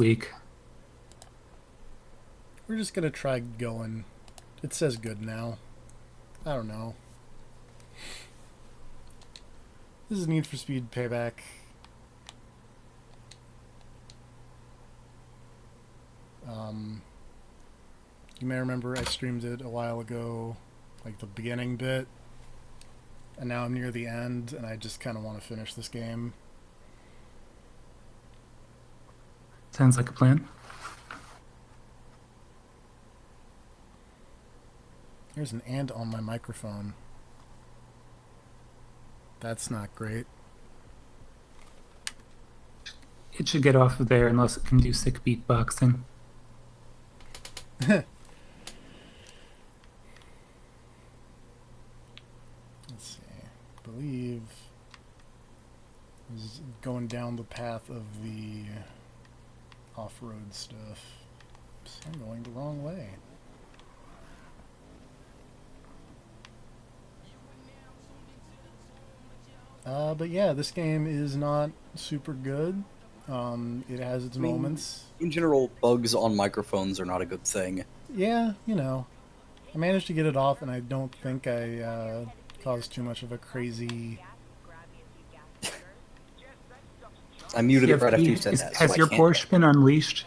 week. We're just gonna try going. It says good now. I don't know. This is Need for Speed Payback. You may remember I streamed it a while ago, like the beginning bit, and now I'm near the end, and I just kind of want to finish this game. Sounds like a plan. There's an ant on my microphone. That's not great. It should get off of there unless it can do sick beatboxing. Let's see. I believe is going down the path of the off-road stuff. Oops, I'm going the wrong way. But yeah, this game is not super good. It has its moments. In general, bugs on microphones are not a good thing. Yeah, you know. I managed to get it off, and I don't think I caused too much of a crazy... I muted it right after you said that. Has your Porsche been unleashed?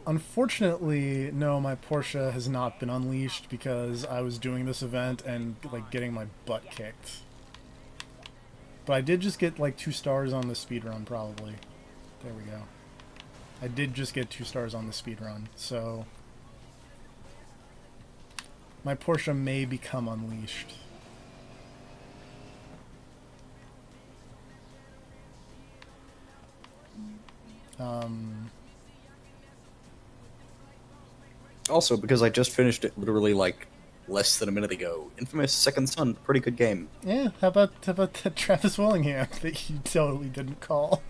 Unfortunately, no, my Porsche has not been unleashed because I was doing this event and, like, getting my butt kicked. But I did just get, like, 2 stars on the speedrun, probably. There we go. I did just get 2 stars on the speedrun, so... my Porsche may become unleashed. Also, because I just finished it literally, like, less than a minute ago. Infamous Second Son, pretty good game. Yeah, how about that Travis Willingham that you totally didn't call?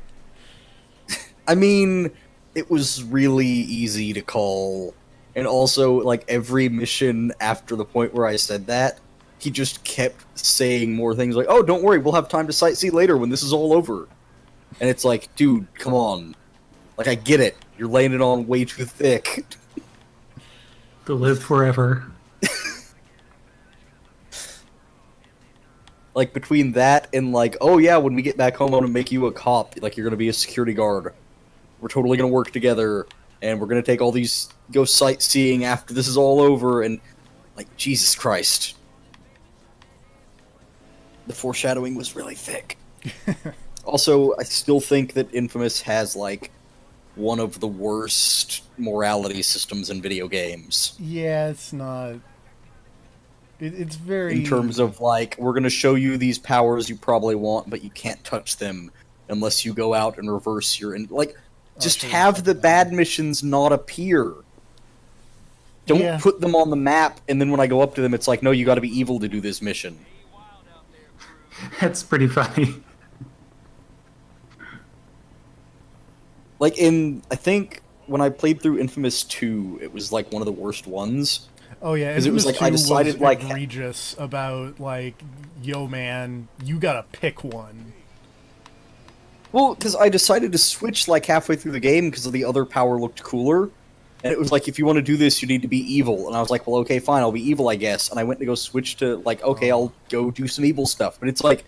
I mean, it was really easy to call. And also, like, every mission after the point where I said that, he just kept saying more things like, oh, don't worry, we'll have time to sightsee later when this is all over. And it's like, dude, come on. Like, I get it. You're laying it on way too thick. To live forever. Like, between that and, like, oh yeah, when we get back home, I'm gonna make you a cop. Like, you're gonna be a security guard. We're totally gonna work together, and we're gonna take all these... go sightseeing after this is all over, and... like, Jesus Christ. The foreshadowing was really thick. Also, I still think that Infamous has, like, one of the worst morality systems in video games. Yeah, it's not... It's very... in terms of, like, we're gonna show you these powers you probably want, but you can't touch them unless you go out and reverse your... like, just have the bad missions not appear. Don't put them on the map, and then when I go up to them, it's like, no, you gotta be evil to do this mission. That's pretty funny. Like, I think, when I played through Infamous 2, it was, like, one of the worst ones. Oh yeah, it was like I decided, was like, egregious about, like, yo man, you gotta pick one. Well, because I decided to switch, like, halfway through the game because the other power looked cooler. And it was like, if you want to do this, you need to be evil. And I was like, well, okay, fine, I'll be evil, I guess. And I went to go switch to, like, okay, I'll go do some evil stuff. But it's like,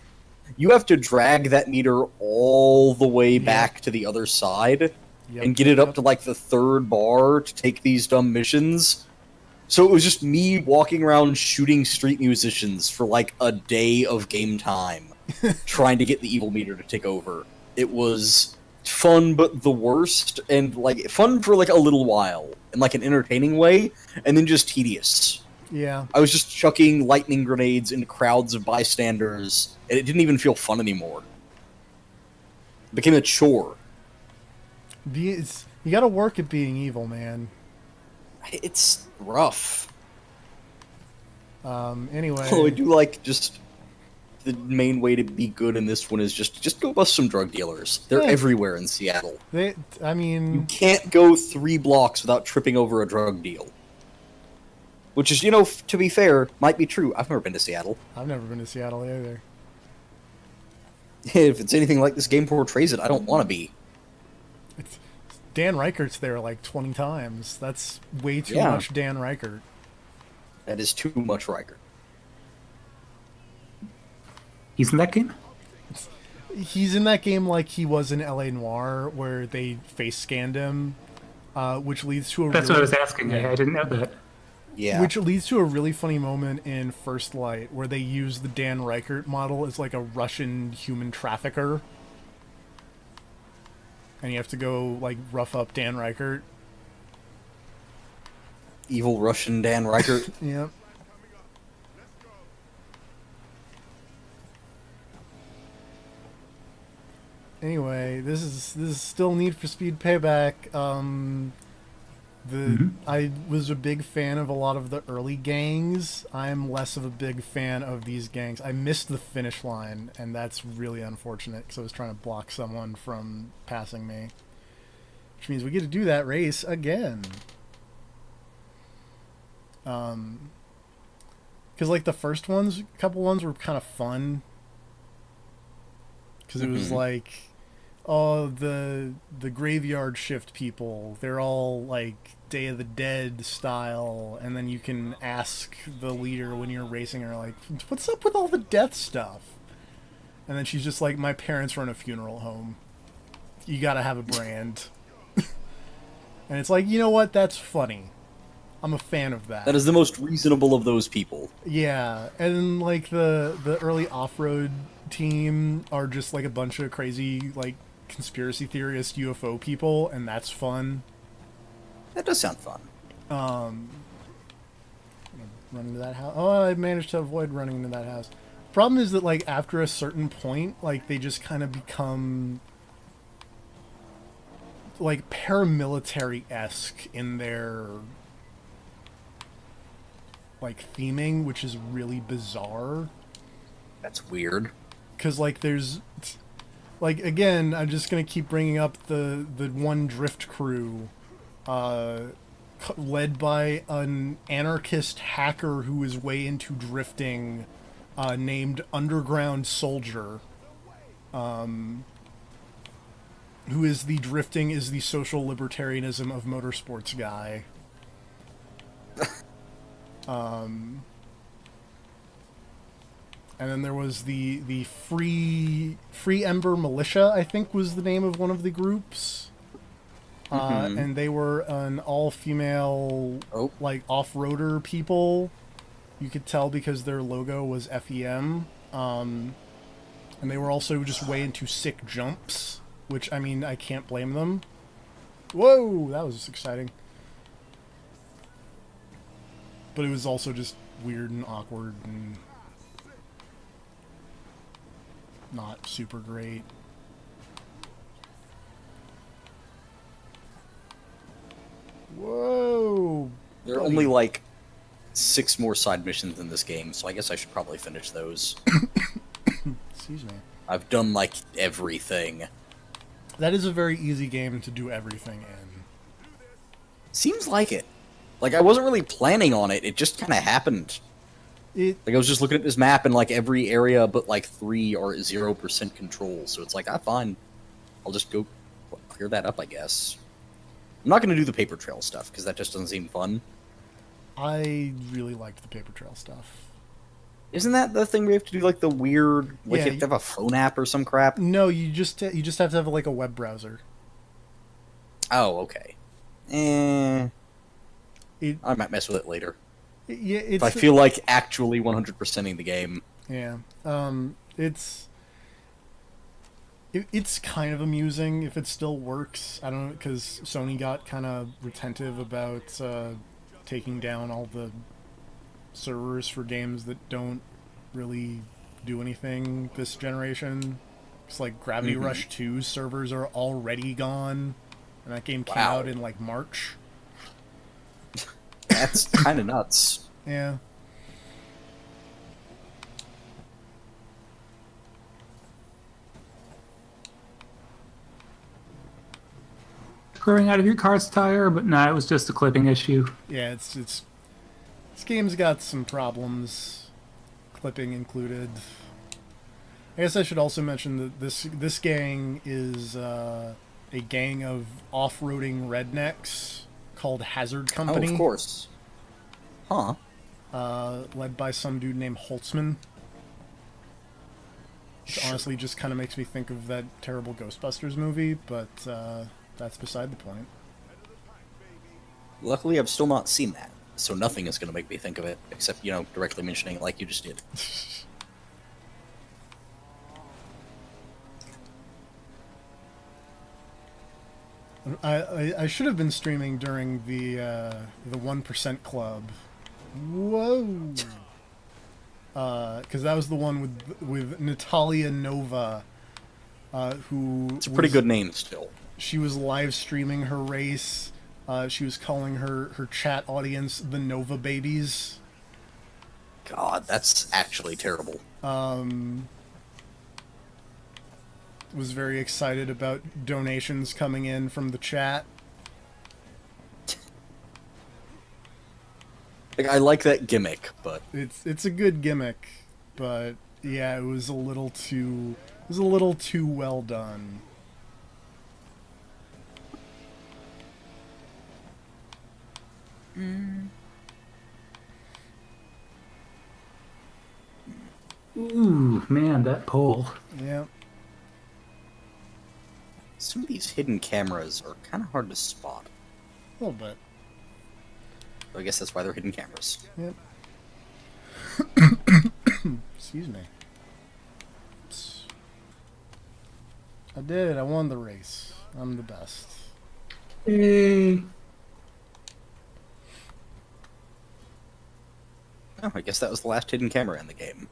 you have to drag that meter all the way back to the other side and get it up to, like, the 3rd bar to take these dumb missions. So it was just me walking around shooting street musicians for, like, a day of game time, trying to get the evil meter to take over. It was fun, but the worst, and, like, fun for, like, a little while, in, like, an entertaining way, and then just tedious. Yeah. I was just chucking lightning grenades into crowds of bystanders, and it didn't even feel fun anymore. It became a chore. You gotta work at being evil, man. It's rough. Anyway... oh, I do like just... the main way to be good in this one is just go bust some drug dealers. They're everywhere in Seattle. I mean... you can't go 3 blocks without tripping over a drug deal. Which is, you know, to be fair, might be true. I've never been to Seattle. I've never been to Seattle either. If it's anything like this game portrays it, I don't want to be. Dan Reichert's there like 20 times. That's way too Yeah. much Dan Reichert. That is too much Riker. He's in that game? He's in that game like he was in L.A. Noire, where they face scanned him, which leads to a That's what I was asking. Yeah. I didn't know that. Yeah. Which leads to a really funny moment in First Light, where they use the Dan Reichert model as like a Russian human trafficker. And you have to go like rough up Dan Reichert. Evil Russian Dan Reichert. Yep. Anyway, this is still Need for Speed Payback. I was a big fan of a lot of the early gangs. I'm less of a big fan of these gangs. I missed the finish line, and that's really unfortunate because I was trying to block someone from passing me. Which means we get to do that race again. Because like the first ones, a couple ones were kind of fun. Because it was like, oh, the graveyard shift people, they're all like Day of the Dead style, and then you can ask the leader when you're racing her, like, what's up with all the death stuff? And then she's just like, my parents run a funeral home. You gotta have a brand. And it's like, you know what? That's funny. I'm a fan of that. That is the most reasonable of those people. Yeah, and like the early off-road team are just like a bunch of crazy like conspiracy theorist UFO people, and that's fun. That does sound fun. Run into that house. Oh, I managed to avoid running into that house. Problem is that like after a certain point, like they just kind of become like paramilitary-esque in their like theming, which is really bizarre. That's weird. Because like there's like, again, I'm just gonna keep bringing up the one drift crew led by an anarchist hacker who is way into drifting, named Underground Soldier, who is the drifting is the social libertarianism of motorsports guy. And then there was the Free Ember Militia, I think was the name of one of the groups. And they were an all-female, like, off-roader people. You could tell because their logo was FEM. And they were also just way into sick jumps, which, I mean, I can't blame them. Whoa, that was exciting. But it was also just weird and awkward and not super great. Whoa! There are only like 6 more side missions in this game, so I guess I should probably finish those. Excuse me. I've done like everything. That is a very easy game to do everything in. Seems like it. Like, I wasn't really planning on it, it just kind of happened. Like, I was just looking at this map, and like every area but like 3 are 0% control, so it's like, fine. I'll just go clear that up, I guess. I'm not going to do the paper trail stuff, because that just doesn't seem fun. I really liked the paper trail stuff. Isn't that the thing where you have to do, like, the weird... Like, Yeah, you have to have a phone app or some crap? No, you just have to have, like, a web browser. Oh, okay. I might mess with it later. Yeah, If I feel like actually 100%ing the game. Yeah. It's kind of amusing if it still works. I don't know, because Sony got kind of retentive about taking down all the servers for games that don't really do anything this generation. It's like Gravity Rush 2's servers are already gone, and that game came out in like March. That's kind of nuts. Yeah. Growing out of your car's tire, but no, it was just a clipping issue. Yeah, it's this game's got some problems, clipping included. I guess I should also mention that this gang is a gang of off-roading rednecks called Hazard Oh, Company. of course. Huh. Led by some dude named Holtzman. Which honestly just kind of makes me think of that terrible Ghostbusters movie, but that's beside the point. Luckily, I've still not seen that, so nothing is going to make me think of it, except, directly mentioning it like you just did. I should have been streaming during the 1% Club. Whoa! Because that was the one with Natalia Nova, who It's a pretty good name still. She was live streaming her race. She was calling her chat audience the Nova Babies. God, that's actually terrible. Was very excited about donations coming in from the chat. Like, I like that gimmick, but It's a good gimmick, but yeah, it was a little too well done. Ooh, man, that pole. Yeah. some of these hidden cameras are kind of hard to spot. A little bit. So I guess that's why they're hidden cameras. Yep. Excuse me. I did it. I won the race. I'm the best. Yay. Oh, I guess that was the last hidden camera in the game.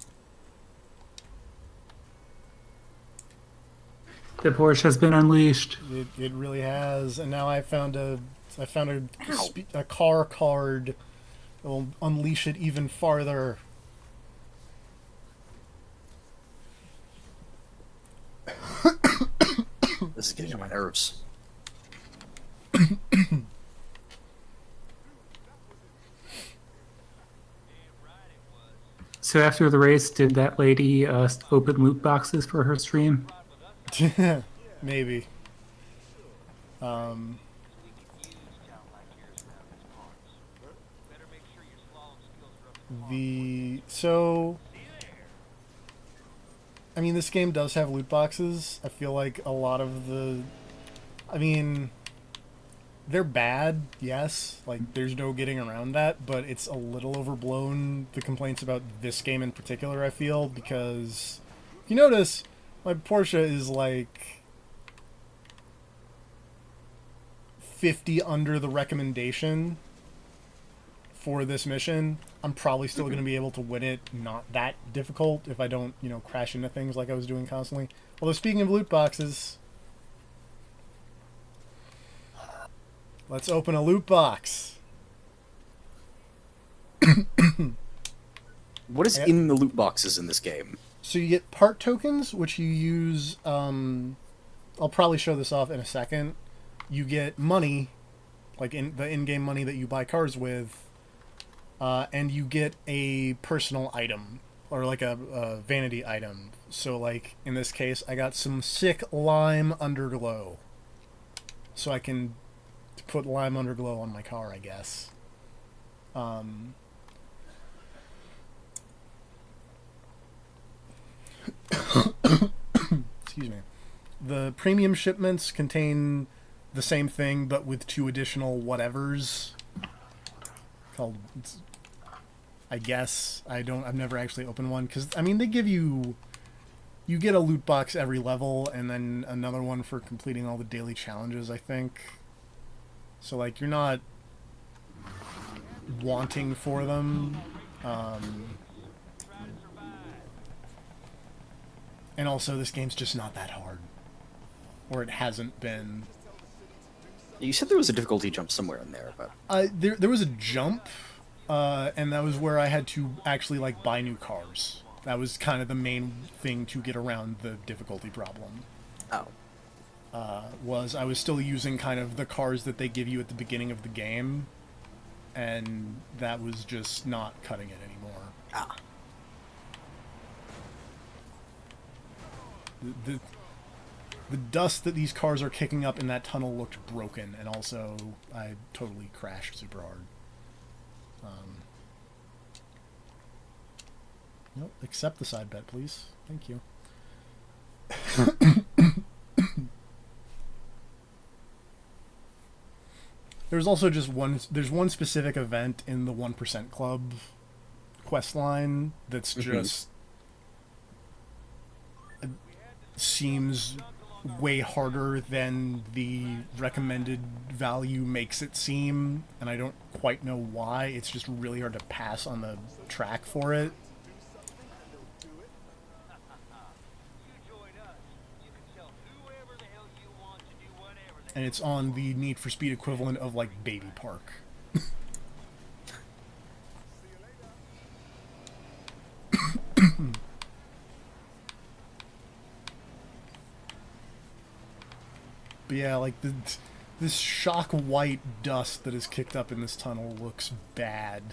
The Porsche has been unleashed. It really has, and now I found a Ow. a car card that will unleash it even farther. This is getting on my nerves. So after the race, did that lady open loot boxes for her stream? Maybe. I mean, this game does have loot boxes. I feel like a lot of they're bad, yes. Like, there's no getting around that, but it's a little overblown, the complaints about this game in particular, I feel, because if you notice, my Porsche is like 50 under the recommendation for this mission. I'm probably still going to be able to win it not that difficult if I don't, crash into things like I was doing constantly. Although, speaking of loot boxes, let's open a loot box. What is in the loot boxes in this game? So you get part tokens, which you use. I'll probably show this off in a second. You get money, like in-game money that you buy cars with, and you get a personal item or like a vanity item. So, like in this case, I got some sick lime underglow, so I can put lime underglow on my car, I guess. Excuse me. The premium shipments contain the same thing, but with 2 additional whatevers. Called, I guess. I've never actually opened one, because, they give you get a loot box every level, and then another one for completing all the daily challenges, I think. So, like, you're not wanting for them. And also, this game's just not that hard. Or it hasn't been. You said there was a difficulty jump somewhere in there, but There was a jump, and that was where I had to actually, like, buy new cars. That was kind of the main thing to get around the difficulty problem. oh, I was still using kind of the cars that they give you at the beginning of the game, and that was just not cutting it anymore. the dust that these cars are kicking up in that tunnel looked broken, and also I totally crashed super hard. Nope, accept the side bet, please. Thank you. There's also just there's one specific event in the 1% Club quest line that's just seems way harder than the recommended value makes it seem, and I don't quite know why. It's just really hard to pass on the track for it. And it's on the Need for Speed equivalent of, like, Baby Park. But yeah, like, this shock white dust that is kicked up in this tunnel looks bad.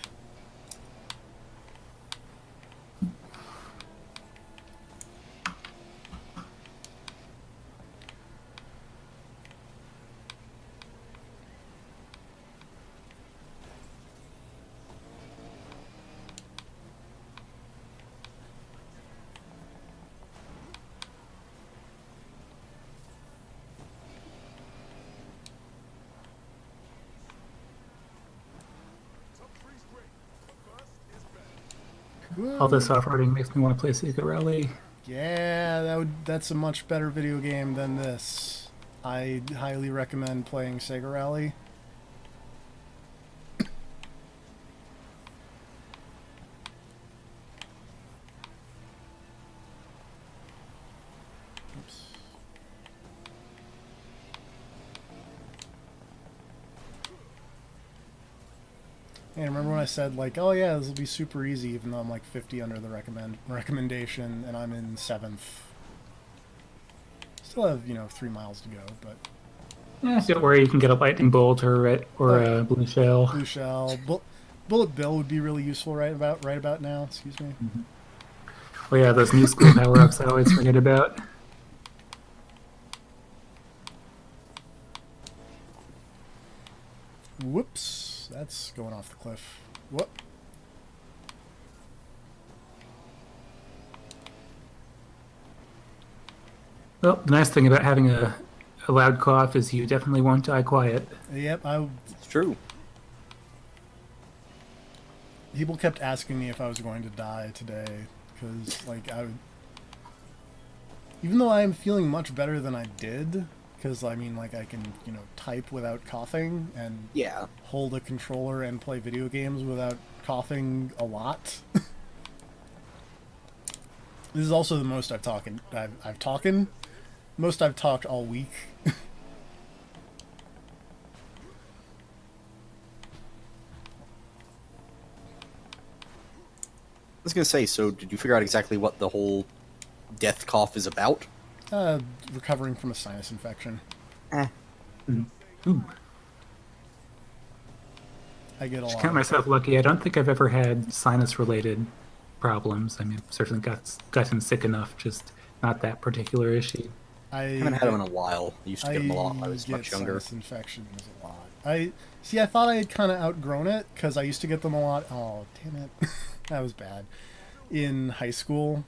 All this off-roading makes me want to play Sega Rally. Yeah, that's a much better video game than this. I highly recommend playing Sega Rally. Oops. And remember when I said, like, oh yeah, this will be super easy, even though I'm like 50 under the recommendation, and I'm in 7th. Still have, 3 miles to go, but... Yeah, don't worry, you can get a lightning bolt or a blue shell. Blue shell. Bullet bill would be really useful right about now, excuse me. Mm-hmm. Oh yeah, those new school power-ups I always forget about. Whoops. That's going off the cliff. Whoop. Well, the nice thing about having a loud cough is you definitely won't die quiet. Yep, It's true. people kept asking me if I was going to die today, because, like, even though I'm feeling much better than I did, because, I mean, like, I can, type without coughing, and Yeah. hold a controller and play video games without coughing a lot. This is also the most I've talked all week. I was gonna say, so did you figure out exactly what the whole death cough is about? Recovering from a sinus infection. Ooh. I get a lot. Count myself lucky. I don't think I've ever had sinus-related problems. I mean, I've certainly gotten sick enough, just not that particular issue. I haven't had them in a while. I used to get them a lot when I was much younger. Sinus infections a lot. I thought I had kind of outgrown it, because I used to get them a lot. Oh, damn it. That was bad. In high school.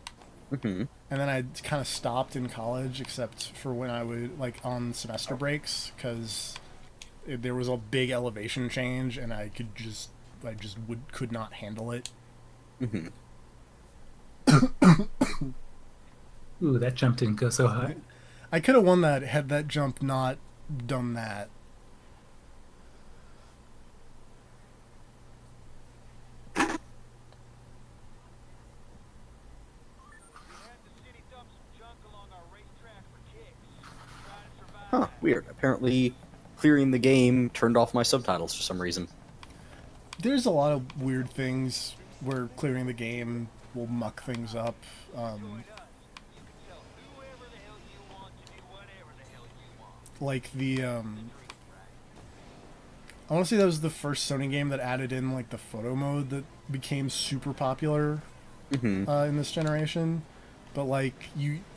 Mm-hmm. And then I kind of stopped in college, except for when I would, like, on semester breaks, because there was a big elevation change, and I could not handle it. Mm-hmm. Ooh, that jump didn't go so high. I could have won that had that jump not done that. Huh, weird. Apparently, clearing the game turned off my subtitles for some reason. There's a lot of weird things where clearing the game will muck things up. Like the, I want to say that was the first Sony game that added in, like, the photo mode that became super popular Mm-hmm. in this generation. But, like,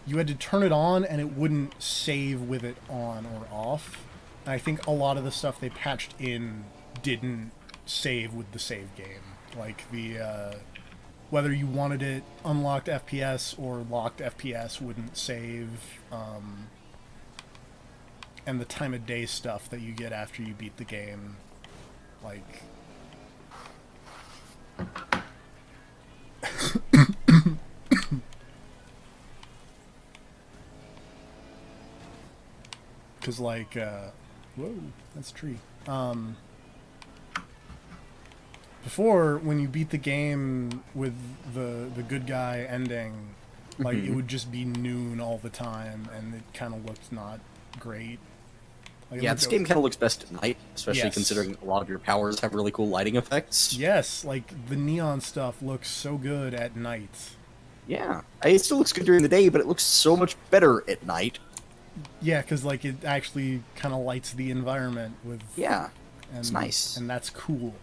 you had to turn it on and it wouldn't save with it on or off. And I think a lot of the stuff they patched in didn't save with the save game. Like the whether you wanted it unlocked FPS or locked FPS wouldn't save. And the time of day stuff that you get after you beat the game, like... Because, like, whoa, that's a tree. Before, when you beat the game with the good guy ending, like, it would just be noon all the time, and it kind of looked not great. Like, Yeah, this game kind of looks best at night, especially Yes. considering a lot of your powers have really cool lighting effects. Yes, like, the neon stuff looks so good at night. Yeah, it still looks good during the day, but it looks so much better at night. Yeah, because, like, it actually kind of lights the environment with... Yeah, and, it's nice. And that's cool.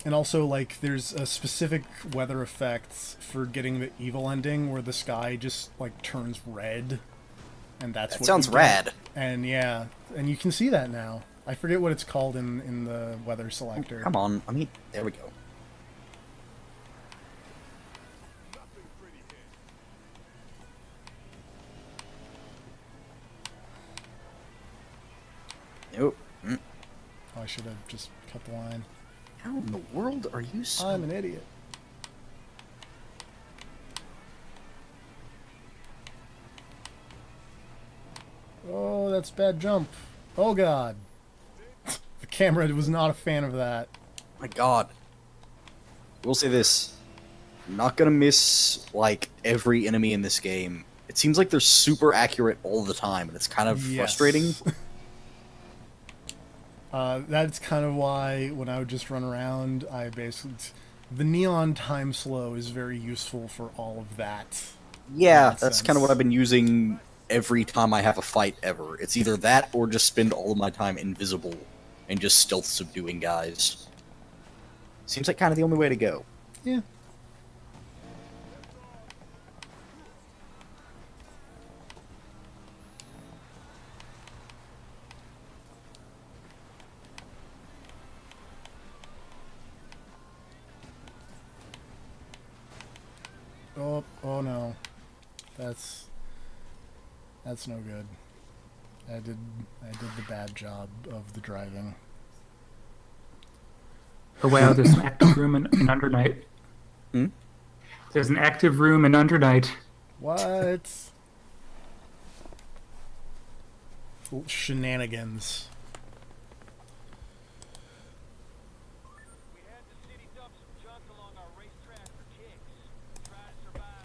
And also, like, there's a specific weather effect for getting the evil ending where the sky just, like, turns red. And that's That what sounds you get. rad. And, yeah, and you can see that now. I forget what it's called in the weather selector. Come on, I mean, there we go. Nope. Oh, I should have just cut the line. How in the world are you so... I'm an idiot. Oh, that's bad jump. Oh, God. The camera was not a fan of that. My god. We'll say this. I'm not gonna miss, like, every enemy in this game. It seems like they're super accurate all the time, and it's kind of Yes. frustrating. That's kind of why when I would just run around, I basically... The neon time slow is very useful for all of that. Yeah, that that's sense. kind of what I've been using every time I have a fight ever. It's either that or just spend all of my time invisible and just stealth subduing guys. Seems like kind of the only way to go. Yeah. Oh no. That's no good. I did the bad job of the driving. Oh wow, there's an active room in Undernight. Hmm? There's an active room in Undernight. What? Shenanigans.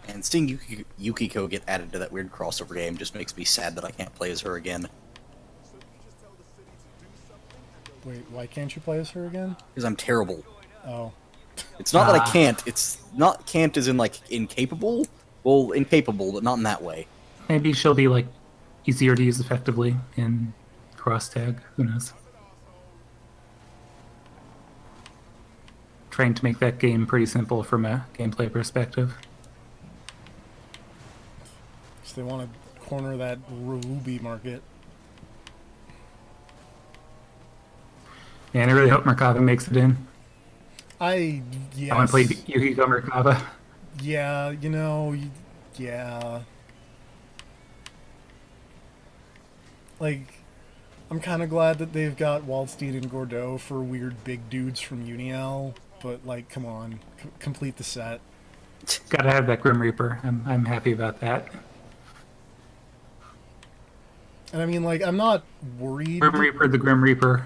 And seeing Yukiko get added to that weird crossover game just makes me sad that I can't play as her again. Wait, why can't you play as her again? Because I'm terrible. Oh. It's not that I can't, it's not can't as in, like, incapable. Well, incapable, but not in that way. Maybe she'll be like easier to use effectively in cross tag. Who knows? Trying to make that game pretty simple from a gameplay perspective. So they want to corner that Ruby market. Man, I really hope Merkava makes it in. Yes. I want to play Yukiko Merkava. Yeah, you know, yeah. Like, I'm kind of glad that they've got Waldstein and Gordeau for weird big dudes from Uniel, but, like, come on, complete the set. Gotta have that Grim Reaper. I'm happy about that. And I mean, like, I'm not worried Grim Reaper, the Grim Reaper.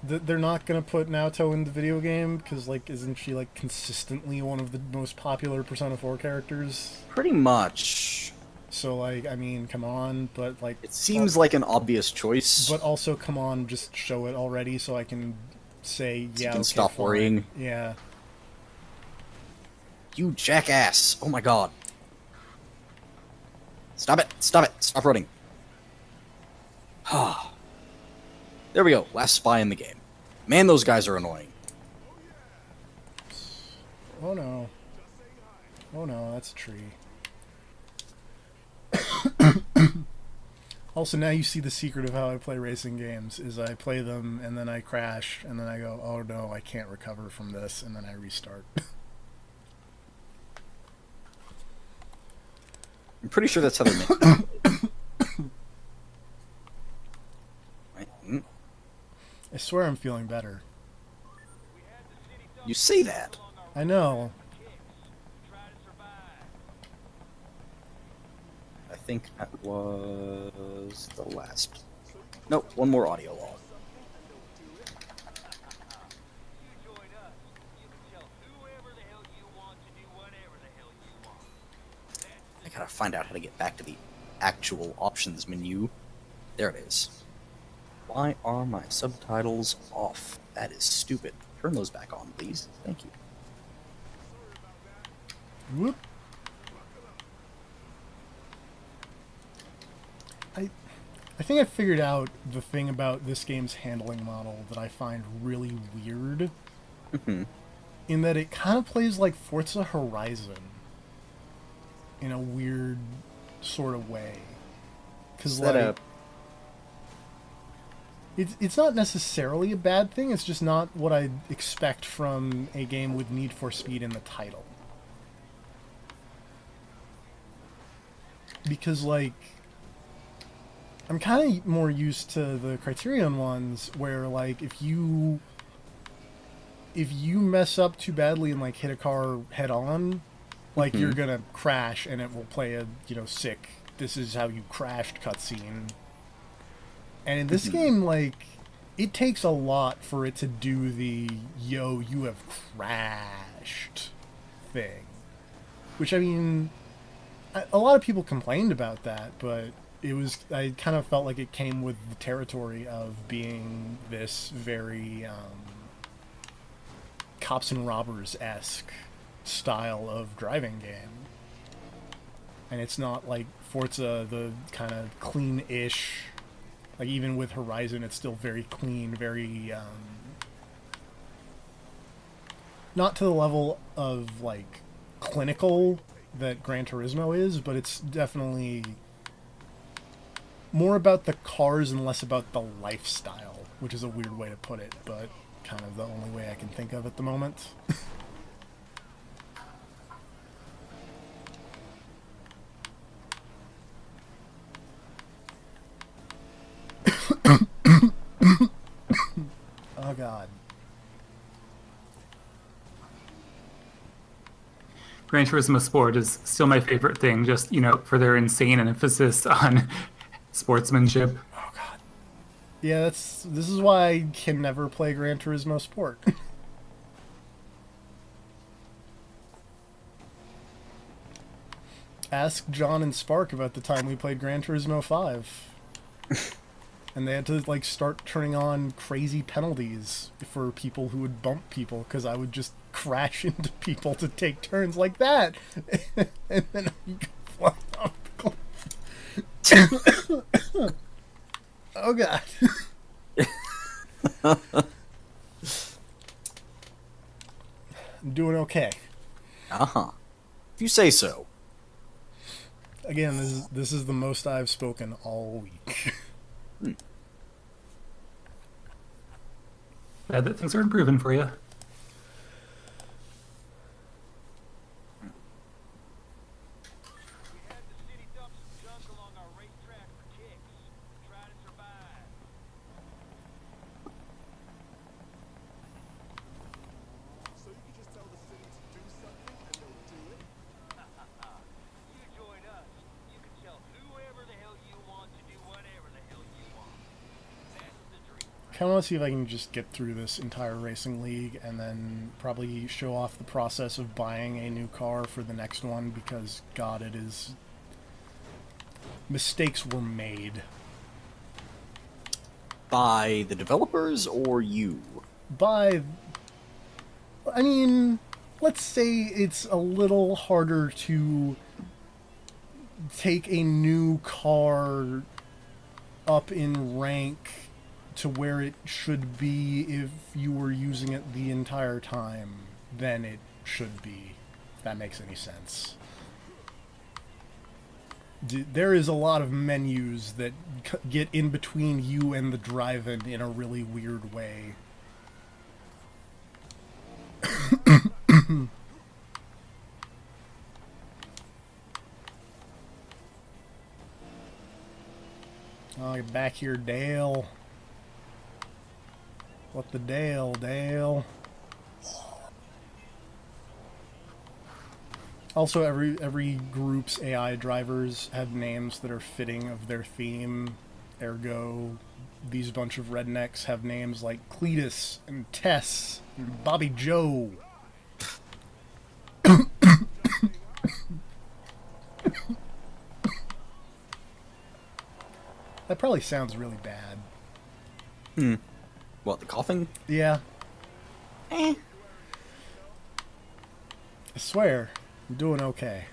that they're not going to put Naoto in the video game, because, like, isn't she, like, consistently one of the most popular Persona 4 characters? Pretty much. So, like, I mean, come on, but, like... It seems like an obvious choice. But also, come on, just show it already so I can say, yeah, you can okay, stop fine. worrying. Yeah. You jackass! Oh my god. Stop it! Stop it! Stop running. There we go. Last spy in the game. Man, those guys are annoying. Oh no. Oh no, that's a tree. Also, now you see the secret of how I play racing games, is I play them, and then I crash, and then I go, oh no, I can't recover from this, and then I restart. I'm pretty sure that's how they're meant to be played. Right. I swear I'm feeling better. You say that. I know. I think that was the last. Nope, one more audio log. I gotta find out how to get back to the actual options menu. There it is. Why are my subtitles off? That is stupid. Turn those back on, please. Thank you. Whoop. I think I figured out the thing about this game's handling model that I find really weird. In that it kind of plays like Forza Horizon. In a weird sort of way. Because, like... It's not necessarily a bad thing, it's just not what I'd expect from a game with Need for Speed in the title. Because, like... I'm kind of more used to the Criterion ones, where, like, if you mess up too badly and, like, hit a car head-on, like, you're gonna crash, and it will play a, sick, this is how you crashed cutscene. And in this game, like, it takes a lot for it to do the, yo, you have crashed thing. Which, I mean, a lot of people complained about that, but... I kind of felt like it came with the territory of being this very cops and robbers-esque style of driving game. And it's not like Forza, the kind of clean-ish, like even with Horizon, it's still very clean, very, not to the level of, like, clinical that Gran Turismo is, but it's definitely... more about the cars and less about the lifestyle, which is a weird way to put it, but kind of the only way I can think of at the moment. Oh god. Gran Turismo Sport is still my favorite thing, just, for their insane emphasis on sportsmanship. Oh god. Yeah, this is why I can never play Gran Turismo Sport. Ask John and Spark about the time we played Gran Turismo 5. And they had to, like, start turning on crazy penalties for people who would bump people, because I would just crash into people to take turns like that. And then you fly off the cliff. Oh god. I'm doing okay. Uh-huh. If you say so. Again, this is the most I've spoken all week. Glad that things are improving for you. I kind of want to see if I can just get through this entire racing league and then probably show off the process of buying a new car for the next one, because, God, it is... mistakes were made. By the developers or you? By... I mean, let's say it's a little harder to take a new car up in rank to where it should be if you were using it the entire time than it should be. that makes any sense. There is a lot of menus that get in between you and the drive-in in a really weird way. Oh, you're back here, Dale. What the Dale, Dale? Also, every group's AI drivers have names that are fitting of their theme. Ergo, these bunch of rednecks have names like Cletus and Tess and Bobby Joe. That probably sounds really bad. What, the coughing? Yeah. I swear, I'm doing okay.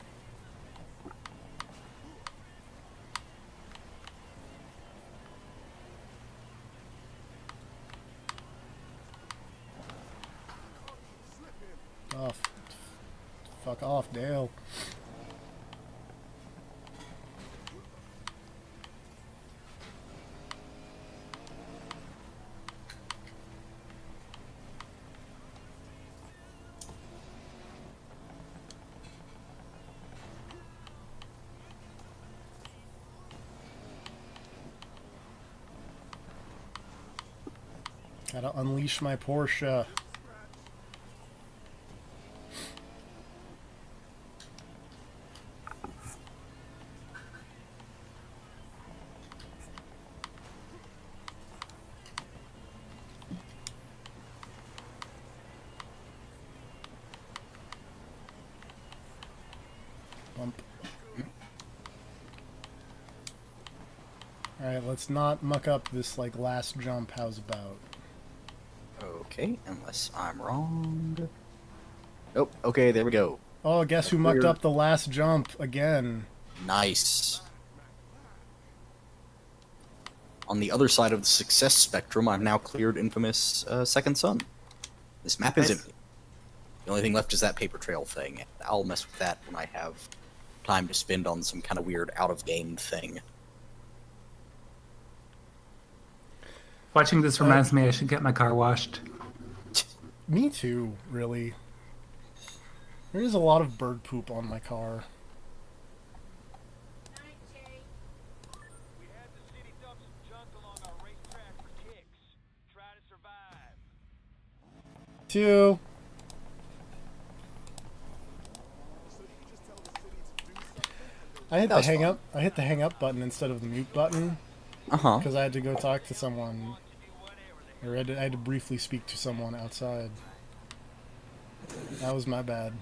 Oh, fuck off, Dale. Gotta unleash my Porsche. Bump. Alright, let's not muck up this, like, last jump. How's about? Okay, unless I'm wrong. Oh, okay, there we go. Oh, guess who mucked up the last jump again? Nice. On the other side of the success spectrum, I've now cleared infamous Second Son. This map is empty. The only thing left is that paper trail thing. I'll mess with that when I have time to spend on some kind of weird out-of-game thing. Watching this reminds me I should get my car washed. Me too, really. There is a lot of bird poop on my car. We had the city dump some junk along our racetrack for kicks. Try to survive. 2. I hit the hang up. I hit the hang up button instead of the mute button Uh-huh. because I had to go talk to someone, or I had to briefly speak to someone outside. That was my bad.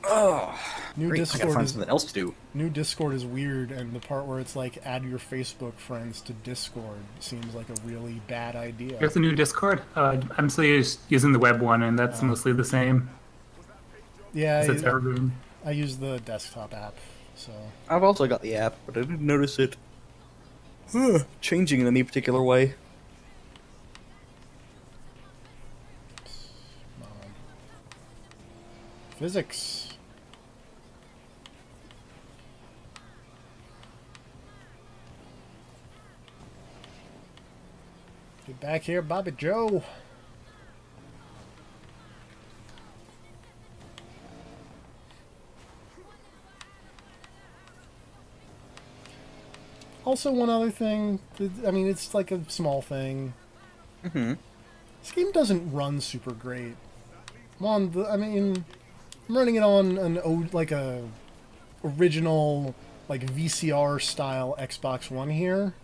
Oh, New great. I gotta Discord find is something else to do. new Discord is weird, and the part where it's like add your Facebook friends to Discord seems like a really bad idea. There's a new Discord. I'm still using the web one, and that's mostly the same. Yeah, It's evergreen. I use the desktop app, so. I've also got the app, but I didn't notice it changing in any particular way. Physics. Get back here, Bobby Joe. Also, one other thing, I mean, it's like a small thing. Mm-hmm. This game doesn't run super great. I'm running it on like a original, like VCR style Xbox One here,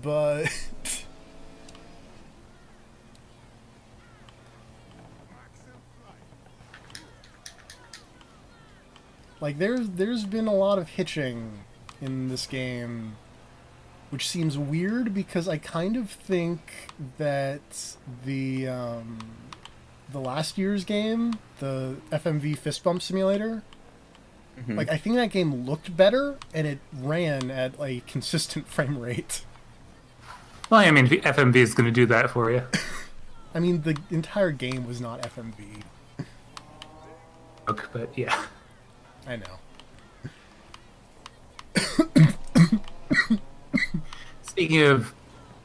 but like there's been a lot of hitching in this game, which seems weird because I kind of think that the last year's game, the FMV Fist Bump Simulator, like I think that game looked better and it ran at a consistent frame rate. Well, I mean, FMV is going to do that for you. I mean, the entire game was not FMV. But yeah. I know. Speaking of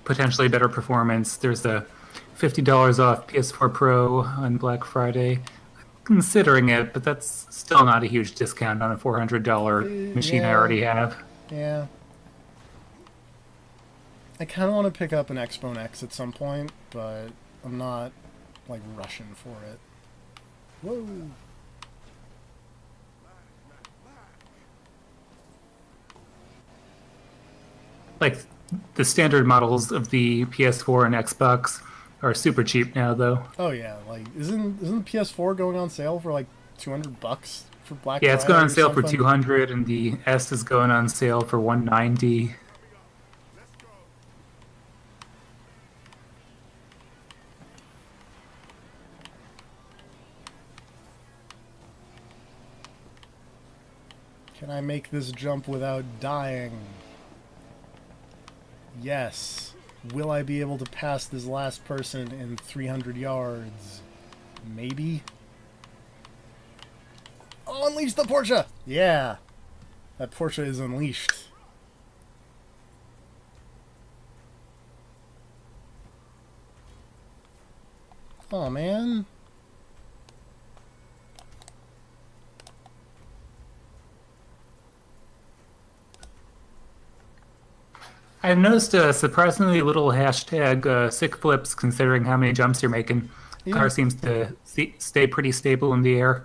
potentially better performance, there's a $50 off PS4 Pro on Black Friday. Considering it, but that's still not a huge discount on a $400 machine I Yeah. already have. Yeah. I kind of want to pick up an Xbone X at some point, but I'm not, like, rushing for it. Whoa! Like, the standard models of the PS4 and Xbox are super cheap now, though. Oh yeah, like, isn't the PS4 going on sale for, like, $200 for Black Yeah, Friday it's going on or sale for something? 200, and the S is going on sale for 190. Can I make this jump without dying? Yes. Will I be able to pass this last person in 300 yards? Maybe? Oh, unleash the Porsche! Yeah. That Porsche is unleashed. Oh man. I've noticed a surprisingly little hashtag sick flips considering how many jumps you're making. The Yeah. car seems to stay pretty stable in the air.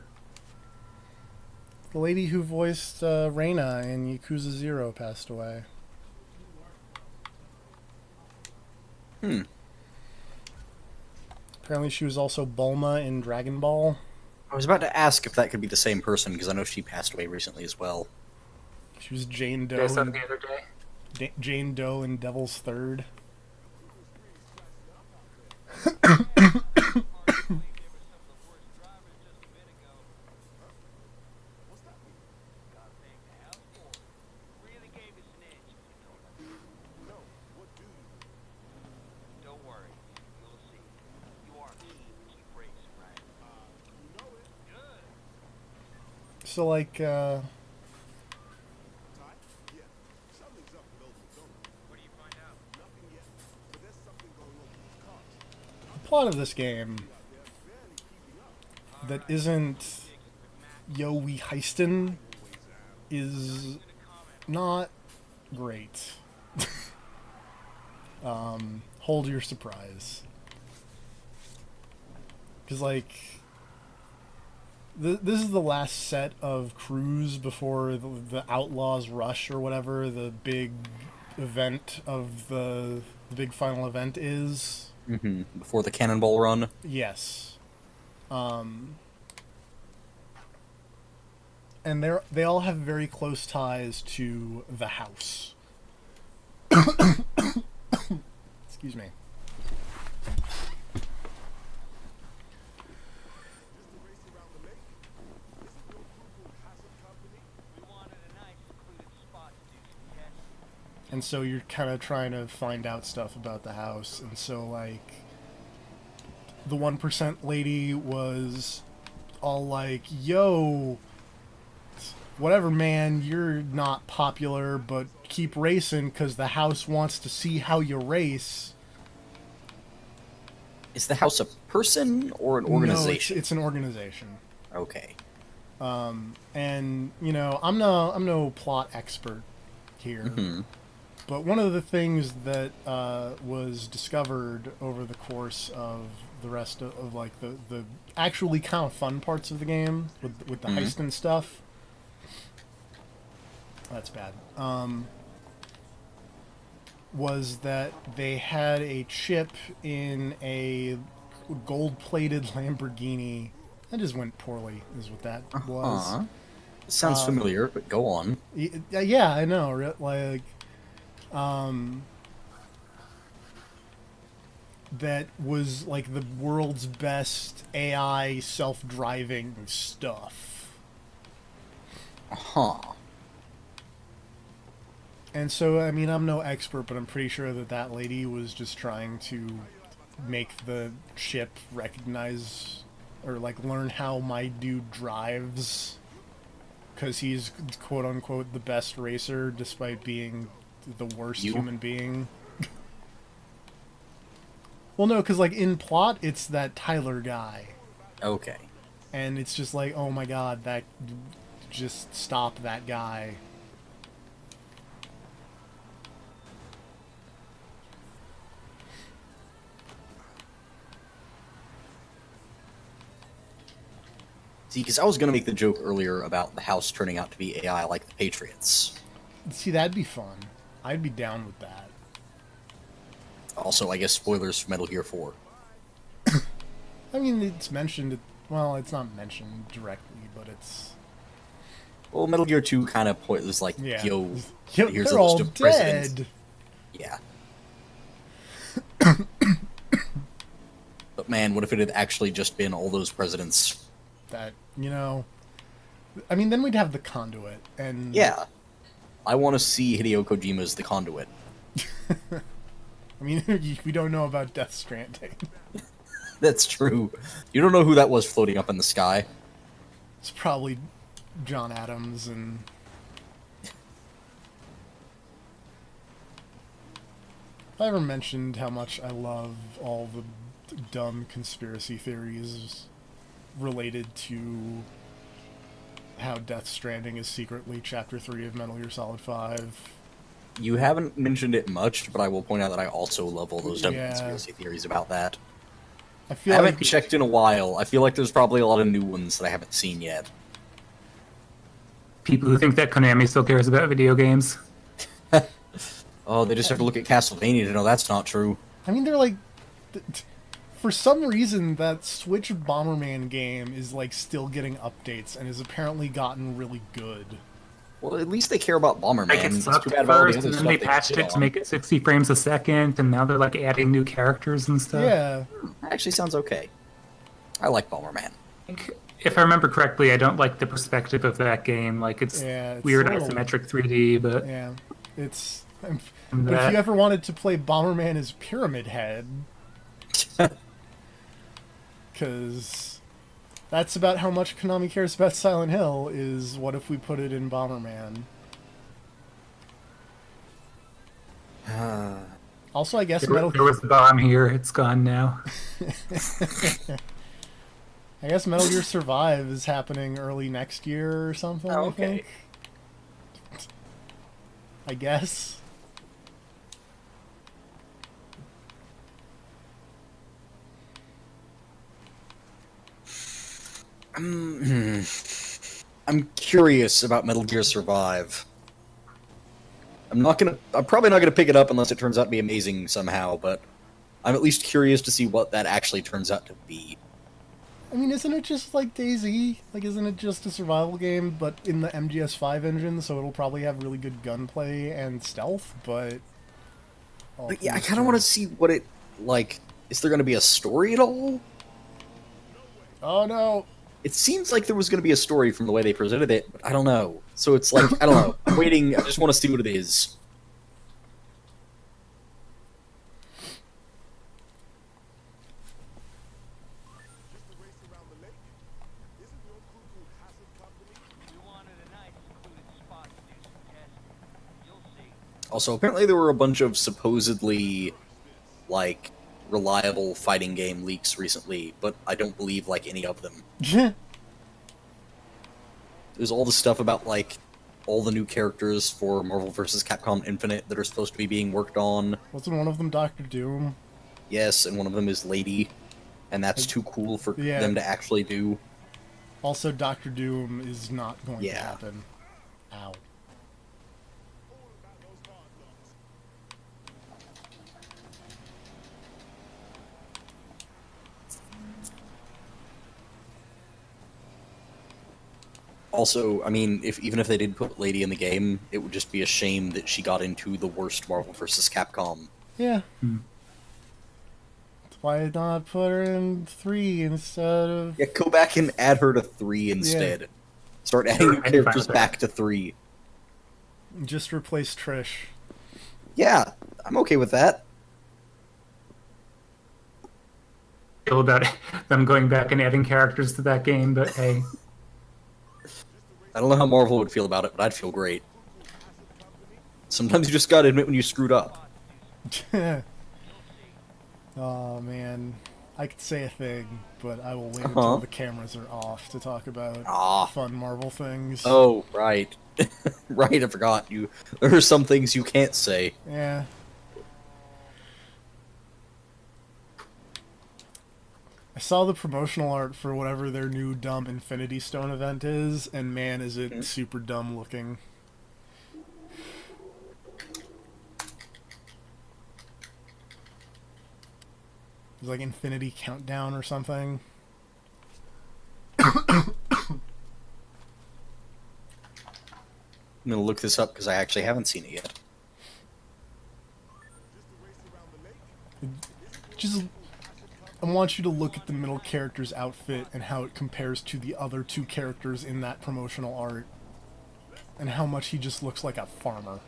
The lady who voiced Reina in Yakuza 0 passed away. Hmm. Apparently she was also Bulma in Dragon Ball. I was about to ask if that could be the same person, because I know she passed away recently as well. She was Jane I Doe saw in, the other day. Jane Doe in Devil's Third. Really gave us an edge. Don't worry. You'll see. You are keen to keep racing, right? Good. So like What do you find out? the plot of this game that isn't yo we heistin' is not great. Hold your surprise. Because like this is the last set of crews before the Outlaws Rush or whatever the big event of the big final event is. Mm-hmm. Before the Cannonball Run. Yes. And they all have very close ties to the house. Excuse me. We wanted a nice secluded spot to do some testing. And so you're kind of trying to find out stuff about the house. And so, like, the 1% lady was all like, yo, whatever, man, you're not popular, but keep racing because the house wants to see how you race. Is the house a person or an organization? No, it's an organization. Okay. And, you know, I'm no plot expert here. Mm-hmm. But one of the things that was discovered over the course of the rest of like the actually kind of fun parts of the game with the heist and stuff. That's bad. Was that they had a chip in a gold-plated Lamborghini. That just went poorly, is what that was. Sounds familiar, but go on. Yeah, I know. Like, that was like the world's best AI self-driving stuff. Huh. And so, I mean, I'm no expert, but I'm pretty sure that lady was just trying to make the ship recognize or like learn how my dude drives, because he's quote unquote the best racer despite being the worst You? human being. Well, no, because like in plot, it's that Tyler guy, Okay. and it's just like, oh my god, that just stop that guy. See, because I was going to make the joke earlier about the house turning out to be AI like the Patriots. See, that'd be fun. I'd be down with that. Also, I guess spoilers for Metal Gear 4. I mean, it's mentioned. Well, it's not mentioned directly, but it's Well, Metal Gear 2 kind of was like, yeah. yo, Yo, here's they're a list all of presidents. dead. Yeah. But man, what if it had actually just been all those presidents? That, you know, I mean, then we'd have the conduit, and Yeah. I want to see Hideo Kojima's The Conduit. I mean, we don't know about Death Stranding. That's true. You don't know who that was floating up in the sky. It's probably John Adams, and I ever mentioned how much I love all the dumb conspiracy theories related to how Death Stranding is secretly Chapter 3 of Metal Gear Solid 5. You haven't mentioned it much, but I will point out that I also love all those dumb Yeah. conspiracy theories about that. I I feel haven't like checked in a while. I feel like there's probably a lot of new ones that I haven't seen yet. People who think that Konami still cares about video games. Oh, they just have to look at Castlevania to know that's not true. I mean, they're like, for some reason, that Switch Bomberman game is like still getting updates and has apparently gotten really good. Well, at least they care about Bomberman. Like it It's sucked too bad about all the first, other and then stuff they just patched shit it to on. make it 60 frames a second, and now they're like adding new characters and stuff. Yeah, That actually sounds okay. I like Bomberman. If I remember correctly, I don't like the perspective of that game. Like it's Yeah, it's weird a little- isometric 3D, but yeah, it's. But if that- you ever wanted to play Bomberman as Pyramid Head, because that's about how much Konami cares about Silent Hill, is what if we put it in Bomberman? Also, I guess there was the bomb here. It's gone now. I guess Metal Gear Survive is happening early next year or something. Oh, I okay. think. I guess. I'm curious about Metal Gear Survive. I'm probably not gonna pick it up unless it turns out to be amazing somehow, but I'm at least curious to see what that actually turns out to be. I mean, isn't it just like DayZ? Like, isn't it just a survival game, but in the MGS5 engine, so it'll probably have really good gunplay and stealth, but... But yeah, I kind of want to see what it, like, is there gonna be a story at all? Oh, no! It seems like there was gonna be a story from the way they presented it, but I don't know. So it's like, I don't know. I'm waiting, I just want to see what it is. You wanted a nice, secluded spot to do some testing. You'll see. Also, apparently there were a bunch of supposedly, like, reliable fighting game leaks recently, but I don't believe, like, any of them. There's all the stuff about, like, all the new characters for Marvel vs. Capcom Infinite that are supposed to be being worked on. Wasn't one of them Dr. Doom? Yes, and one of them is Lady, and that's too cool for Yeah. them to actually do. Also, Dr. Doom is not going to Yeah. happen. Ow. Also, I mean, even if they did put Lady in the game, it would just be a shame that she got into the worst Marvel vs. Capcom. Yeah. Hmm. Why not put her in 3 instead of... Yeah, go back and add her to 3 instead. Start adding Sure, new I'd be fine characters with that. back to 3. Just replace Trish. Yeah, I'm okay with that. feel about them going back and adding characters to that game, but hey. I don't know how Marvel would feel about it, but I'd feel great. Sometimes you just gotta admit when you screwed up. Oh man, I could say a thing, but I will wait until the cameras are off to talk about fun Marvel things. Oh, right. Right, I forgot. There are some things you can't say. Yeah. I saw the promotional art for whatever their new dumb Infinity Stone event is, and man, is it super dumb looking. It's like Infinity Countdown or something. I'm gonna look this up because I actually haven't seen it yet. Just, I want you to look at the middle character's outfit and how it compares to the other two characters in that promotional art. And how much he just looks like a farmer.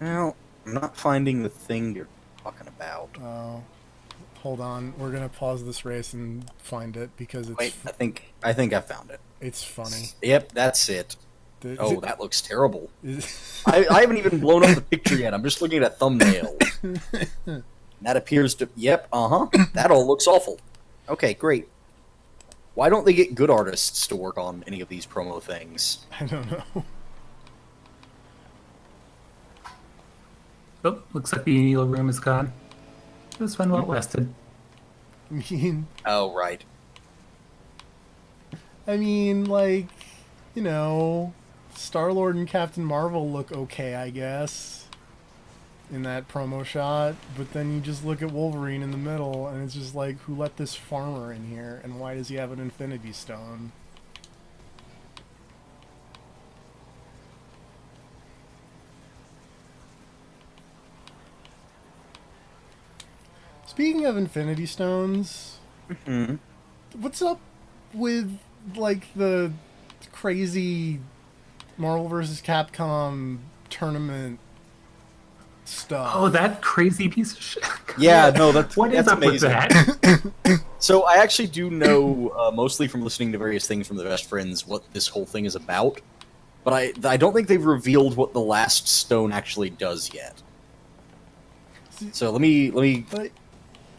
Well, I'm not finding the thing you're talking about. Oh. Hold on, we're gonna pause this race and find it because it's. Wait, I think I found it. It's funny. Yep, that's it. Oh, that looks terrible. Is, I haven't even blown up the picture yet. I'm just looking at a thumbnail. That appears to. Yep, That all looks awful. Okay, great. Why don't they get good artists to work on any of these promo things? I don't know. Oh, looks like the Neil room is gone. It was fun while it lasted. Oh, right. I mean, like, you know, Star-Lord and Captain Marvel look okay, I guess, in that promo shot, but then you just look at Wolverine in the middle, and it's just like, who let this farmer in here, and why does he have an Infinity Stone? Speaking of Infinity Stones, what's up with, like, the crazy Marvel vs. Capcom tournament stuff? Oh, that crazy piece of shit. Yeah, no, that's amazing. With that? So I actually do know, mostly from listening to various things from the best friends, what this whole thing is about. But I don't think they've revealed what the last stone actually does yet. So let me.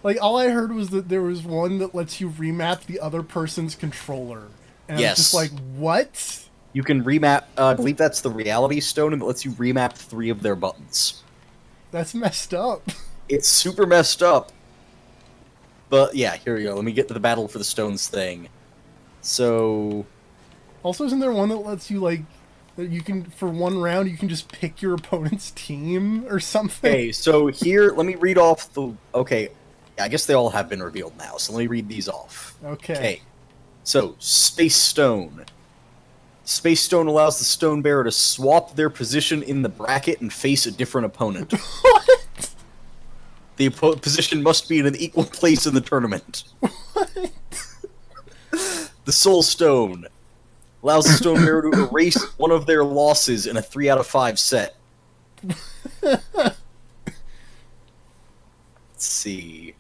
Like, all I heard was that there was one that lets you remap the other person's controller. And I was just like, what? You can remap, I believe that's the reality stone, and it lets you remap 3 of their buttons. That's messed up. It's super messed up. But yeah, here we go. Let me get to the battle for the stones thing. So... Also, isn't there one that lets you, like, that you can, for one round, you can just pick your opponent's team or something? Okay, so here, let me read off the... Okay, I guess they all have been revealed now, so let me read these off. Okay. So, Space Stone. Space Stone allows the Stone Bearer to swap their position in the bracket and face a different opponent. What? The position must be in an equal place in the tournament. What? The Soul Stone allows the Stone Bearer to erase one of their losses in a 3 out of 5 set. Let's see.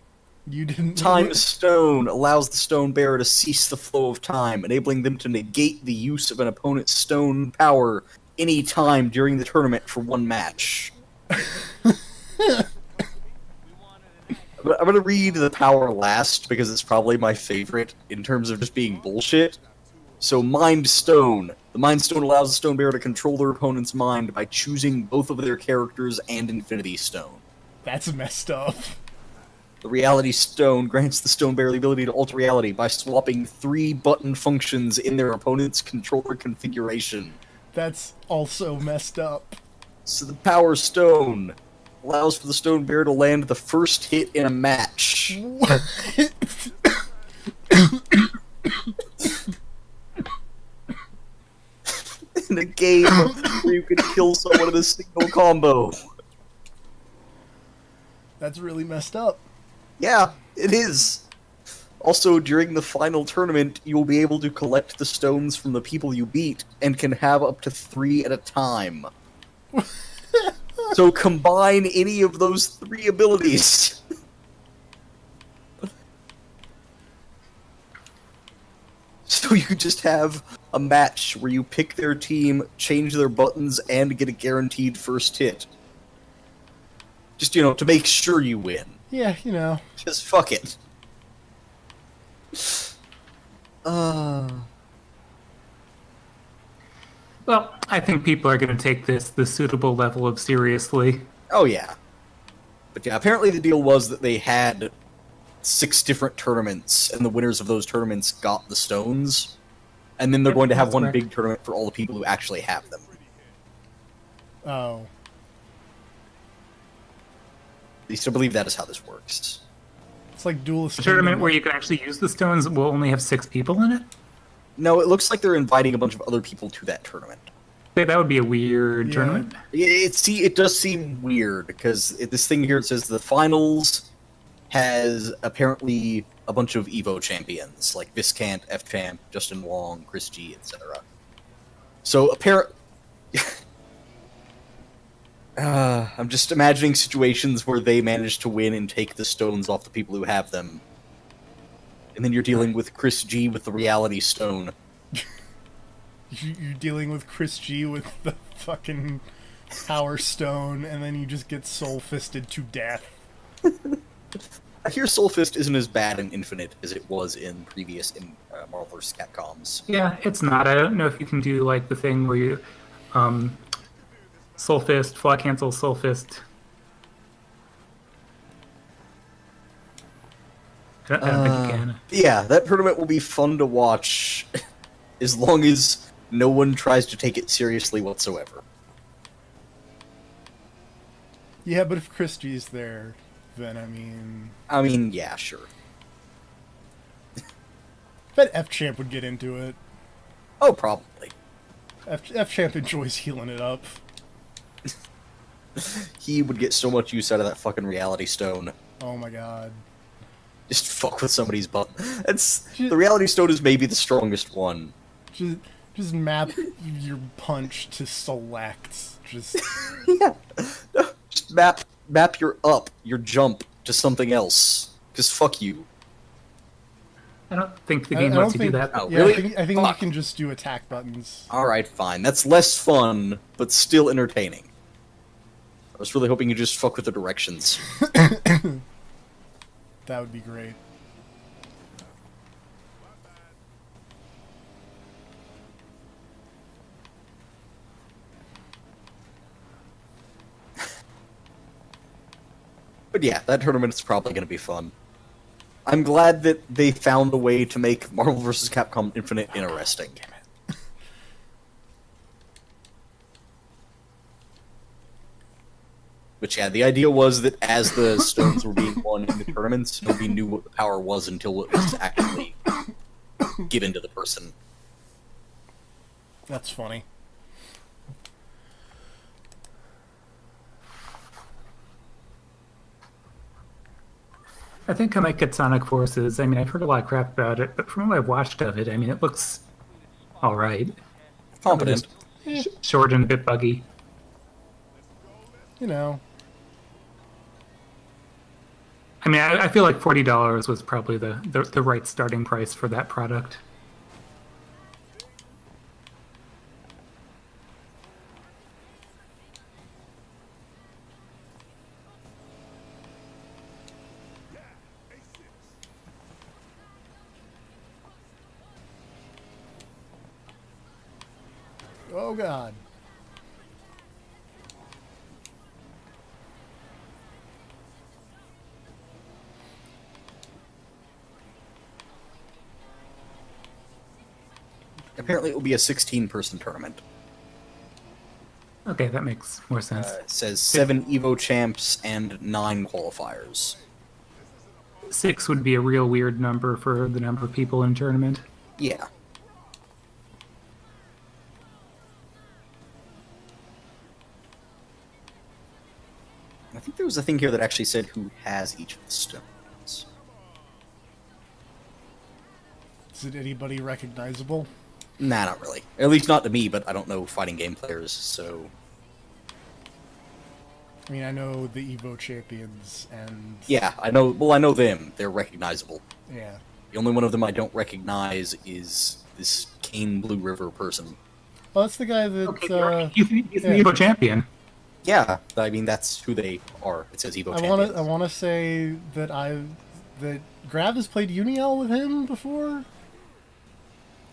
You didn't... Time Stone allows the Stone Bearer to cease the flow of time, enabling them to negate the use of an opponent's stone power any time during the tournament for 1 match. I'm going to read the power last, because it's probably my favorite in terms of just being bullshit. So, Mind Stone. The Mind Stone allows the Stone Bearer to control their opponent's mind by choosing both of their characters and Infinity Stone. That's messed up. The Reality Stone grants the Stone Bearer the ability to alter reality by swapping 3 button functions in their opponent's controller configuration. That's also messed up. So the Power Stone allows for the Stone Bearer to land the first hit in a match. What? In a game where you can kill someone in a single combo. That's really messed up. Yeah, it is. Also, during the final tournament, you will be able to collect the stones from the people you beat, and can have up to 3 at a time. So combine any of those 3 abilities. So you could just have a match where you pick their team, change their buttons, and get a guaranteed first hit. Just, to make sure you win. Yeah, Just fuck it. Well, I think people are going to take this the suitable level of seriously. Oh yeah. But yeah, apparently the deal was that they had 6 different tournaments, and the winners of those tournaments got the stones. And then they're Yep, going to have that's one correct. big tournament for all the people who actually have them. Oh. At least I believe that is how this works. It's like Duelist A tournament Kingdom. where you can actually use the stones will only have 6 people in it? No, it looks like they're inviting a bunch of other people to that tournament. That would be a weird Yeah. tournament. It does seem weird, because this thing here, it says the finals has apparently a bunch of EVO champions, like Viscant, F-Champ, Justin Wong, Chris G, etc. So, I'm just imagining situations where they manage to win and take the stones off the people who have them. And then you're dealing with Chris G with the reality stone. You're dealing with Chris G with the fucking Power Stone, and then you just get soul-fisted to death. I hear Soul Fist isn't as bad in Infinite as it was in previous Marvel vs. Capcoms. Yeah, it's not. I don't know if you can do like the thing where you Soul Fist, fly cancel, Soul Fist. I don't think you can. Yeah, that tournament will be fun to watch, as long as no one tries to take it seriously whatsoever. Yeah, but if Chris G's there, then I mean, yeah, sure. I bet F-Champ would get into it. Oh, probably. F-Champ enjoys healing it up. He would get so much use out of that fucking reality stone. Oh my god. Just fuck with somebody's butt. The reality stone is maybe the strongest one. Just map your punch to select. Just Yeah. Just map your jump to something else. Because fuck you. I don't think the I game don't lets you do think- that. Oh, yeah, really? I think you Fuck. can just do attack buttons. Alright, fine. That's less fun, but still entertaining. I was really hoping you just fuck with the directions. That would be great. But yeah, that tournament is probably going to be fun. I'm glad that they found a way to make Marvel vs. Capcom Infinite interesting. But yeah, the idea was that as the stones were being won in the tournaments, nobody knew what the power was until it was actually given to the person. That's funny. I think I might get Sonic Forces. I mean, I've heard a lot of crap about it, but from what I've watched of it, I mean, it looks all right. Competent. Short and a bit buggy. You know. I mean, I feel like $40 was probably the right starting price for that product. Oh god. Apparently, it will be a 16-person tournament. Okay, that makes more sense. It says 7 EVO champs and 9 qualifiers. 6 would be a real weird number for the number of people in a tournament. Yeah. I think there was a thing here that actually said who has each of the stones. Is it anybody recognizable? Nah, not really. At least not to me, but I don't know fighting game players, so... I mean, I know the Evo champions and... Yeah, I know. Well, I know them. They're recognizable. Yeah. The only one of them I don't recognize is this Kane Blue River person. Oh, that's the guy that. Okay, he's yeah. an Evo champion. Yeah, I mean that's who they are. It says Evo Champions. I want to say that Grav has played Uniel with him before,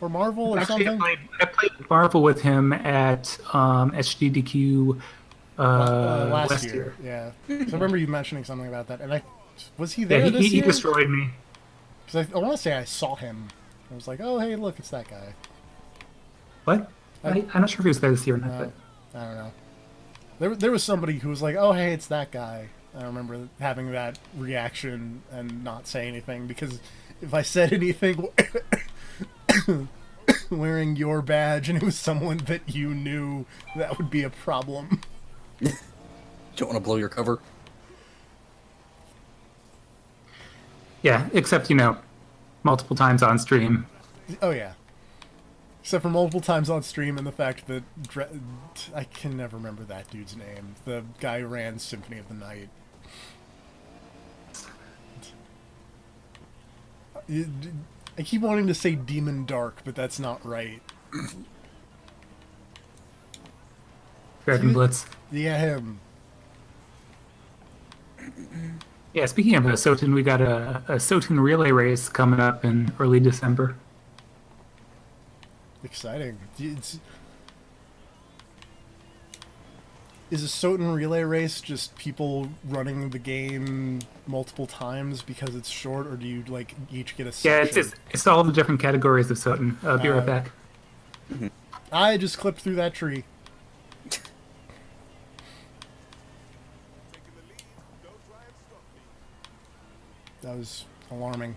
or Marvel or Actually, something. I played Marvel with him at HDDQ Last last year. yeah. So I remember you mentioning something about that, and was he Yeah, there this he year? destroyed me. Because I want to say I saw him. I was like, oh hey, look, it's that guy. What? I'm not sure if he was there this year or not, but I don't know. There was somebody who was like, oh hey, it's that guy. I remember having that reaction and not say anything because if I said anything wearing your badge and it was someone that you knew, that would be a problem. Don't want to blow your cover. yeah, except, multiple times on stream. Oh yeah. Except for multiple times on stream and the fact that I can never remember that dude's name. The guy who ran Symphony of the Night. I keep wanting to say Demon Dark, but that's not right. Dragon Blitz. Yeah, him. Yeah, speaking of Soten, we got a Soten relay race coming up in early December. Exciting. Is a Soten relay race just people running the game multiple times because it's short, or do you like each get a Yeah, section? it's all the different categories of Soten. Be right back. I just clipped through that tree. That was alarming.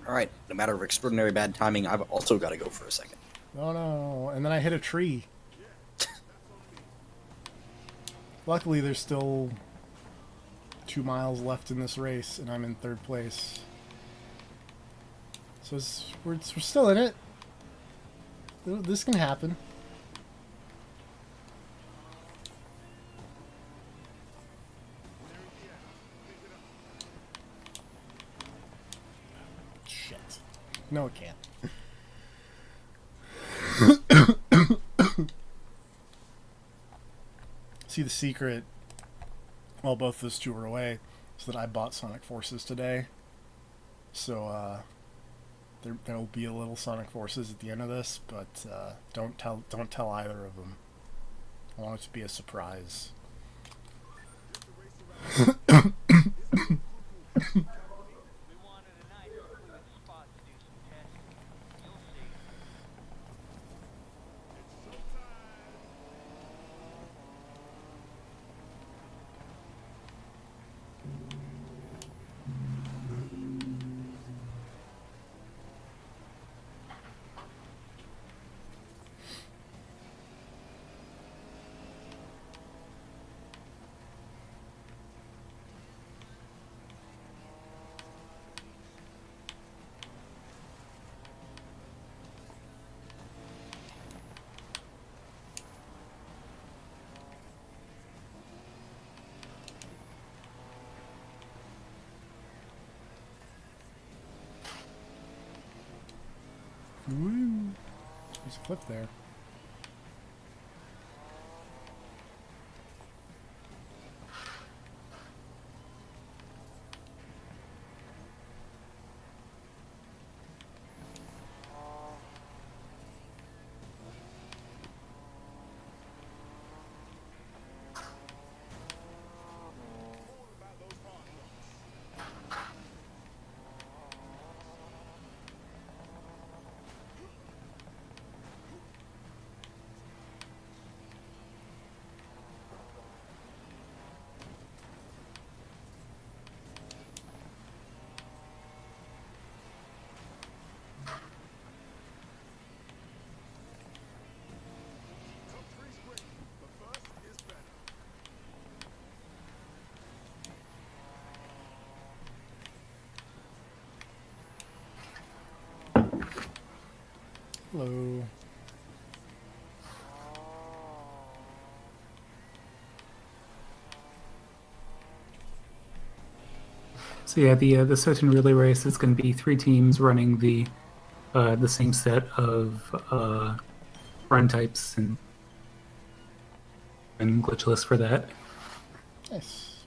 Alright, in a matter of extraordinary bad timing, I've also got to go for a second. Oh no, and then I hit a tree. Luckily, there's still 2 miles left in this race, and I'm in 3rd place. So we're still in it. This can happen. Shit. No, it can't. See, the secret, well, both those two were away, is that I bought Sonic Forces today. So, there'll be a little Sonic Forces at the end of this, but don't tell either of them. I want it to be a surprise. We wanted a nice, good spot to do some testing. You'll see. Woo! There's a clip there. Hello. So yeah, the certain relay race is going to be 3 teams running the same set of run types and glitch lists for that. Nice.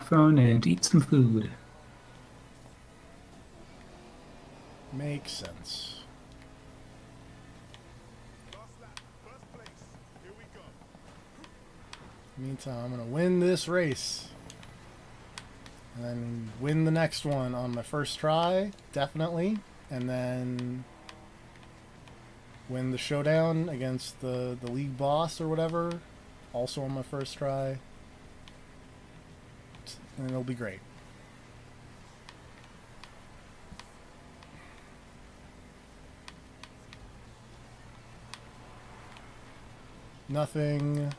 Phone and eat some food. Makes sense. Meantime, I'm gonna win this race. And then win the next one on my first try, definitely. And then win the showdown against the league boss or whatever, also on my first try. And it'll be great. Nothing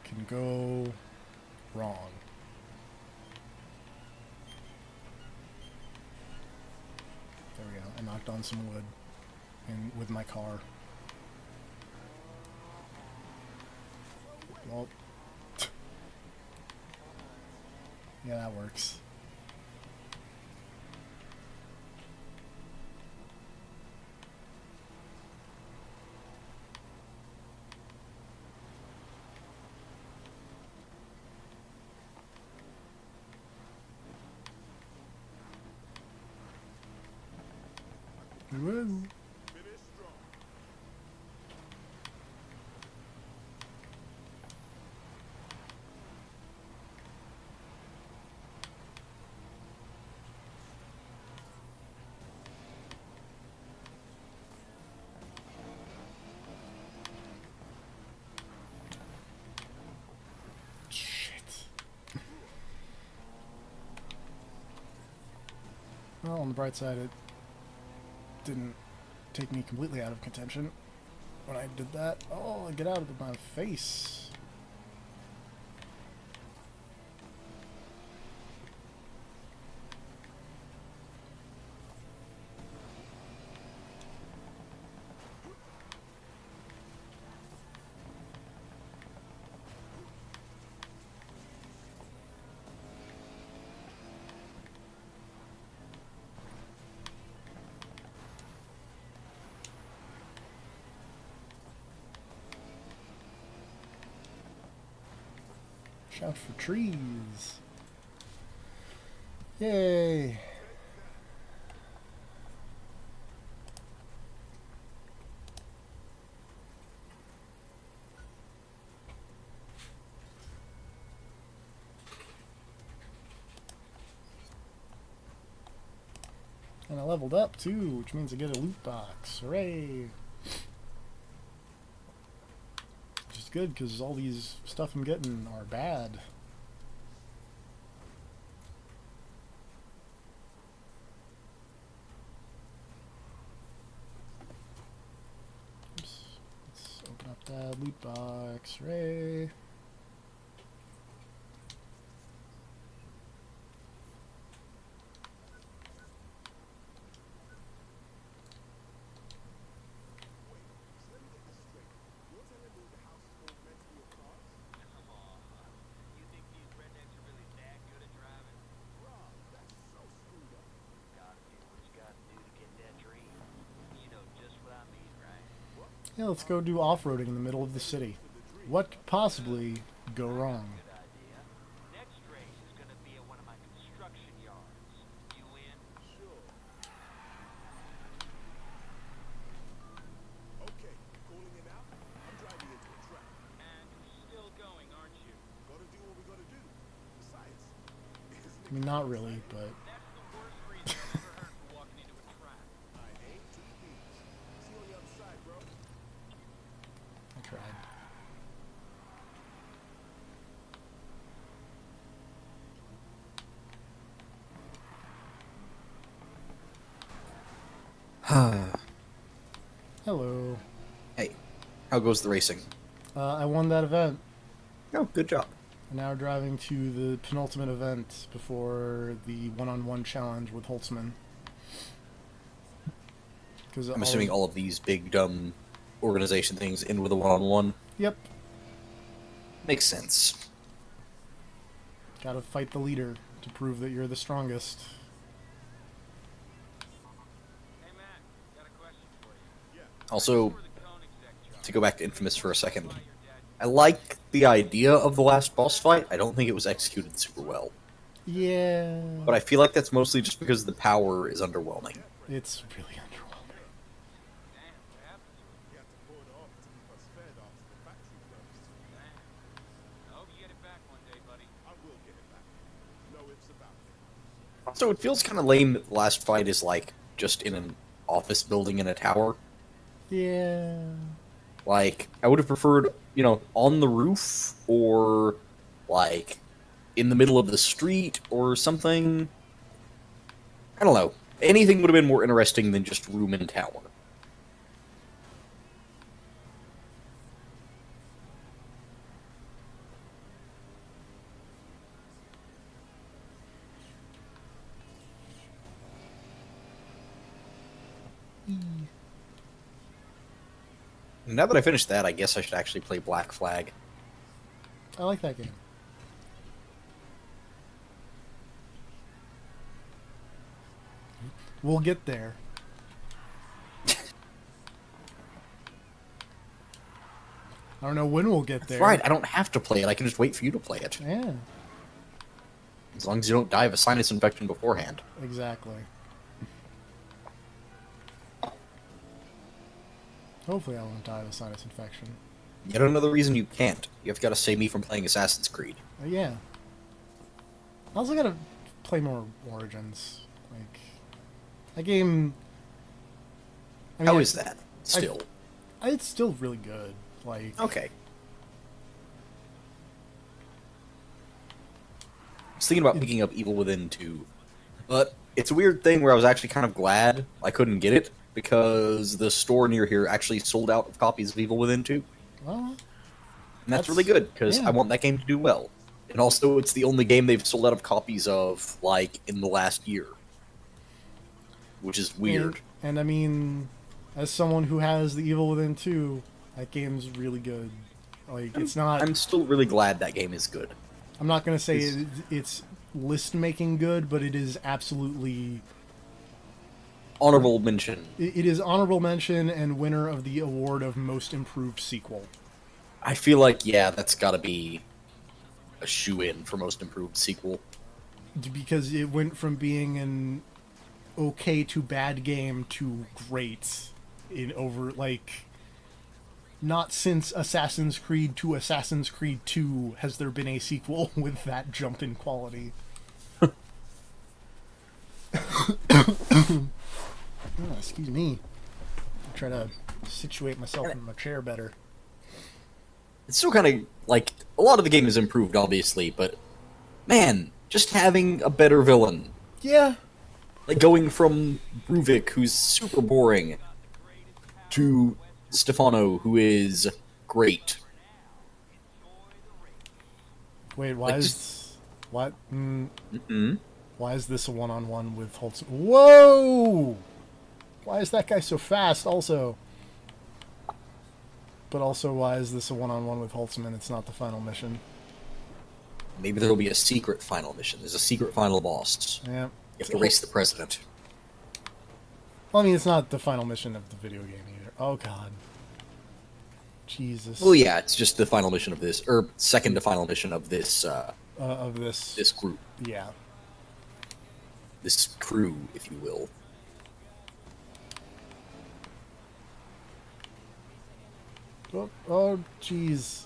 can go wrong. There we go. I knocked on some wood with my car. Well, yeah, that works. Woo. Shit. Well, on the bright side, it didn't take me completely out of contention when I did that. Oh, get out of my face. Shout for trees. Yay. And I leveled up too, which means I get a loot box. Hooray! Which is good because all these stuff I'm getting are bad. Oops. Let's open up that loot box. Hooray! You think these rednecks are really that good at driving? Gotta do what you gotta do to get that dream. You know just what I mean, right? Yeah, let's go do off-roading in the middle of the city. What could possibly go wrong? Good idea. Next race is gonna be at one of my construction yards. You in? Sure. Okay, calling it out. I'm driving into a trap. And you're still going, aren't you? Gotta do what we gotta do. Besides, I mean, not really, but That's the worst reason I've ever heard for walking into a trap. I aim to the beach. See you on the other side, bro. I tried. Hello. Hey, how goes the racing? I won that event. Oh, good job. I'm now driving to the penultimate event before the one-on-one challenge with Holtzman. Because I'm assuming all of these big, dumb organization things end with a one-on-one. Yep. Makes sense. Gotta fight the leader to prove that you're the strongest. Hey, Matt, got a question for you. Also, For the cone exec job, to go back to Infamous for a second, why your dad I like the idea of the last boss fight. I don't think it was executed super well. Yeah. But I feel like that's mostly just because the power is underwhelming. It's really underwhelming. Damn, what happened to him? We had to pull it off to keep us fed after the factory closed. Damn. I hope you get it back one day, buddy. I will get it back. No ifs about it. So it feels kind of lame that the last fight is like just in an office building in a tower. Yeah. Like, I would have preferred, on the roof or like in the middle of the street or something. I don't know. Anything would have been more interesting than just room and tower. Now that I finished that, I guess I should actually play Black Flag. I like that game. We'll get there. I don't know when we'll get there. Right, I don't have to play it. I can just wait for you to play it. Yeah, As long as you don't die of a sinus infection beforehand. exactly. Hopefully I won't die of a sinus infection. Yet another reason you can't. You've got to save me from playing Assassin's Creed. Yeah. I also gotta play more Origins. Like, that game... I How is that? Still. It's still really good. Like, Okay. I was thinking about picking up Evil Within 2. But it's a weird thing where I was actually kind of glad I couldn't get it, because the store near here actually sold out of copies of Evil Within 2. well, And that's That's- really good, because yeah. I want that game to do well. And also, it's the only game they've sold out of copies of, like, in the last year. Which is weird. And I mean, as someone who has the Evil Within 2, that game's really good. Like, it's not... I'm still really glad that game is good. I'm not gonna say it's list-making good, but it is absolutely... Honorable mention. It is honorable mention and winner of the award of most improved sequel. I feel like, yeah, that's gotta be a shoe-in for most improved sequel. Because it went from being an okay to bad game to great in over, like... Not since Assassin's Creed to Assassin's Creed 2 has there been a sequel with that jump in quality. Oh, excuse me. I'm trying to situate myself in my chair better. It's still kind of, like, a lot of the game is improved, obviously, but, man, just having a better villain. Yeah. Like, going from Bruvik, who's super boring, to Stefano, who is great. Wait, why Like, is... What? Mm-hmm. Why is this a one-on-one with Holtzman? Whoa! Why is that guy so fast, also? But also, why is this a one-on-one with Holtzman? It's not the final mission. Maybe there'll be a secret final mission. There's a secret final boss. Yeah. You have to race the president. Well, I mean, it's not the final mission of the video game either. Oh, God. Jesus. Well, yeah, it's just the final mission of this, or second to final mission of this, Of this. this group. Yeah. This crew, if you will. Oh, jeez.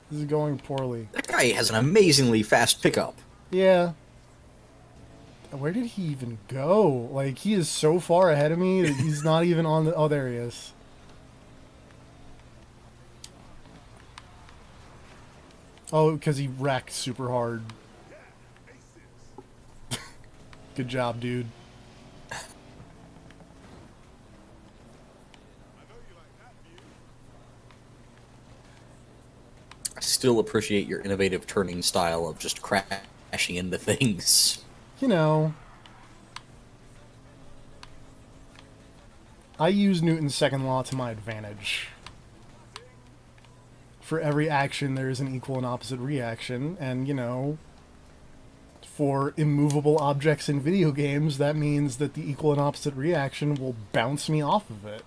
This is going poorly. That guy has an amazingly fast pickup. Yeah. Where did he even go? Like, he is so far ahead of me that he's not even on the... Oh, there he is. Oh, because he wrecked super hard. Good job, dude. I still appreciate your innovative turning style of just crashing into things. You know... I use Newton's second law to my advantage. For every action, there is an equal and opposite reaction, and, you know, for immovable objects in video games, that means that the equal and opposite reaction will bounce me off of it.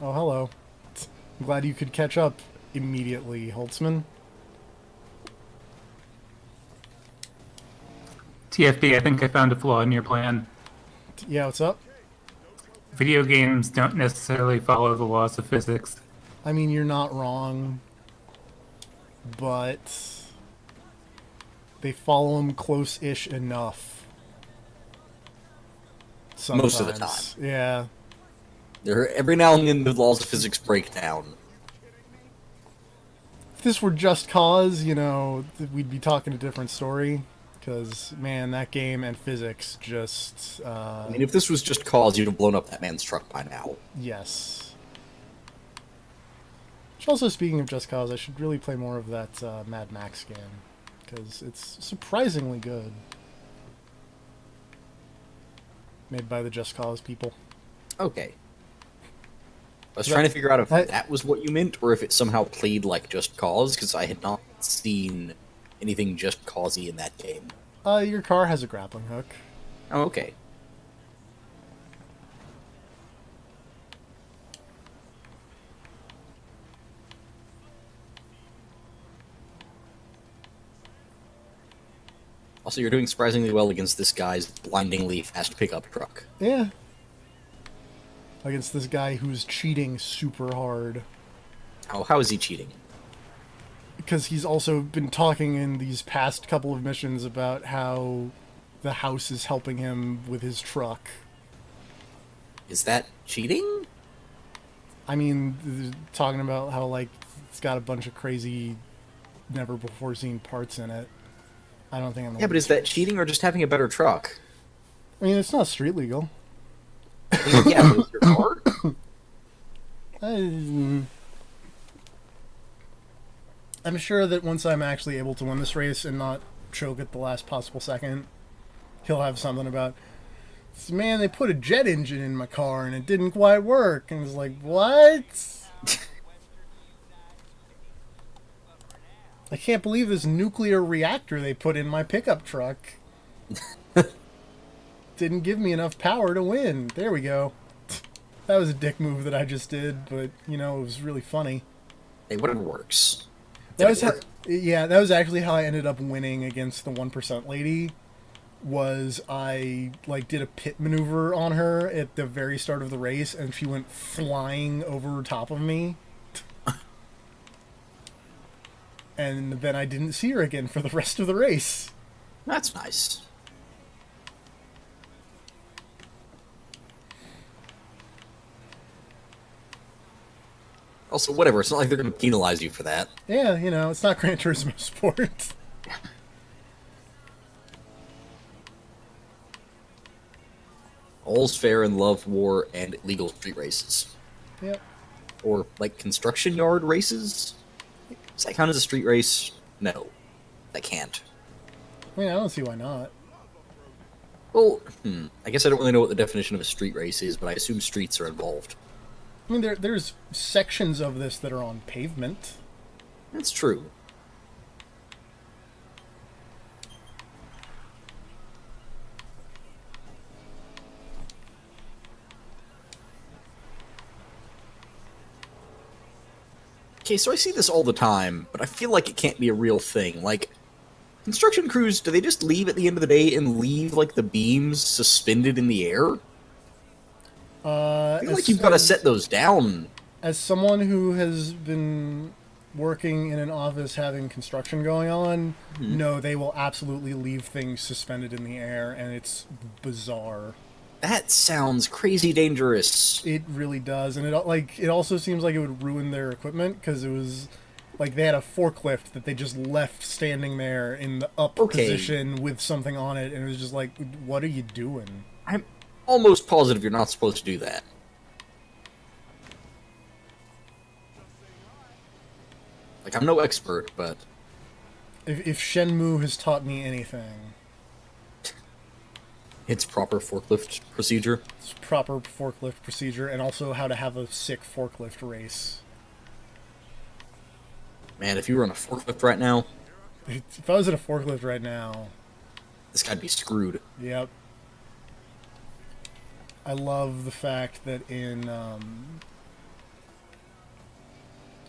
Oh, hello. I'm glad you could catch up immediately, Holtzman. TFB, I think I found a flaw in your plan. Yeah, what's up? Video games don't necessarily follow the laws of physics. I mean, you're not wrong, but they follow them close-ish enough. Sometimes. Most of the time. Yeah. Every now and then the laws of physics break down. If this were Just Cause, you know, we'd be talking a different story. Because, man, that game and physics just... I mean, if this was Just Cause, you'd have blown up that man's truck by now. Yes. Which also, speaking of Just Cause, I should really play more of that Mad Max game. Because it's surprisingly good. Made by the Just Cause people. Okay. I was trying to figure out if I- that was what you meant, or if it somehow played like Just Cause, because I had not seen anything Just Cause-y in that game. Your car has a grappling hook. Oh, okay. Also, you're doing surprisingly well against this guy's blindingly fast pickup truck. Yeah. Against this guy who's cheating super hard. How is he cheating? Because he's also been talking in these past couple of missions about how the house is helping him with his truck. Is that cheating? I mean, talking about how, like, it's got a bunch of crazy, never-before-seen parts in it. I don't think I'm... Yeah, but is that cheating or just having a better truck? I mean, it's not street legal. Yeah, but it's your car? I'm sure that once I'm actually able to win this race and not choke at the last possible second, he'll have something about, man, they put a jet engine in my car and it didn't quite work. And it's like, what? I can't believe this nuclear reactor they put in my pickup truck didn't give me enough power to win. There we go. That was a dick move that I just did, but, you know, it was really funny. Hey, whatever works. That was that was actually how I ended up winning against the 1% lady. Was I like did a pit maneuver on her at the very start of the race, and she went flying over top of me, and then I didn't see her again for the rest of the race. That's nice. Also, whatever. It's not like they're going to penalize you for that. Yeah, you know, it's not Gran Turismo Sport. All's fair in love, war, and legal street races. Yep. Or, like, construction yard races? Does that count as a street race? No. That can't. I mean, I don't see why not. Well, I guess I don't really know what the definition of a street race is, but I assume streets are involved. I mean, there's sections of this that are on pavement. That's true. Okay, so I see this all the time, but I feel like it can't be a real thing. Like, construction crews, do they just leave at the end of the day and leave, like, the beams suspended in the air? I feel like you've got to set those down. As someone who has been working in an office having construction going on, no, they will absolutely leave things suspended in the air, and it's bizarre. That sounds crazy dangerous. It really does, and it also seems like it would ruin their equipment, because it was like they had a forklift that they just left standing there in the up position with something on it, and it was just like, what are you doing? I'm almost positive you're not supposed to do that. Like, I'm no expert, but... If Shenmue has taught me anything, Its proper forklift procedure. It's proper forklift procedure, and also how to have a sick forklift race. Man, if you were on a forklift right now, If I was in a forklift right now, this guy'd be screwed. yep. I love the fact that in Are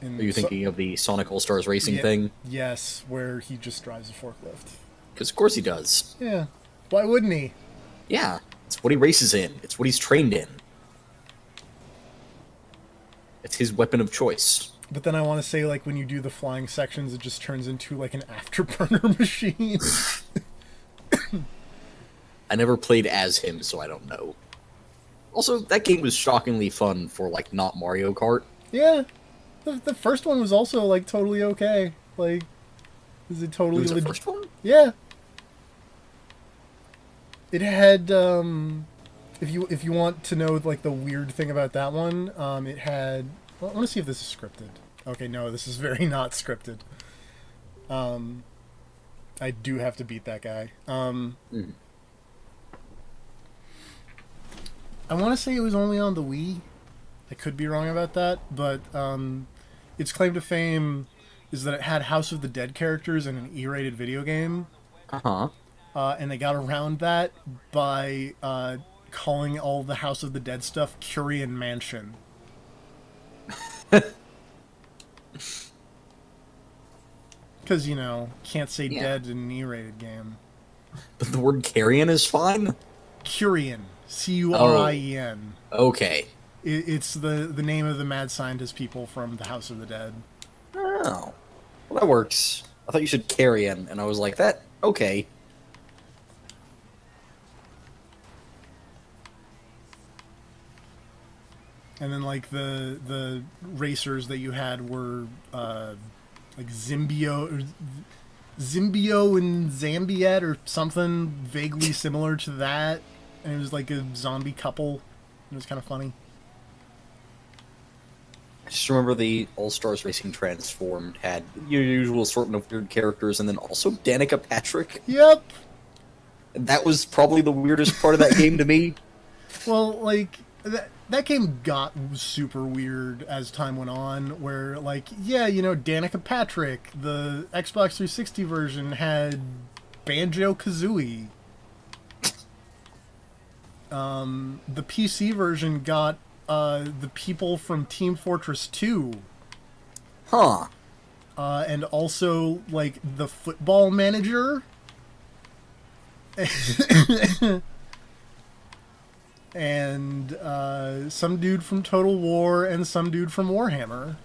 you thinking of the Sonic All-Stars racing Yeah. thing? Yes, where he just drives a forklift. Because of course he does. Yeah. Why wouldn't he? Yeah, it's what he races in. It's what he's trained in. It's his weapon of choice. But then I want to say, like, when you do the flying sections, it just turns into, like, an afterburner machine. I never played as him, so I don't know. Also, that game was shockingly fun for, like, not Mario Kart. Yeah. The first one was also, like, totally okay. Like, is it It totally was the legit? first one? Yeah. It had if you want to know like the weird thing about that one, it had I want to see if this is scripted. Okay, no, this is very not scripted. I do have to beat that guy. I want to say it was only on the Wii. I could be wrong about that, but its claim to fame is that it had House of the Dead characters in an E-rated video game. Uh-huh. And they got around that by calling all the House of the Dead stuff Curian Mansion. Because, can't say Yeah. dead in an E-rated game. But the word carrion is fine? Curian. Curien. Okay. It's the name of the mad scientist people from the House of the Dead. Oh. Well, that works. I thought you said carrion, and I was like, that... Okay. And then, like, the racers that you had were, like, Zimbio and Zambiet or something vaguely similar to that. And it was, like, a zombie couple. It was kind of funny. I just remember the All-Stars Racing Transformed had your usual assortment of weird characters, and then also Danica Patrick. Yep! And that was probably the weirdest part of that game to me. Well, like, that game got super weird as time went on, where, like, yeah, Danica Patrick, the Xbox 360 version had Banjo-Kazooie. The PC version got, the people from Team Fortress 2, Huh. and also, like, the football manager. And some dude from Total War and some dude from Warhammer.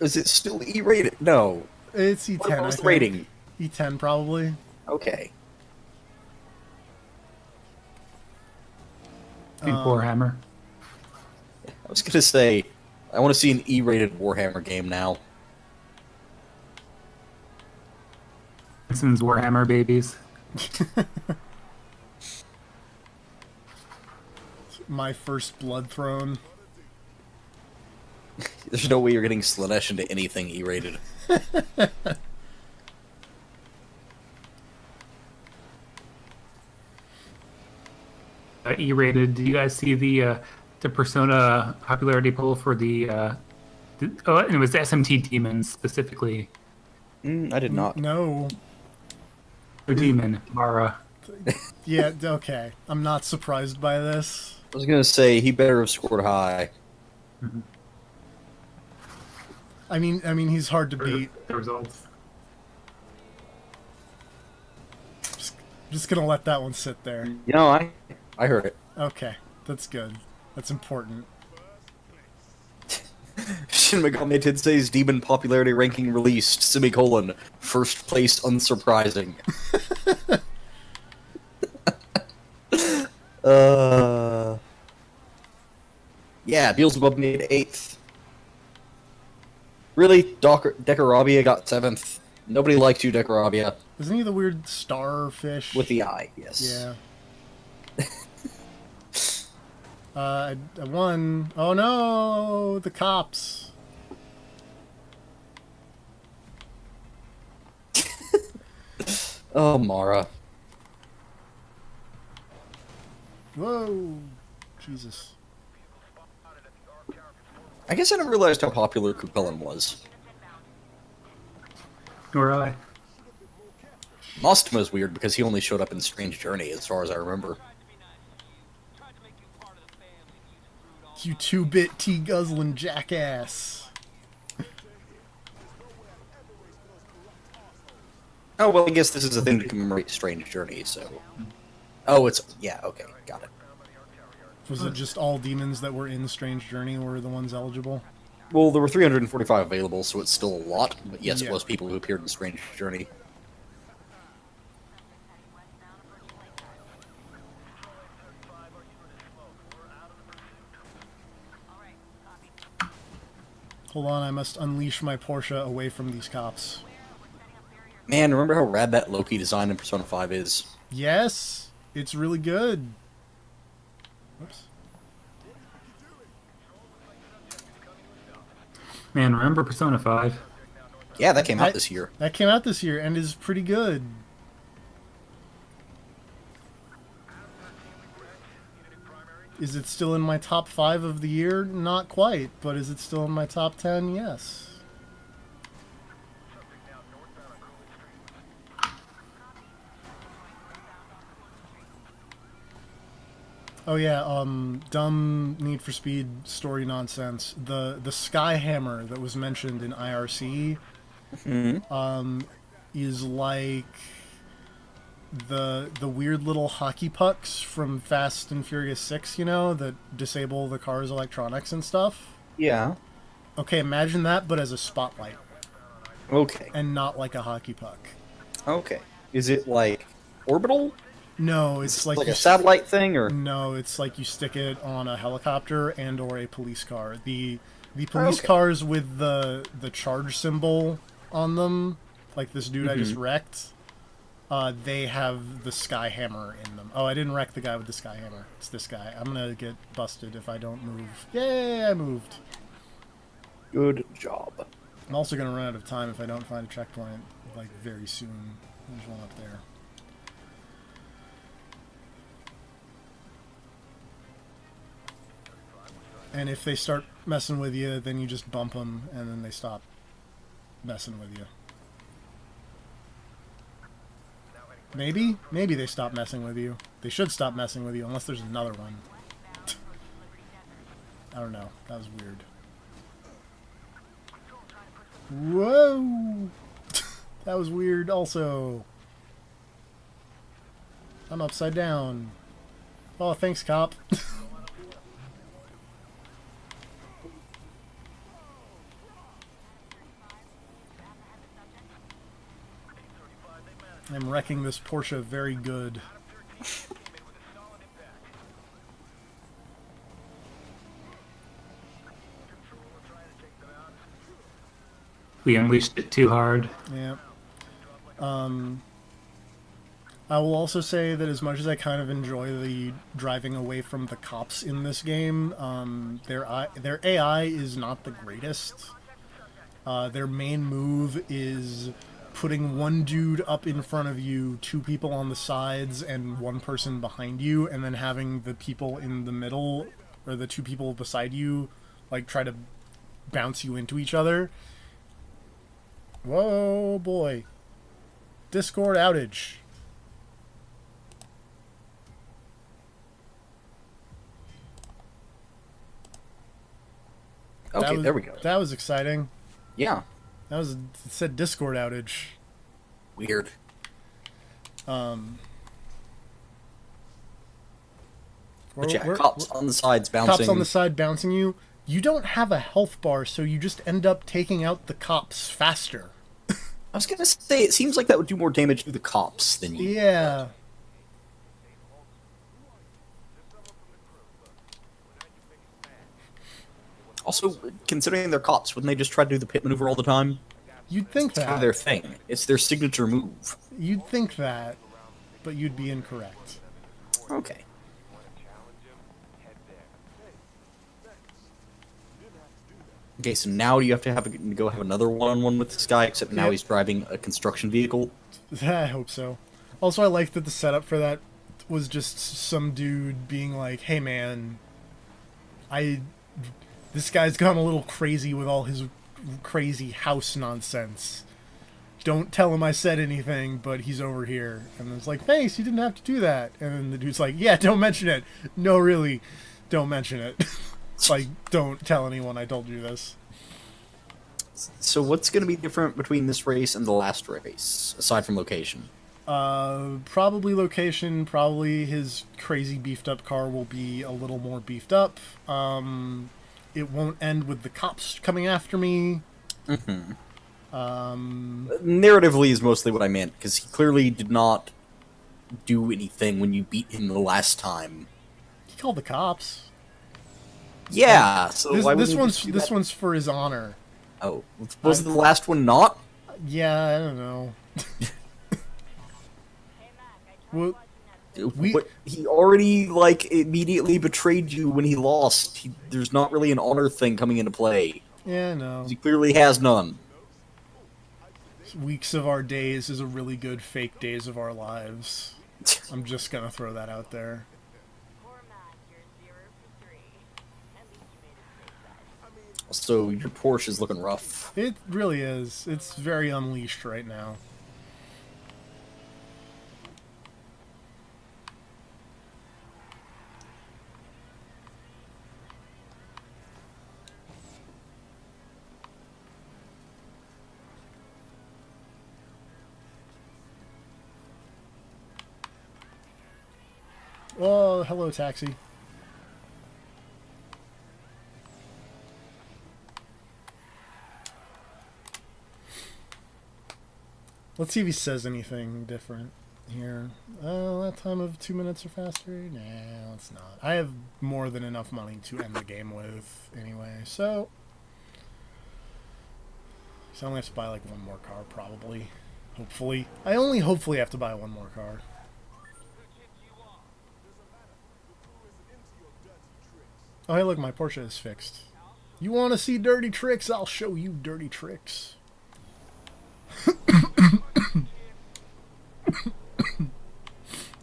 Is it still E-rated? No. It's E10, What I was the think. rating? E10, probably. Okay. Warhammer. I was gonna say, I want to see an E-rated Warhammer game now. Simpsons Warhammer babies. My First Blood Throne. There's no way you're getting Slanesh into anything E-rated. E-rated. Do you guys see the Persona popularity poll for oh, and it was SMT Demons specifically. I did not. No. The demon Mara. Yeah, okay. I'm not surprised by this. I was gonna say, he better have scored high. I mean, he's hard to beat. The results. Just gonna let that one sit there. You know, I heard it. Okay, that's good. That's important. Shin Megami Tensei's Demon popularity ranking released, semicolon, first place unsurprising. Yeah, Beelzebub made 8th. Really? Decarabia got 7th. Nobody liked you, Decarabia. Isn't he the weird starfish? With the eye, yes. Yeah. I won. Oh no! The cops. Oh, Mara. Whoa! Jesus. I guess I never realized how popular Kupelin was. Nor I. Nostma's weird because he only showed up in Strange Journey, as far as I remember. You 2-bit tea-guzzling jackass. Oh, well, I guess this is a thing to commemorate Strange Journey, so... Oh, it's... Yeah, okay, got it. Was it just all demons that were in Strange Journey were the ones eligible? Well, there were 345 available, so it's still a lot, but yes, Yeah. it was people who appeared in Strange Journey. Hold on, I must unleash my Porsche away from these cops. Man, remember how rad that Loki design in Persona 5 is? Yes! It's really good. Whoops. Man, remember Persona 5? Yeah, that came out I- this year. That came out this year and is pretty good. Is it still in my top 5 of the year? Not quite, but is it still in my top 10? Yes. Oh yeah, dumb Need for Speed story nonsense. The Skyhammer that was mentioned in IRC is like the weird little hockey pucks from Fast and Furious 6, you know, that disable the car's electronics and stuff. Yeah. Okay, imagine that, but as a spotlight, Okay. and not like a hockey puck. Okay. Is it, like, orbital? No, it's like Like you a satellite thing, or...? No, it's like you stick it on a helicopter and or a police car. The police Okay. cars with the charge symbol on them, like this dude I just wrecked, they have the Skyhammer in them. Oh, I didn't wreck the guy with the Skyhammer. It's this guy. I'm gonna get busted if I don't move. Yay, I moved. Good job. I'm also gonna run out of time if I don't find a checkpoint, like, very soon. There's one up there. And if they start messing with you, then you just bump them, and then they stop messing with you. Maybe? Maybe they stop messing with you. They should stop messing with you, unless there's another one. I don't know. That was weird. Whoa! That was weird also. I'm upside down. Oh, thanks, cop. I'm wrecking this Porsche very good. We unleashed it too hard. Yeah. I will also say that as much as I kind of enjoy the driving away from the cops in this game, their AI is not the greatest. Their main move is putting one dude up in front of you, 2 people on the sides, and 1 person behind you, and then having the people in the middle, or the 2 people beside you, like, try to bounce you into each other. Whoa, boy. Discord outage. Okay, there we go. That was exciting. Yeah. That was, it said Discord outage. Weird. But yeah, cops on the sides bouncing. Cops on the side bouncing you. You don't have a health bar, so you just end up taking out the cops faster. I was gonna say, it seems like that would do more damage to the cops than you. Yeah. Also, considering they're cops, wouldn't they just try to do the pit maneuver all the time? You'd think It's kind of that. their thing. It's their signature move. You'd think that, but you'd be incorrect. Okay. Okay, so now you have to go have another one-on-one with this guy, except now Yep. he's driving a construction vehicle. I hope so. Also, I like that the setup for that was just some dude being like, "Hey man, this guy's gone a little crazy with all his crazy house nonsense. Don't tell him I said anything, but he's over here." And it's like, "Thanks, you didn't have to do that." And then the dude's like, "Yeah, don't mention it. No, really, don't mention it. Like, don't tell anyone I told you this." So what's going to be different between this race and the last race, aside from location? Probably location, probably his crazy beefed up car will be a little more beefed up. It won't end with the cops coming after me. Narratively is mostly what I meant, because he clearly did not do anything when you beat him the last time. He called the cops. Yeah, so why This wouldn't he just do that? one's for his honor. Oh, was the last one not? Yeah, I don't know. Well, He already, like, immediately betrayed you when he lost. There's not really an honor thing coming into play. yeah, no. He clearly has none. Weeks of our days is a really good fake days of our lives. I'm just gonna throw that out there. So your Porsche is looking rough. It really is. It's very unleashed right now. Oh, hello, taxi. Let's see if he says anything different here. That time of 2 minutes or faster? Nah, it's not. I have more than enough money to end the game with anyway, so... So I only have to buy like one more car, probably. Hopefully. I only hopefully have to buy one more car. Oh, hey, look, my Porsche is fixed. You want to see dirty tricks? I'll show you dirty tricks.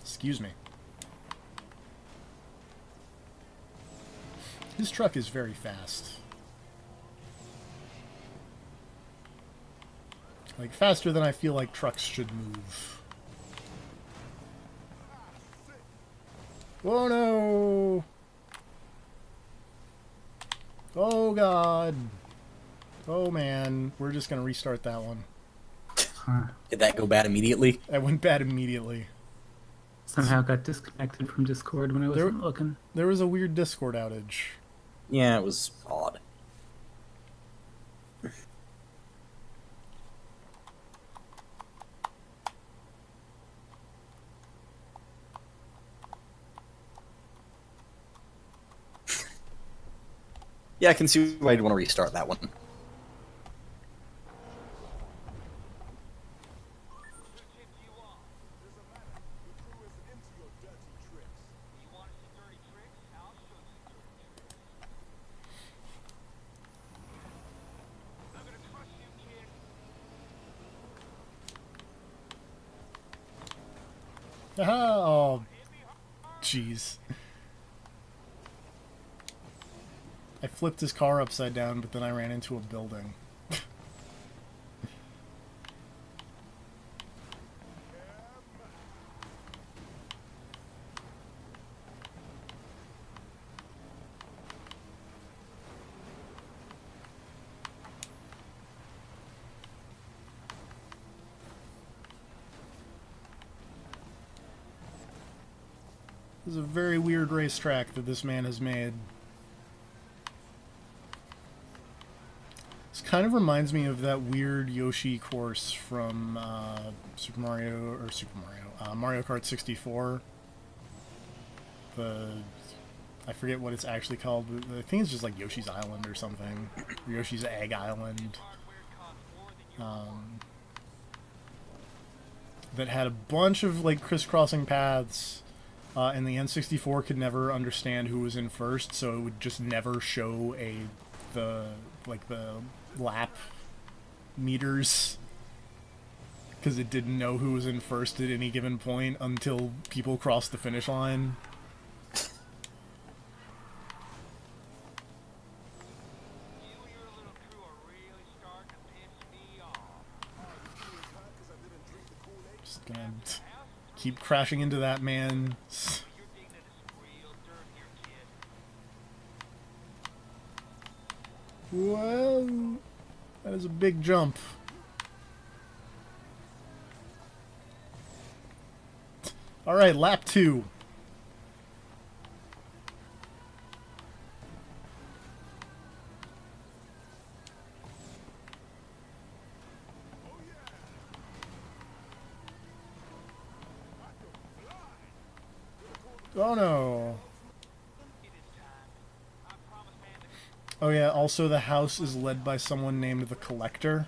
Excuse me. His truck is very fast. Like, faster than I feel like trucks should move. Oh no! Oh god. Oh man. We're just gonna restart that one. Did that go bad immediately? That went bad immediately. Somehow got disconnected from Discord when I wasn't looking. There was a weird Discord outage. Yeah, it was odd. Yeah, I can see why you'd want to restart that one. Haha! Oh, jeez. I flipped his car upside down, but then I ran into a building. This is a very weird racetrack that this man has made. This kind of reminds me of that weird Yoshi course from Mario Kart 64. I forget what it's actually called, but I think it's just like Yoshi's Island or something. Or Yoshi's Egg Island. That had a bunch of like crisscrossing paths. And the N64 could never understand who was in first, so it would just never show the lap meters. because it didn't know who was in first at any given point until people crossed the finish line. You and your little crew are really starting to piss me off. Just gonna keep crashing into that man. Your dignity is real dirt here, kid. Well, that is a big jump. All right, lap 2. Oh no. It is time. I promise, man. Oh yeah, also the house is led by someone named the Collector.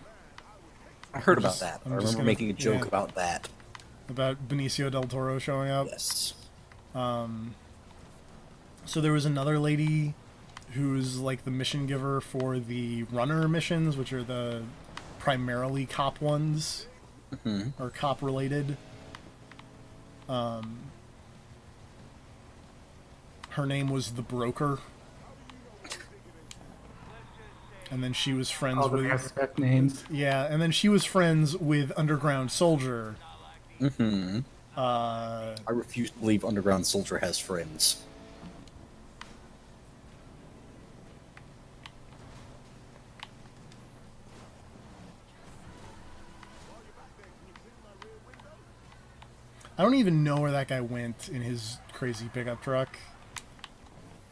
I heard about that. I'm I just remember gonna- making a joke yeah. about that. About Benicio del Toro showing up. Yes. So there was another lady who's like the mission giver for the runner missions, which are the primarily cop ones, or cop related. Her name was the Broker, and then she was friends All the with Mass Effect names. and then she was friends with Underground Soldier. I refuse to believe Underground Soldier has friends. I don't even know where that guy went in his crazy pickup truck.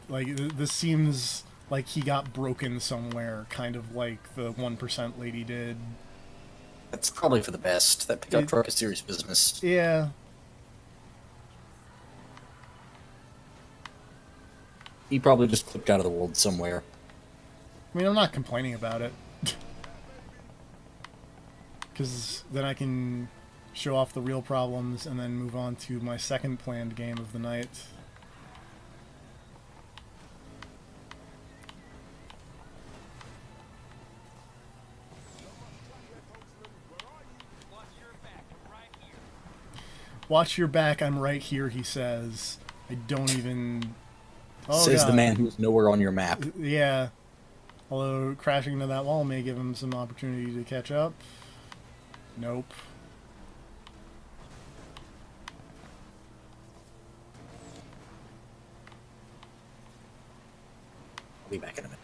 Like, this seems like he got broken somewhere, kind of like the 1% lady did. That's probably for the best. That pickup It- truck is serious business. Yeah. He probably just clipped out of the world somewhere. I mean, I'm not complaining about it. Because then I can show off the real problems and then move on to my second planned game of the night. Watch your back. I'm right here. Watch your back, I'm right here, he says. I don't even... Oh, Says God. the man who's nowhere on your map. Yeah. Although crashing into that wall may give him some opportunity to catch up. Nope. I'll be back in a minute.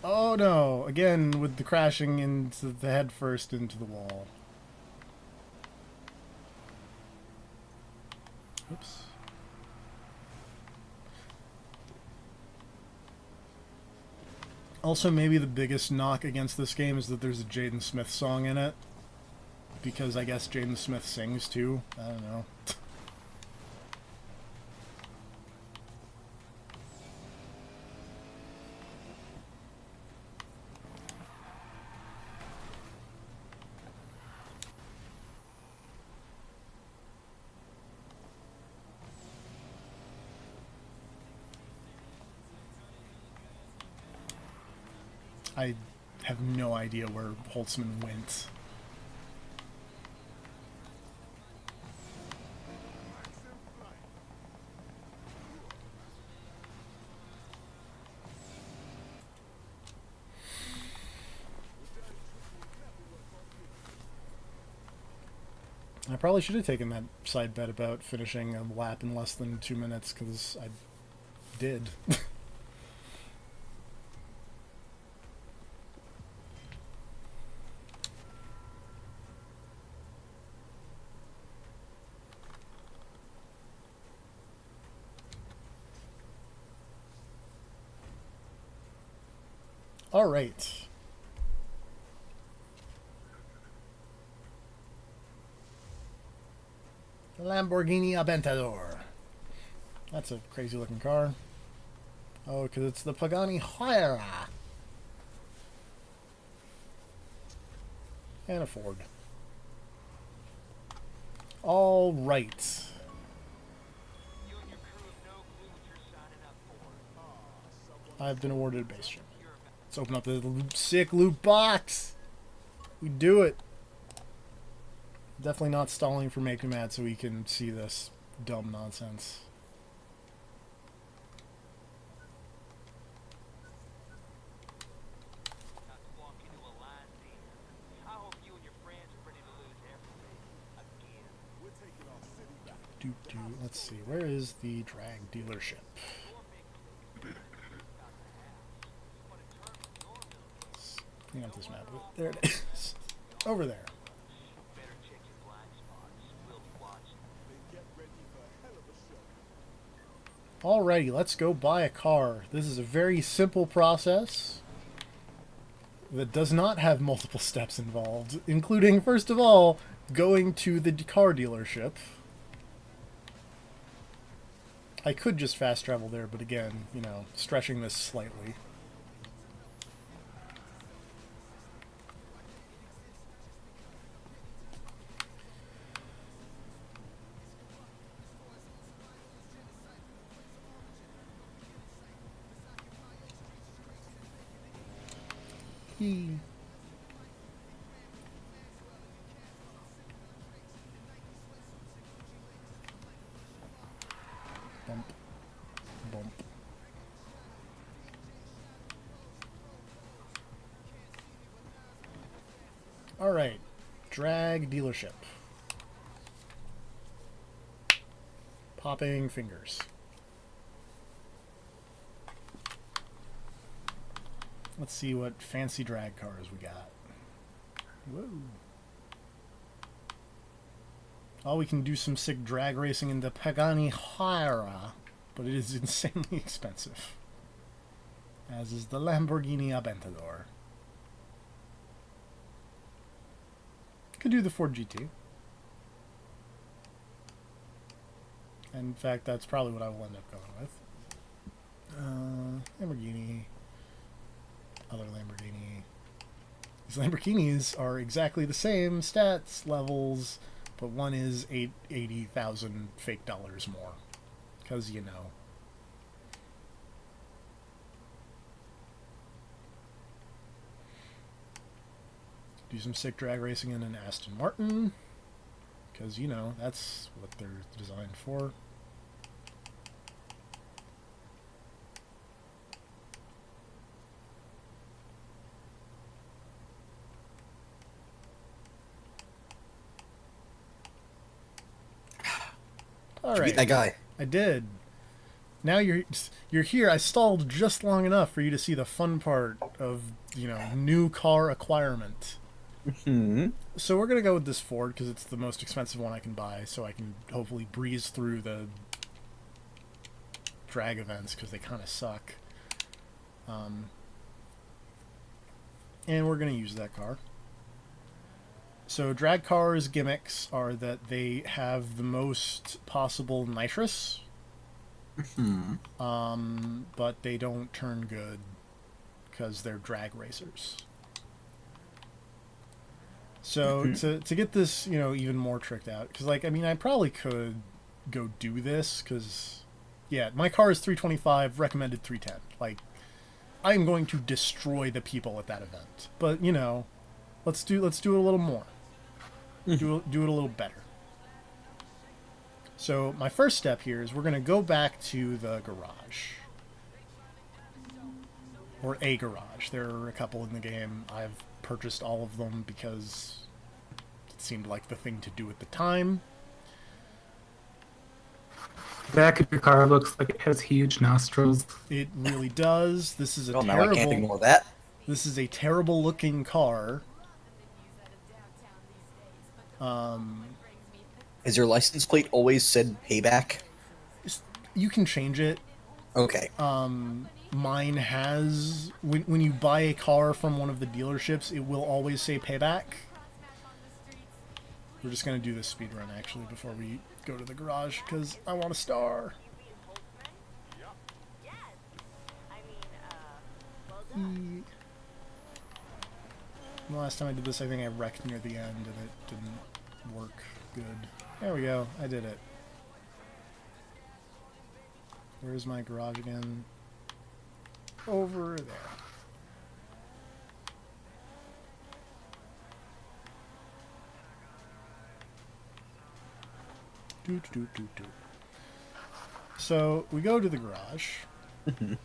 Oh no! Again with the crashing into the head first into the wall. Oops. Also, maybe the biggest knock against this game is that there's a Jaden Smith song in it. Because I guess Jaden Smith sings too. I don't know. I have no idea where Holtzman went. I probably should have taken that side bet about finishing a lap in less than 2 minutes, because I did. All right. Lamborghini Aventador. That's a crazy looking car. Oh, because it's the Pagani Huayra. And a Ford. All right. You and your crew have no clue what you're signing I've been awarded a base shipment. Let's open up the sick loot box. We do it. Definitely not stalling for Make Me Mad so we can see this dumb nonsense. Not to walk into a line there. I hope you and your friends are ready to lose everything again. We're taking our city back. Let's see. Where is the drag dealership? Let's clean up this map. There it is. Over there. Better check your blind spots. We'll be watching. Then get ready for a hell of a show. Alrighty, let's go buy a car. This is a very simple process that does not have multiple steps involved, including, first of all, going to the car dealership. I could just fast travel there, but again, you know, stretching this slightly. Bump. Bump. Alright. Drag dealership. Popping fingers. Let's see what fancy drag cars we got. Whoa. Oh, we can do some sick drag racing in the Pagani Huayra, but it is insanely expensive. As is the Lamborghini Aventador. Could do the Ford GT. In fact, that's probably what I will end up going with. Lamborghini. Other Lamborghini. These Lamborghinis are exactly the same stats levels, but one is 80,000 fake dollars more. Because, you know. Do some sick drag racing in an Aston Martin. Because, you know, that's what they're designed for. All Did you right, beat that guy? I did. Now you're here. I stalled just long enough for you to see the fun part of, you know, new car acquirement. Hmm. So we're gonna go with this Ford because it's the most expensive one I can buy, so I can hopefully breeze through the drag events because they kind of suck. And we're gonna use that car. So drag cars gimmicks are that they have the most possible nitrous, but they don't turn good because they're drag racers. So to get this, you know, even more tricked out, because like I mean I probably could go do this because yeah, my car is 325, recommended 310. Like I'm going to destroy the people at that event, but you know, let's do it a little more. Do it a little better. So my first step here is we're going to go back to the garage. Or a garage. There are a couple in the game. I've purchased all of them because it seemed like the thing to do at the time. Back of your car looks like it has huge nostrils. It really does. This is a Oh, now I can't ignore that. This is a terrible looking car. Has your license plate always said Payback? You can change it. Okay. Mine has when you buy a car from one of the dealerships, it will always say Payback. We're just gonna do this speed run actually before we go to the garage because I want a star. The last time I did this, I think I wrecked near the end and it didn't work good. There we go. I did it. Where's my garage again? over there. Do. So we go to the garage. And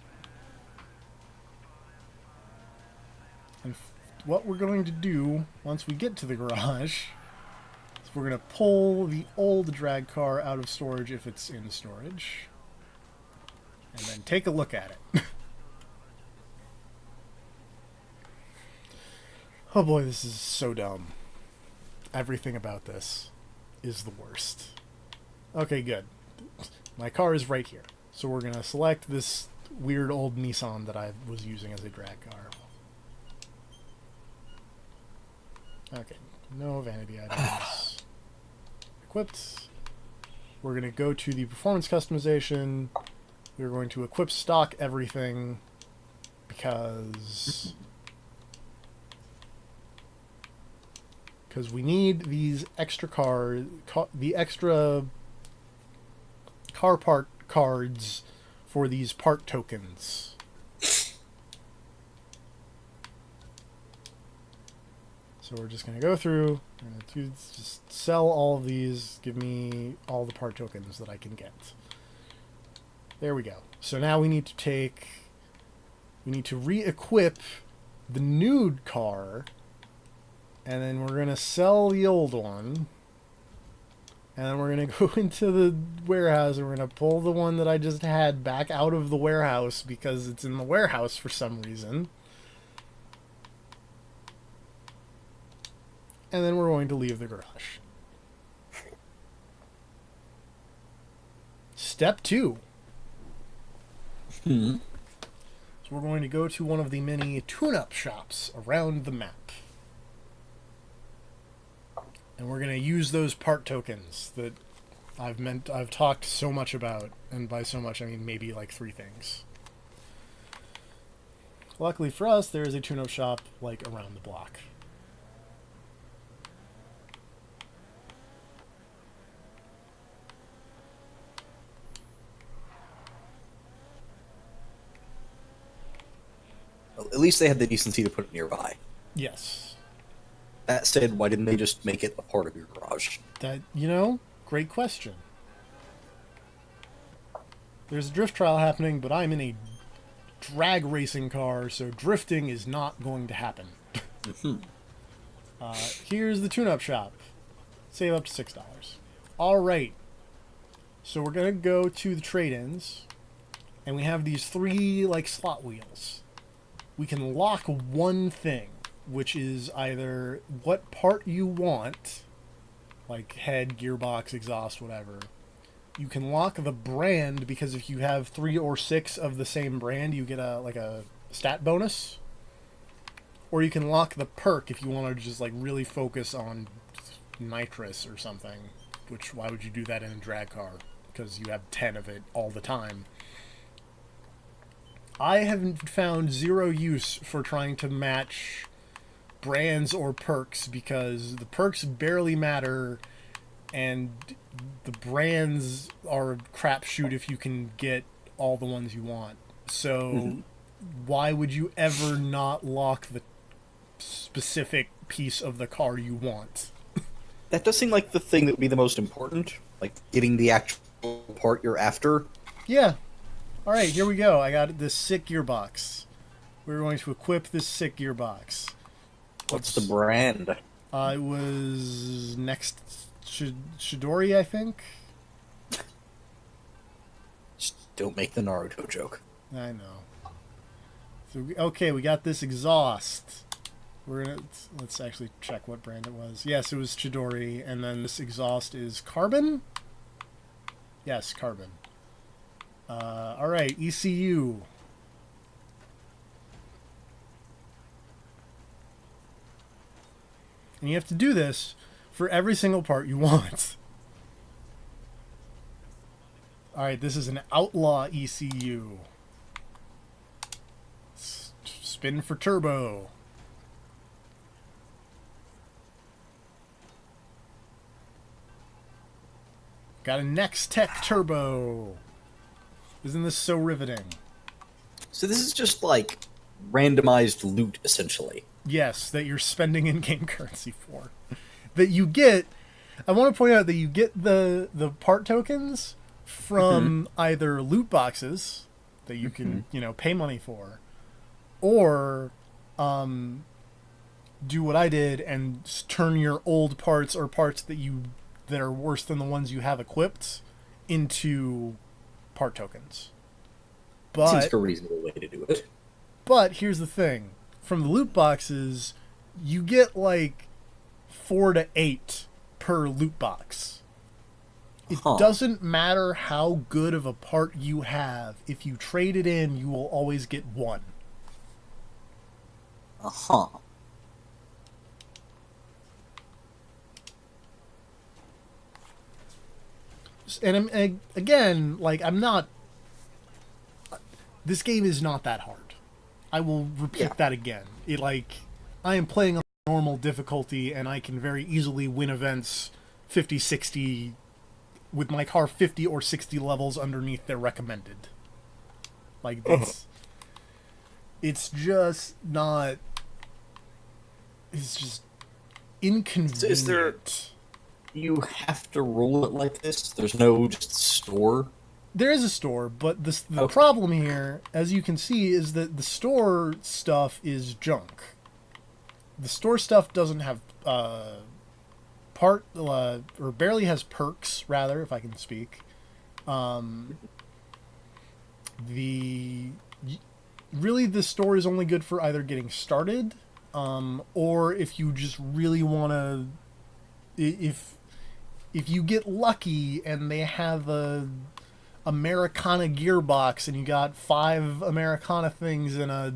what we're going to do once we get to the garage is we're going to pull the old drag car out of storage if it's in storage. And then take a look at it. Oh boy, this is so dumb. Everything about this is the worst. Okay, good. My car is right here. So we're going to select this weird old Nissan that I was using as a drag car. Okay, no vanity items. Equipped. We're going to go to the performance customization. We're going to equip stock everything because we need these extra the extra car part cards for these part tokens. So we're just going to go through and just sell all of these, give me all the part tokens that I can get. There we go. So now we need to re-equip the nude car, and then we're going to sell the old one, and then we're going to go into the warehouse, and we're going to pull the one that I just had back out of the warehouse because it's in the warehouse for some reason. And then we're going to leave the garage. Step 2. So we're going to go to one of the many tune-up shops around the map. And we're going to use those part tokens that I've talked so much about, and by so much I mean maybe like 3 things. Luckily for us, there is a tune-up shop like around the block. At least they had the decency to put it nearby. Yes. That said, why didn't they just make it a part of your garage? That, great question. There's a drift trial happening, but I'm in a drag racing car, so drifting is not going to happen. Here's the tune-up shop. Save up to $6. Alright. So we're going to go to the trade-ins, and we have these 3, slot wheels. We can lock one thing, which is either what part you want, like head, gearbox, exhaust, whatever. You can lock the brand, because if you have 3 or 6 of the same brand, you get a stat bonus. Or you can lock the perk if you want to just really focus on nitrous or something. Which, why would you do that in a drag car? Because you have 10 of it all the time. I have found 0 use for trying to match brands or perks, because the perks barely matter and the brands are a crapshoot if you can get all the ones you want. So why would you ever not lock the specific piece of the car you want? That does seem like the thing that would be the most important, like getting the actual part you're after. Yeah. Alright, here we go. I got this sick gearbox. We're going to equip this sick gearbox. What's the brand? It was next Shidori, I think. Just don't make the Naruto joke. I know. So okay, we got this exhaust. Let's actually check what brand it was. Yes, it was Chidori, and then this exhaust is Carbon. Yes, Carbon. All right, ECU. And you have to do this for every single part you want. All right, this is an Outlaw ECU. Spin for turbo. Got a Next Tech turbo. Isn't this so riveting? So this is just like randomized loot, essentially. Yes, that you're spending in-game currency for. That you get. I want to point out that you get the part tokens from either loot boxes that you can pay money for, or do what I did and turn your old parts or parts that are worse than the ones you have equipped into part tokens. Seems But like a reasonable way to do it. But here's the thing. From the loot boxes, you get like 4 to 8 per loot box. It doesn't matter how good of a part you have. If you trade it in, you will always get 1. Uh-huh. And again, like, I'm not... This game is not that hard. I will repeat that again. I am playing on normal difficulty, and I can very easily win events 50, 60, with my car 50 or 60 levels underneath their recommended. Like, it's just not... It's just inconvenient. So is there... You have to roll it like this? There's no just store? There is a store, but the problem here, as you can see, is that the store stuff is junk. The store stuff doesn't have or barely has perks, rather, if I can speak. Really, the store is only good for either getting started, or if you just really want to... If you get lucky and they have a Americana gearbox and you got 5 Americana things in a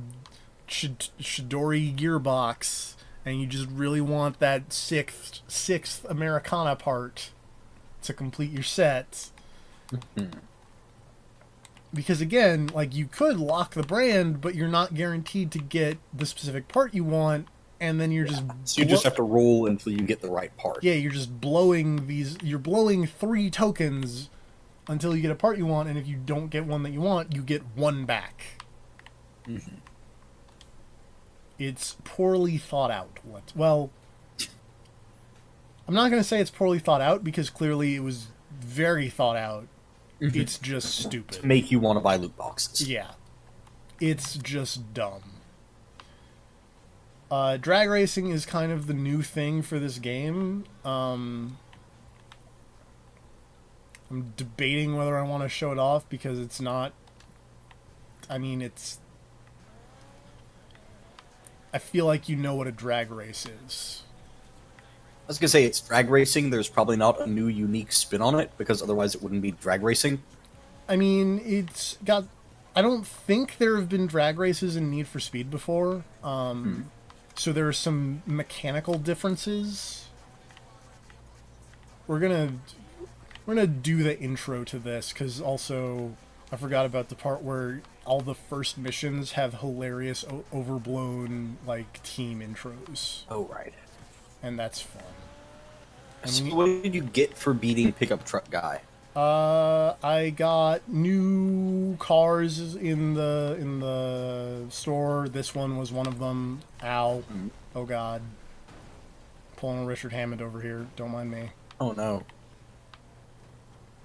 Shidori gearbox and you just really want that sixth Americana part to complete your set. Because again, like, you could lock the brand, but you're not guaranteed to get the specific part you want, and then you're So you just have to roll until you get the right part. Yeah, you're just you're blowing 3 tokens until you get a part you want, and if you don't get one that you want, you get 1 back. It's poorly thought out. Well, I'm not going to say it's poorly thought out, because clearly it was very thought out. It's just stupid. To make you want to buy loot boxes. Yeah. It's just dumb. Drag racing is kind of the new thing for this game. I'm debating whether I want to show it off, because it's not... I mean, it's... I feel like you know what a drag race is. I was going to say, it's drag racing. There's probably not a new, unique spin on it, because otherwise it wouldn't be drag racing. I mean, it's got... I don't think there have been drag races in Need for Speed before. So there are some mechanical differences. We're gonna do the intro to this, because also I forgot about the part where all the first missions have hilarious overblown like team intros. Oh, right. And that's fun. So what did you get for beating Pickup Truck Guy? I got new cars in the store. This one was one of them. Ow. Oh god. Pulling a Richard Hammond over here. Don't mind me. Oh no.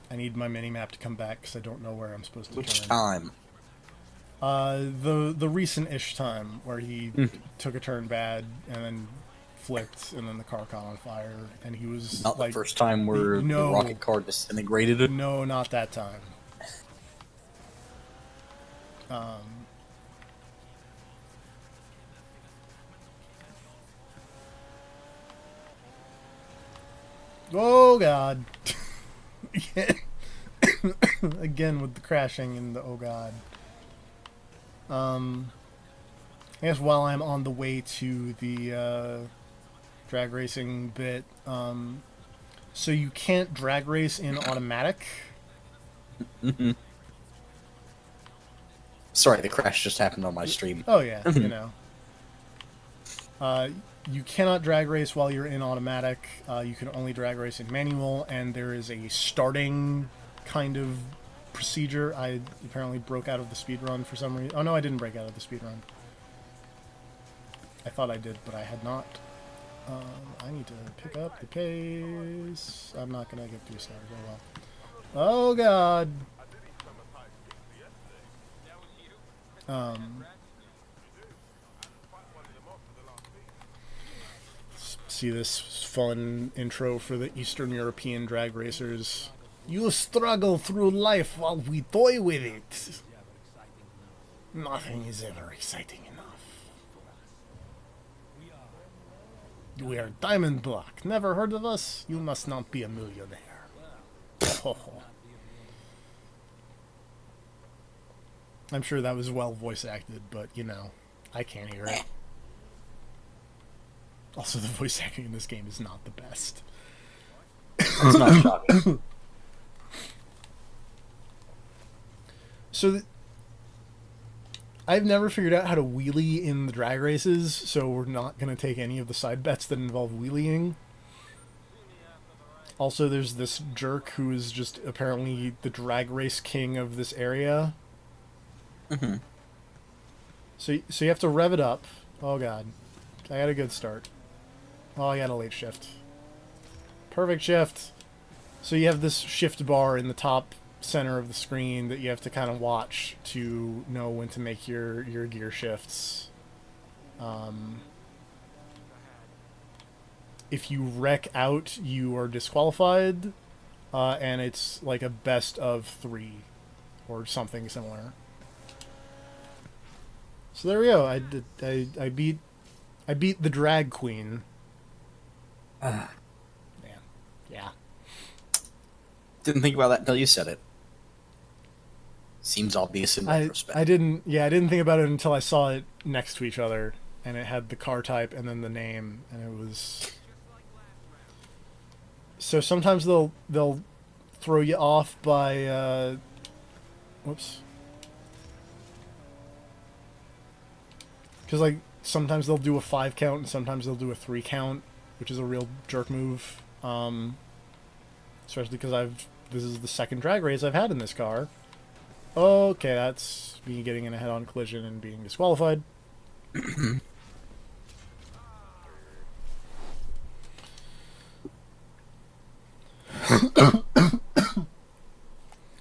I need my mini-map to come back, because I don't know where I'm supposed to Which turn. time? The recent-ish time, where he took a turn bad, and then flipped, and then the car caught on fire, and he was... Not like, the first time where the rocket car disintegrated it? No, not that time. Oh god. Again with the crashing and the oh god. I guess while I'm on the way to the drag racing bit, so you can't drag race in automatic. Sorry, the crash just happened on my stream. Oh yeah, you know. You cannot drag race while you're in automatic. You can only drag race in manual, and there is a starting kind of procedure. I apparently broke out of the speedrun for some reason. Oh no, I didn't break out of the speedrun. I thought I did, but I had not. I need to pick up the pace. I'm not gonna get 3 stars. Oh well. Oh god. See this fun intro for the Eastern European drag racers. You struggle through life while we toy with it. Nothing is ever exciting enough. We are Diamond Block. Never heard of us? You must not be a millionaire. Oh. I'm sure that was well voice acted, but you know, I can't hear it. Also, the voice acting in this game is not the best. It's not shocking. So, I've never figured out how to wheelie in the drag races, so we're not going to take any of the side bets that involve wheelieing. Also, there's this jerk who is just apparently the drag race king of this area. Mm-hmm. So you have to rev it up. Oh god. I got a good start. Oh, I got a late shift. Perfect shift. So you have this shift bar in the top center of the screen that you have to kind of watch to know when to make your gear shifts. If you wreck out, you are disqualified, and it's like a best of 3 or something similar. So there we go. I beat the drag queen. Man, yeah. Didn't think about that until you said it. Seems obvious in retrospect. I didn't think about it until I saw it next to each other, and it had the car type and then the name, and it was. So sometimes they'll throw you off by. Whoops. Because like sometimes they'll do a 5 count and sometimes they'll do a 3 count, which is a real jerk move. Especially because this is the second drag race I've had in this car. Okay, that's me getting in a head-on collision and being disqualified. I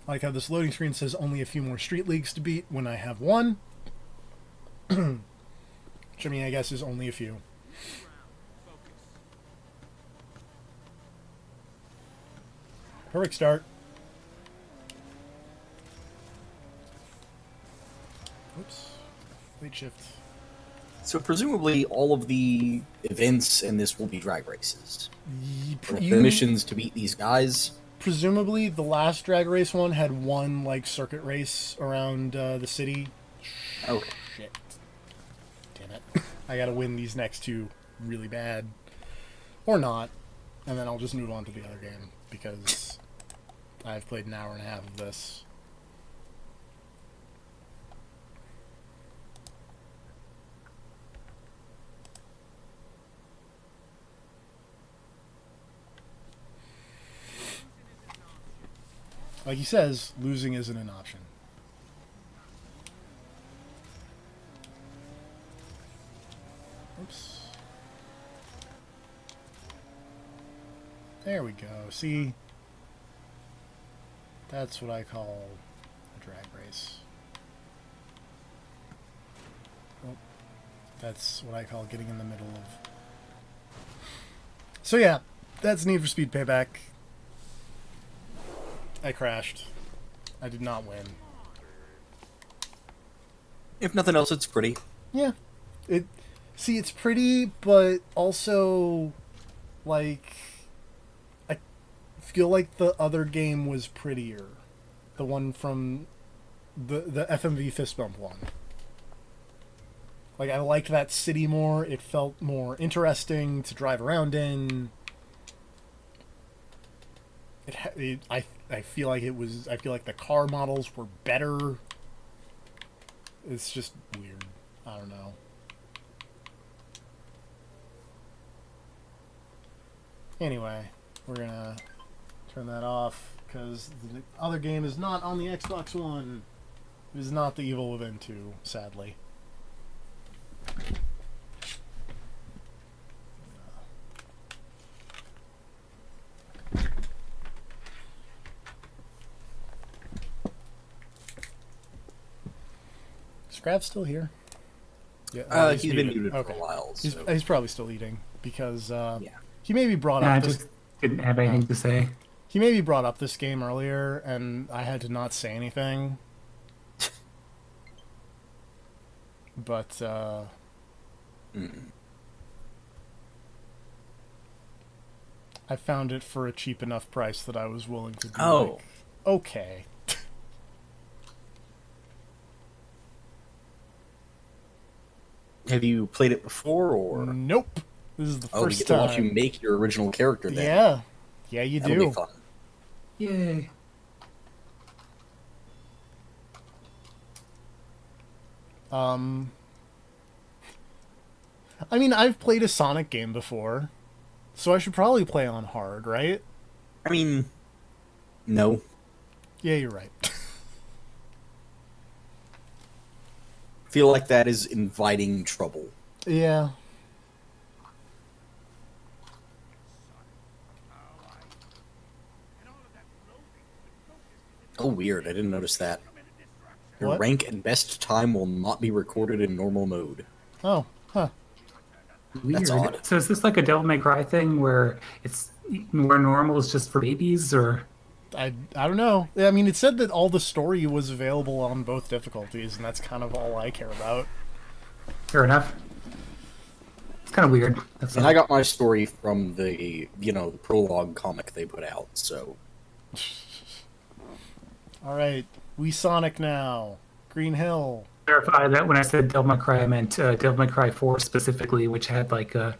like how this loading screen says only a few more street leagues to beat when I have one. Which, I mean, I guess is only a few. Perfect start. Oops. Late shift. So presumably all of the events in this will be drag races. The missions to beat these guys. Presumably the last drag race one had one like circuit race around the city. Okay. Shit. Damn it. I gotta win these next 2 really bad. Or not. And then I'll just move on to the other game because I've played an hour and a half of this. Like he says, losing isn't an option. Oops. There we go. See? That's what I call a drag race. Oh, that's what I call getting in the middle of... So yeah, that's Need for Speed Payback. I crashed. I did not win. If nothing else, it's pretty. Yeah. It's pretty, but also, like, I feel like the other game was prettier. The one from the FMV fist bump one. Like, I liked that city more. It felt more interesting to drive around in. I feel like it was. I feel like the car models were better. It's just weird. I don't know. Anyway, we're gonna turn that off. because the other game is not on the Xbox One. It is not The Evil Within 2, sadly. Scrap's still here? Yeah, He's been muted okay. for a while. He's, So. he's probably still eating because Yeah. he maybe brought I up this. just didn't have anything to say. He maybe brought up this game earlier, and I had to not say anything. But I found it for a cheap enough price that I was willing to do. Oh. Like, okay. Have you played it before, or? Nope. This is the Oh, we first get to watch you time. make your original character then. Yeah. Yeah, you That'll do. be fun. Yay. I mean, I've played a Sonic game before, so I should probably play on hard, right? I mean, no. Yeah, you're right. Feel like that is inviting trouble. Yeah. Oh, weird. I didn't notice that. Your What? rank and best time will not be recorded in normal mode. Oh, huh. Weird. That's odd. So is this like a Devil May Cry thing where it's where normal is just for babies, or I don't know. I mean, it said that all the story was available on both difficulties, and that's kind of all I care about. fair enough? It's kind of weird. That's And all. I got my story from the, the prologue comic they put out, so... All right, we Sonic now. Green Hill. Clarify that when I said Devil May Cry, I meant Devil May Cry 4 specifically, which had like a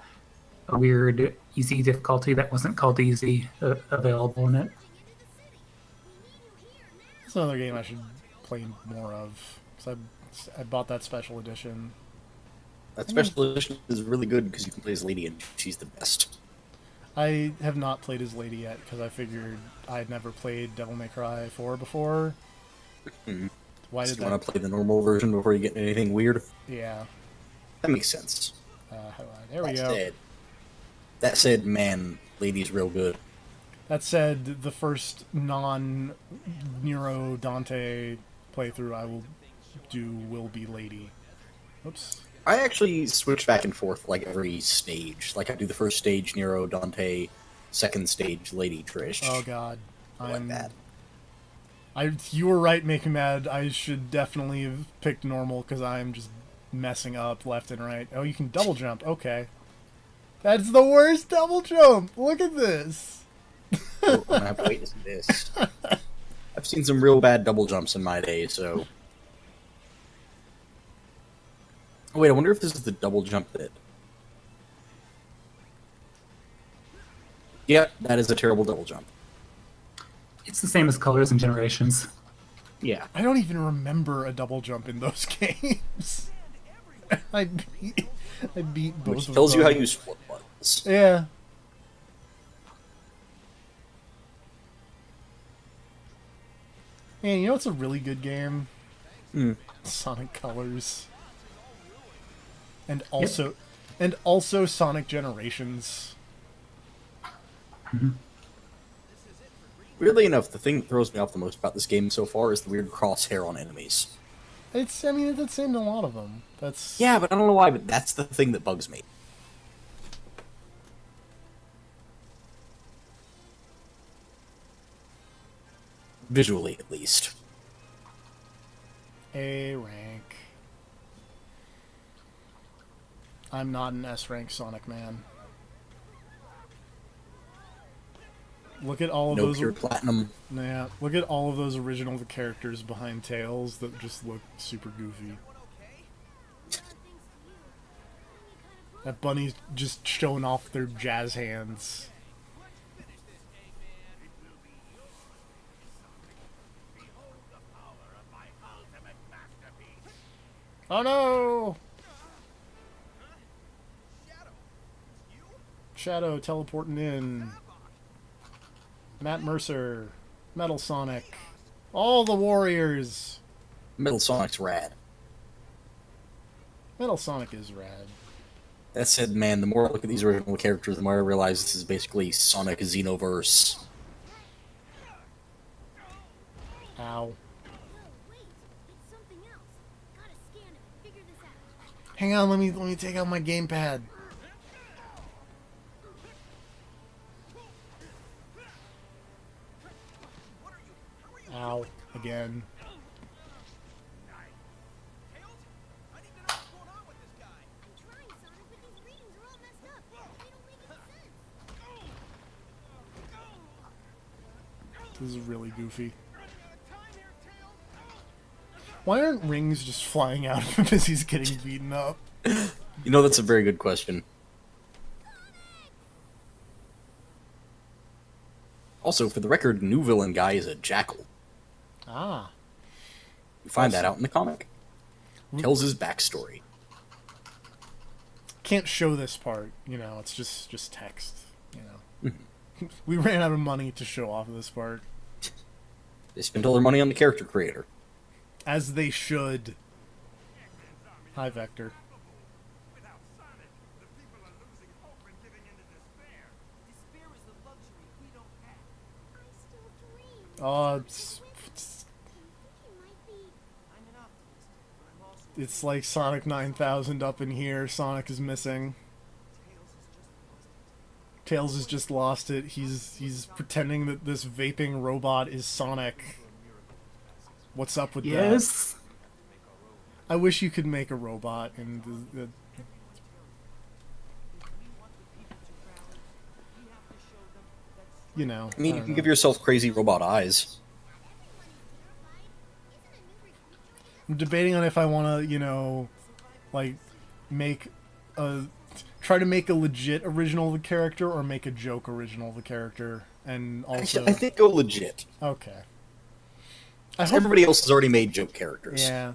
weird easy difficulty that wasn't called easy available in it. That's another game I should play more of, because I bought that special edition. That special edition is really good because you can play as Lady and she's the best. I have not played as Lady yet, because I figured I had never played Devil May Cry 4 before. Why So did you that? want to play the normal version before you get anything weird? Yeah. That makes sense. There we go. That said, man, Lady's real good. That said, the first non-Nero Dante playthrough I will do will be Lady. Oops. I actually switch back and forth like every stage. Like I do the first stage Nero Dante, second stage Lady Trish. Oh god. like that. You were right, make me mad. I should definitely have picked normal because I'm just messing up left and right. Oh, you can double jump. Okay. That's the worst double jump. Look at this. I'm gonna have to wait to see this. I've seen some real bad double jumps in my day, so. Oh, wait, I wonder if this is the double jump bit. Yep, that is a terrible double jump. It's the same as Colors and Generations. Yeah. I don't even remember a double jump in those games. I beat both Which of tells you how them. you split buttons. Yeah. Man, you know what's a really good game? Sonic Colors. And also Sonic Generations. Weirdly enough, the thing that throws me off the most about this game so far is the weird crosshair on enemies. It's the same in a lot of them. That's Yeah, but I don't know why, but that's the thing that bugs me. Visually, at least. A rank. I'm not an S rank Sonic man. Look at all of No those. pure platinum. Yeah, look at all of those original characters behind Tails that just look super goofy. That bunny's just showing off their jazz hands. Oh no! Shadow teleporting in. Matt Mercer. Metal Sonic. All the warriors. Metal Sonic's rad. Metal Sonic is rad. That said, man, the more I look at these original characters, the more I realize this is basically Sonic Xenoverse. Ow. Whoa, wait, it's something else. Gotta scan it and figure this out. Hang on, let me take out my gamepad. Ow. Again. I'm trying, Sonic, but these readings are all messed up. They don't make any sense. This is really goofy. Why aren't rings just flying out of him as he's getting beaten up? You know, that's a very good question. Also, for the record, new villain guy is a jackal. Ah. You find that out in the comic. Tells his backstory. Can't show this part, you know, it's just text, you know. We ran out of money to show off this part. They spent all their money on the character creator. As they should. Hi, Vector. Without Sonic, the people are losing hope and giving in to despair. Despair is a luxury we don't have. I still dream. Oh, I think it might be. I'm an optimist, but I'm also it's like Sonic 9000 up in here. Sonic is missing. Tails has just lost it. Tails has just lost it. He's pretending that this vaping robot is Sonic. What's up with that? Yes. I wish you could make a robot and If we want the people to rally, we have to show them that you know. I mean, you don't can know. give yourself crazy robot eyes. I'm debating on if I want to, you know, like, try to make a legit original of the character or make a joke original of the character, and also I think go legit. okay. I hope, Everybody else has already made joke characters. yeah,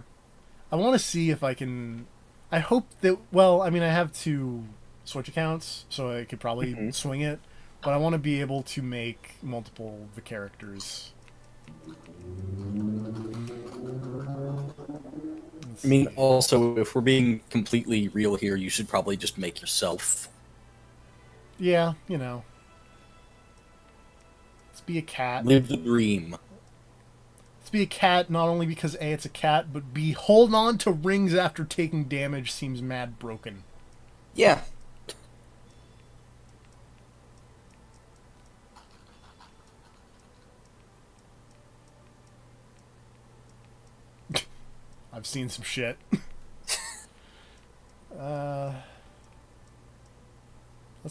I want to see if I can. I hope that. Well, I mean, I have two Switch accounts, so I could probably swing it, but I want to be able to make multiple of the characters. I mean, also, if we're being completely real here, you should probably just make yourself. Yeah, you know. Let's be a cat. Live the dream. Let's be a cat, not only because A, it's a cat, but B, hold on to rings after taking damage seems mad broken. Yeah. I've seen some shit. Let's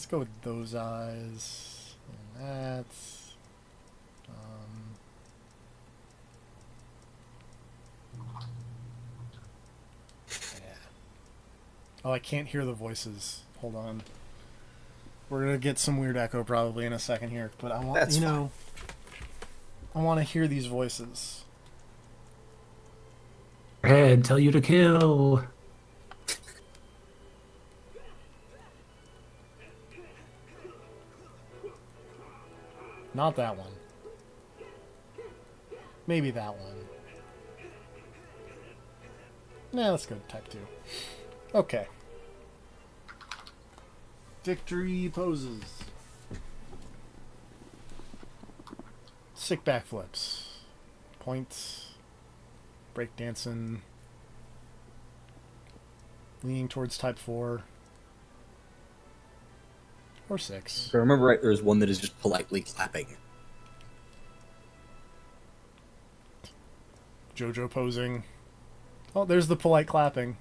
go with those eyes. And that. Yeah. Oh, I can't hear the voices. Hold on. We're gonna get some weird echo probably in a second here, but I want That's you know. I want to hear these voices. Head tell you to kill. Not that one. Maybe that one. Nah, let's go to type 2. Okay. Victory poses. Sick backflips. Points. Breakdancing. Leaning towards type 4. Or 6. If I remember right, there's one that is just politely clapping. JoJo posing. Oh, there's the polite clapping.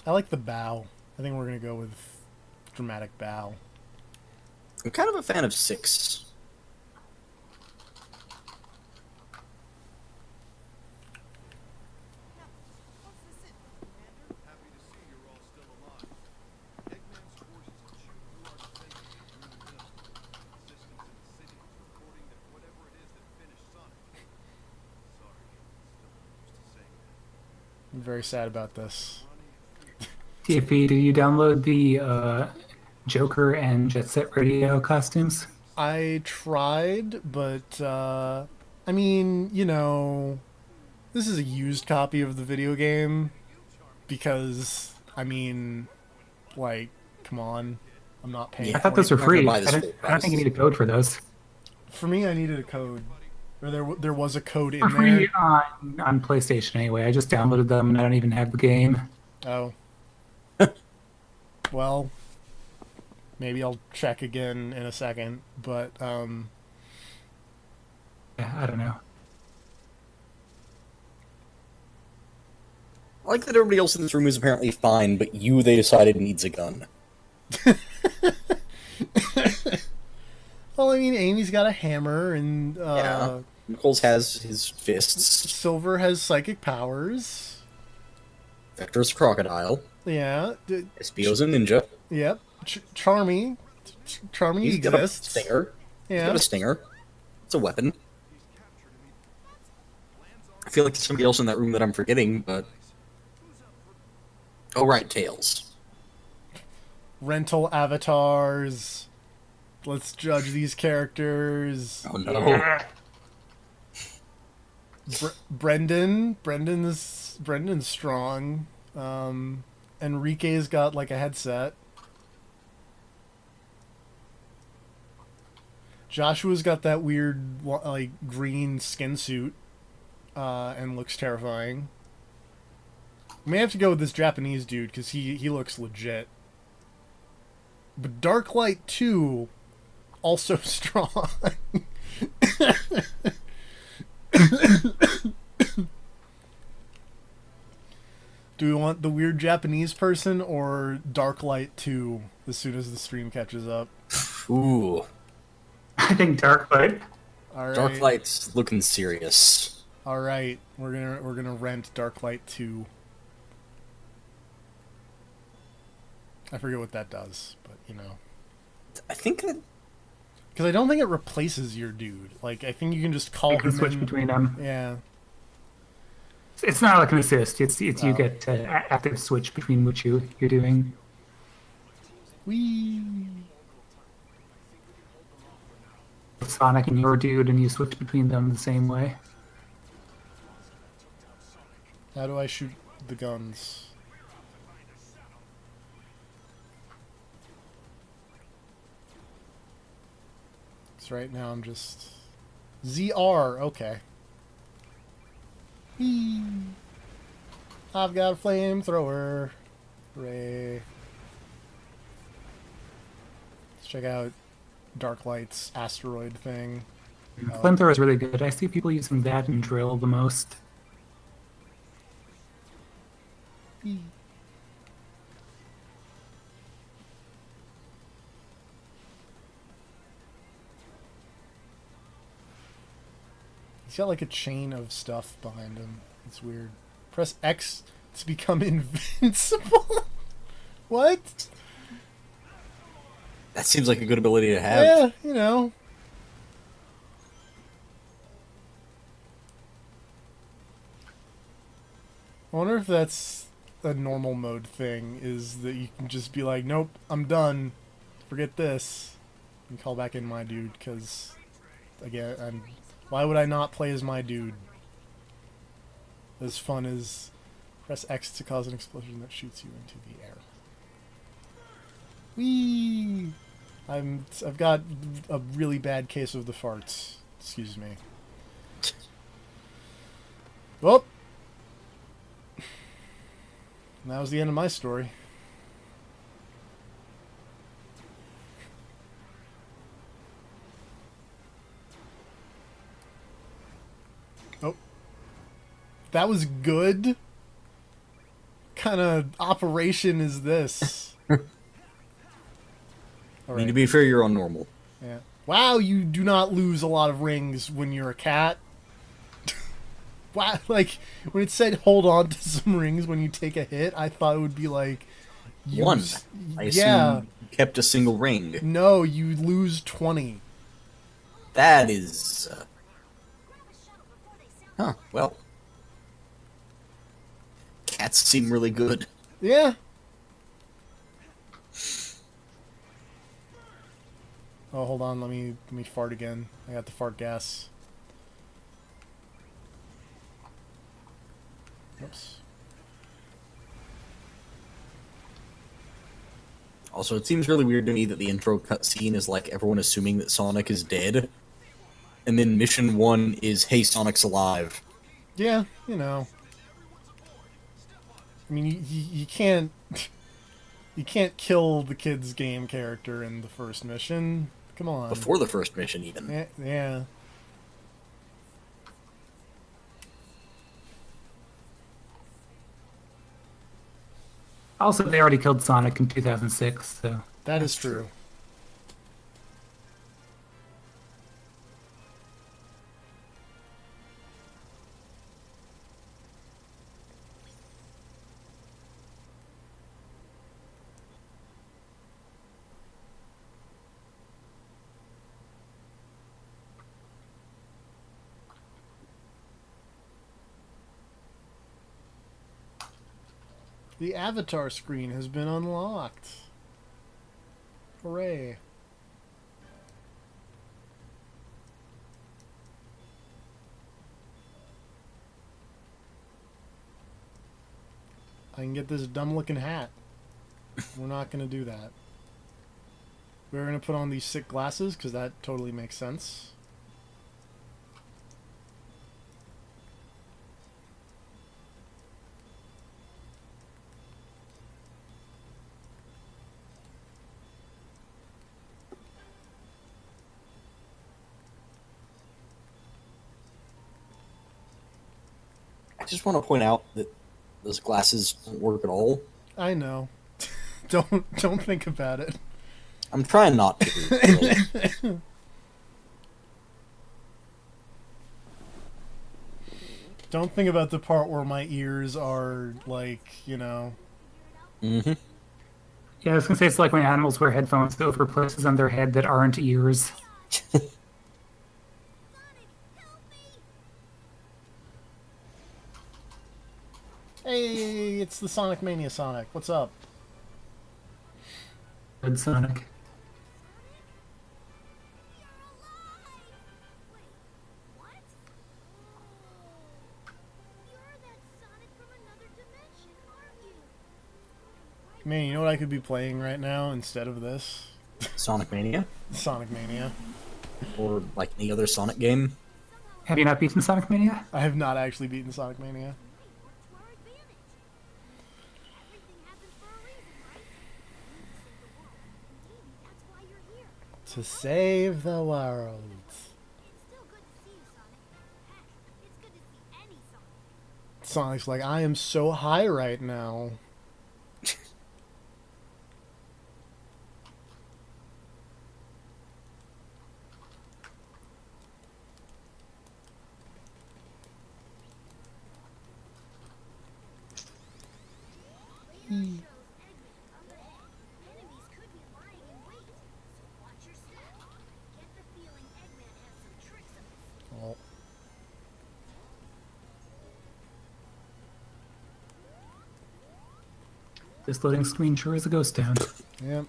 I like the bow. I think we're gonna go with dramatic bow. I'm kind of a fan of 6. What's this in, Commander? Happy to see you're all still alive. Eggman's forces have chewed through our defenses at Green Hill. Systems in the city is reporting that whatever it is that finished Sonic. Sorry, still not used to saying that. I'm very sad about this. TFP, did you download the Joker and Jet Set Radio costumes? I tried, but I mean, you know, this is a used copy of the video game because I mean, like, come on, I'm not paying. Yeah. I thought $40. those were You're not gonna free. buy this full I don't think you price. need a code for those. For me, I needed a code, or there was a code For in free there. on PlayStation anyway. I just downloaded them and I don't even have the game. Oh, well, maybe I'll check again in a second, but Yeah, I don't know. I like that everybody else in this room is apparently fine, but you, they decided, needs a gun. well, I mean, Amy's got a hammer, and Yeah. Nichols has his fists. Silver has psychic powers. Vector's a crocodile. Yeah, Espio's a ninja. yep. Charmy He's got a exists. stinger. He's Yeah. got a stinger. It's a weapon. I feel like there's somebody else in that room that I'm forgetting, but... Oh, right, Tails. Rental avatars. Let's judge these characters. Oh, no. Brendan's strong. Enrique's got like a headset. Joshua's got that weird like green skin suit, and looks terrifying. I may have to go with this Japanese dude because he looks legit. But Darklight 2, also strong. Do we want the weird Japanese person or Darklight 2 as soon as the stream catches up? Ooh. I think Darklight. All right. Darklight's looking serious. All right. We're gonna rent Darklight 2. I forget what that does, but you know. I think that... Because I don't think it replaces your dude. Like, I think you can just call You can him switch in. between them. Yeah. It's not like an assist. It's you Oh. get active switch between what you're doing. Wee. Sonic and your dude, and you switch between them the same way. How do I shoot the guns? So right now I'm just... ZR, okay. Whee! I've got a flamethrower. Hooray. Let's check out Darklight's asteroid thing. Flamethrower is really good. I see people using that and drill the most. Whee! He's got like a chain of stuff behind him. It's weird. Press X to become invincible? What? That seems like a good ability to have. Yeah, you know. I wonder if that's a normal mode thing, is that you can just be like, nope, I'm done. Forget this. And call back in my dude, because, again, why would I not play as my dude? As fun as press X to cause an explosion that shoots you into the air. Whee! I've got a really bad case of the farts. Excuse me. Well, that was the end of my story. Oh. That was good? What kind of operation is this? I mean, to be fair, you're on normal. Yeah. Wow, you do not lose a lot of rings when you're a cat. Wow, like, when it said hold on to some rings when you take a hit, I thought it would be like... One. I assume Yeah. you kept a single ring. No, you lose 20. That is... Huh, well. Cats seem really good. Yeah. Oh, hold on. Let me fart again. I got the fart gas. Oops. Also, it seems really weird to me that the intro cutscene is like everyone assuming that Sonic is dead, and then Mission 1 is, hey, Sonic's alive. Yeah, you know. I mean, you can't you can't kill the kid's game character in the first mission. Come on. Before the first mission, even. Yeah. Yeah. Also, they already killed Sonic in 2006, so That is true. The avatar screen has been unlocked. Hooray. I can get this dumb looking hat. We're not going to do that. We're going to put on these sick glasses because that totally makes sense. I just want to point out that those glasses don't work at all. I know. Don't think about it. I'm trying not to. Really. Don't think about the part where my ears are like, you know. Mm-hmm. yeah, I was gonna say it's like when animals wear headphones to go for places on their head that aren't ears. Hey, it's the Sonic Mania Sonic. What's up? Good Sonic. What? You're that Sonic from another dimension, aren't you? Man, you know what I could be playing right now instead of this? Sonic Mania, Sonic Mania. or like any other Sonic game. Have you not beaten Sonic Mania? I have not actually beaten Sonic Mania. To our advantage. Everything happens for a reason, right? You To save save the world. Maybe that's why you're here. the world. It's still good to see you, Sonic. Heck, it's good to see any Sonic. Sonic's like, I am so high right now. Later shows Eggman up ahead. Enemies could be lying in wait, so watch your step. I get the feeling Eggman has some tricks up his sleeve. Oh, This loading screen sure is a ghost town. yep.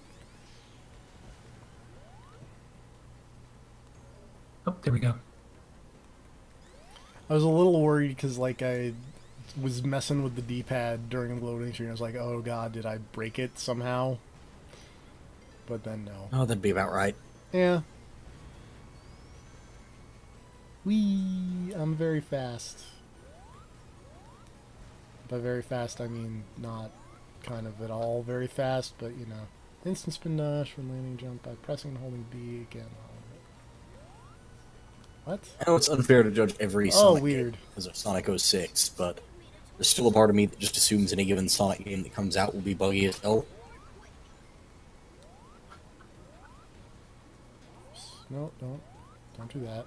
Oh, there we go. I was a little worried because, like, I was messing with the D-pad during the loading screen. I was like, oh god, did I break it somehow? But then no. Oh, that'd be about right. Yeah. Whee! I'm very fast. By very fast, I mean not kind of at all very fast, but you know. Instant spin dash when landing jump by pressing and holding B again. What? I know it's unfair to judge every Oh, Sonic weird. game because of Sonic 06, but there's still a part of me that just assumes any given Sonic game that comes out will be buggy as hell. No, don't do that.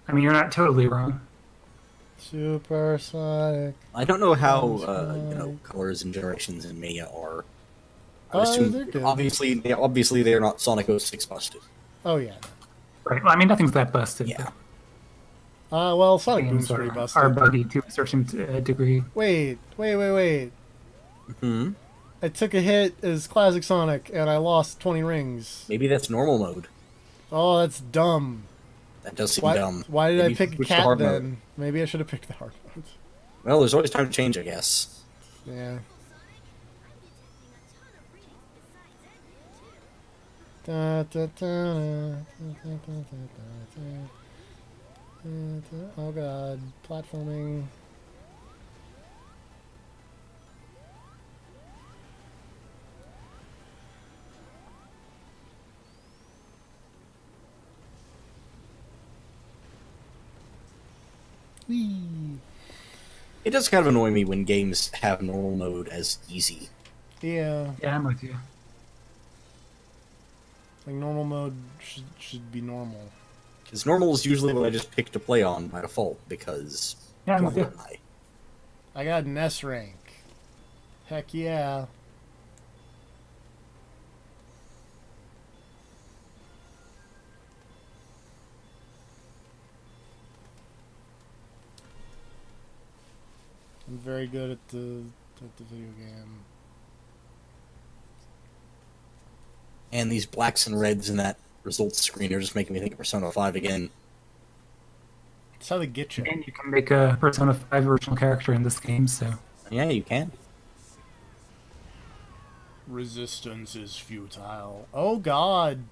I mean, you're not totally wrong. Supersonic. I don't know how you know, colors and generations in Mania are. I would Oh, assume they're good. obviously they're not Sonic 06 busted. Oh yeah. Right. Well, I mean, nothing's that busted. Yeah. Well, Sonic Games Boom's pretty are busted. buggy to a certain degree. Wait. Hmm. I took a hit as Classic Sonic and I lost 20 rings. Maybe that's normal mode. Oh, that's dumb. That does seem Why? dumb. Why did Maybe I you should pick a switch to cat hard then? mode. Maybe I should have picked the hard mode. Well, there's always time to change, I guess. Yeah. Sonic, I'm detecting a ton of readings besides Eggman, too. Oh god, platforming. Whee! It does kind of annoy me when games have normal mode as easy. Yeah, Yeah, I'm with you. like normal mode should be normal. Because normal is usually what I just pick to play on by default, because Yeah, I'm why with you. wouldn't I? I got an S rank. Heck yeah. I'm very good at the video game. And these blacks and reds in that results screen are just making me think of Persona 5 again. That's how they get you. And you can make a Persona 5 original character in this game, so Yeah, you can. Resistance is futile. Oh god.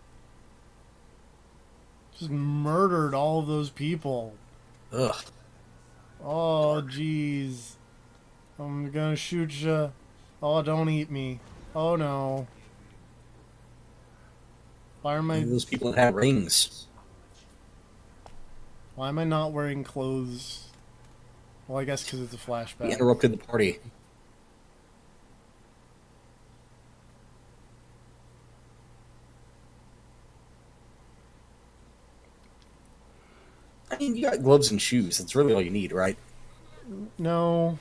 Just murdered all of those people. Ugh. Oh jeez. I'm gonna shoot ya. Oh, don't eat me. Oh no. Why am I Those people that have rings. why am I not wearing clothes? Well, I guess because it's a He flashback. interrupted the party. I mean, you got gloves and shoes. That's really all you need, right? No.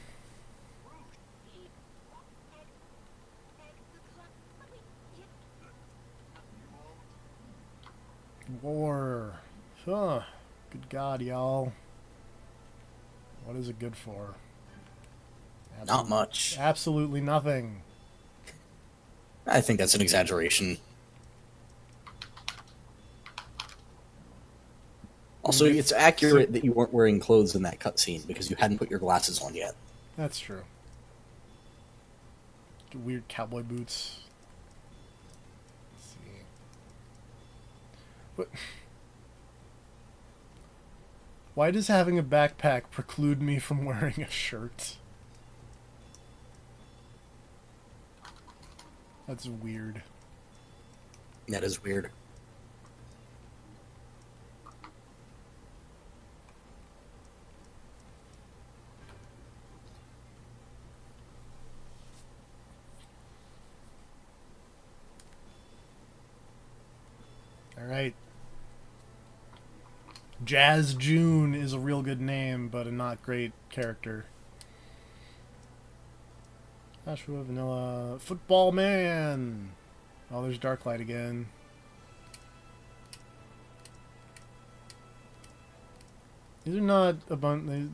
War. Huh. Good God, y'all. What is it good for? Not much. Absolutely nothing. I think that's an exaggeration. Also, it's accurate that you weren't wearing clothes in that cutscene because you hadn't put your glasses on yet. That's true. Weird cowboy boots. Let's see. What? Why does having a backpack preclude me from wearing a shirt? That's weird. That is weird. Alright. Jazz June is a real good name, but a not great character. Joshua Vanilla. Football Man! Oh, there's Darklight again. These are not a bunch.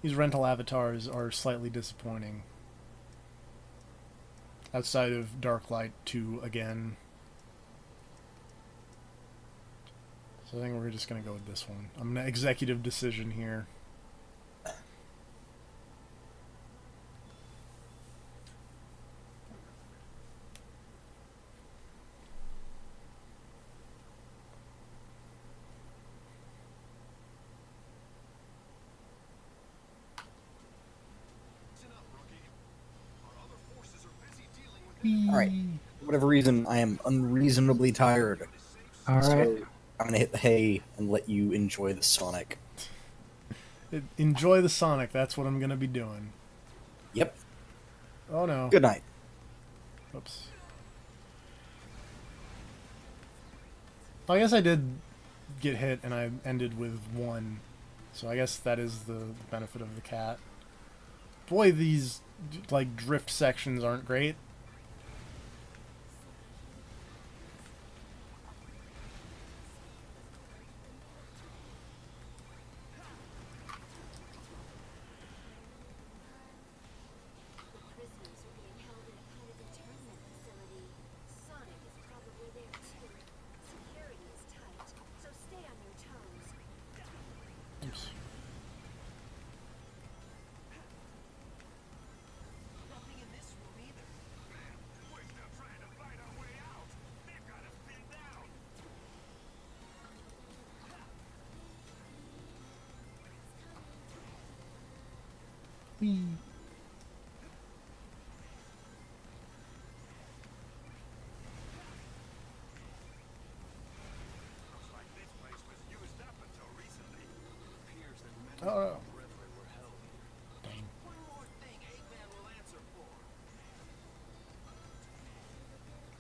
These rental avatars are slightly disappointing. Outside of Darklight 2 again. So I think we're just gonna go with this one. I'm gonna executive decision here. Listen up, rookie. Our other forces are busy dealing with Alright. For whatever reason, I am unreasonably tired. all right. So I'm gonna hit the hay and let you enjoy the Sonic. Enjoy the Sonic. That's what I'm gonna be doing. Yep. Oh no. Good night. Oops. I guess I did get hit and I ended with 1. So I guess that is the benefit of the cat. Boy, these like drift sections aren't great. The prisoners are being held in a kind of Whee! Looks like this place was used up until recently. Appears that many Oh, no. brethren were held here. Dang. One more thing Eggman will answer for.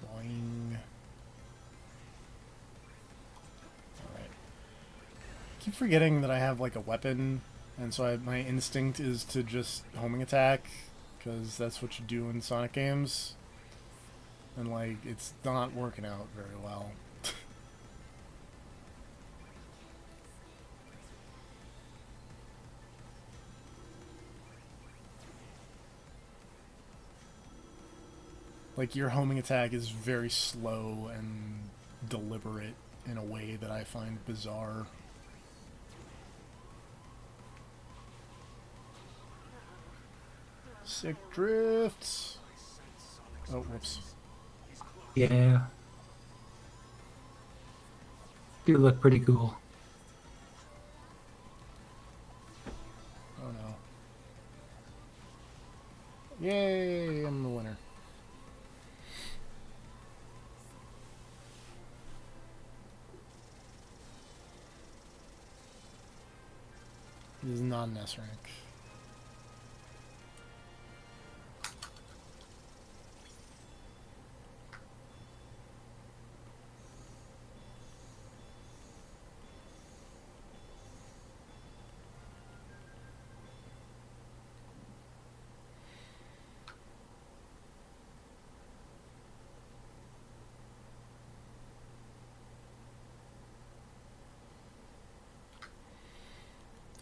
Boing. Alright. Keep forgetting that I have like a weapon, and so my instinct is to just homing attack, because that's what you do in Sonic games. And like, it's not working out very well. Like, your homing attack is very slow and deliberate in a way that I find bizarre. Sick drifts! Oh, whoops. Yeah. Do look pretty cool. Oh no. Yay, I'm the winner. This is not an S rank.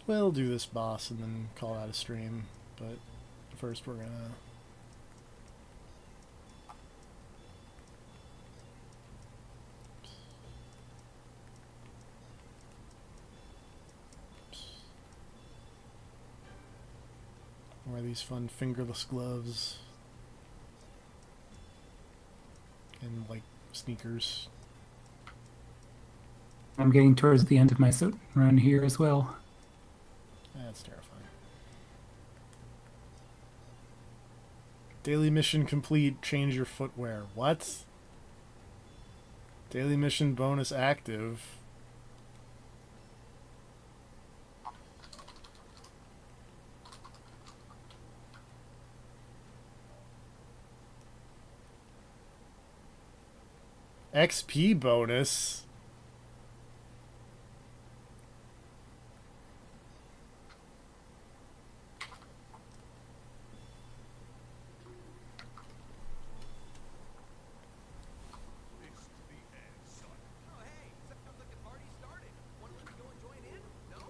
We'll do this boss and then call out a stream, but first we're gonna... wear these fun fingerless gloves and like sneakers. I'm getting towards the end of my suit run here as well. That's terrifying. Daily mission complete. Change your footwear. What? Daily mission bonus active. XP bonus. This to the end, son. Oh, hey, sounds like the party started. Want to go and join in? No?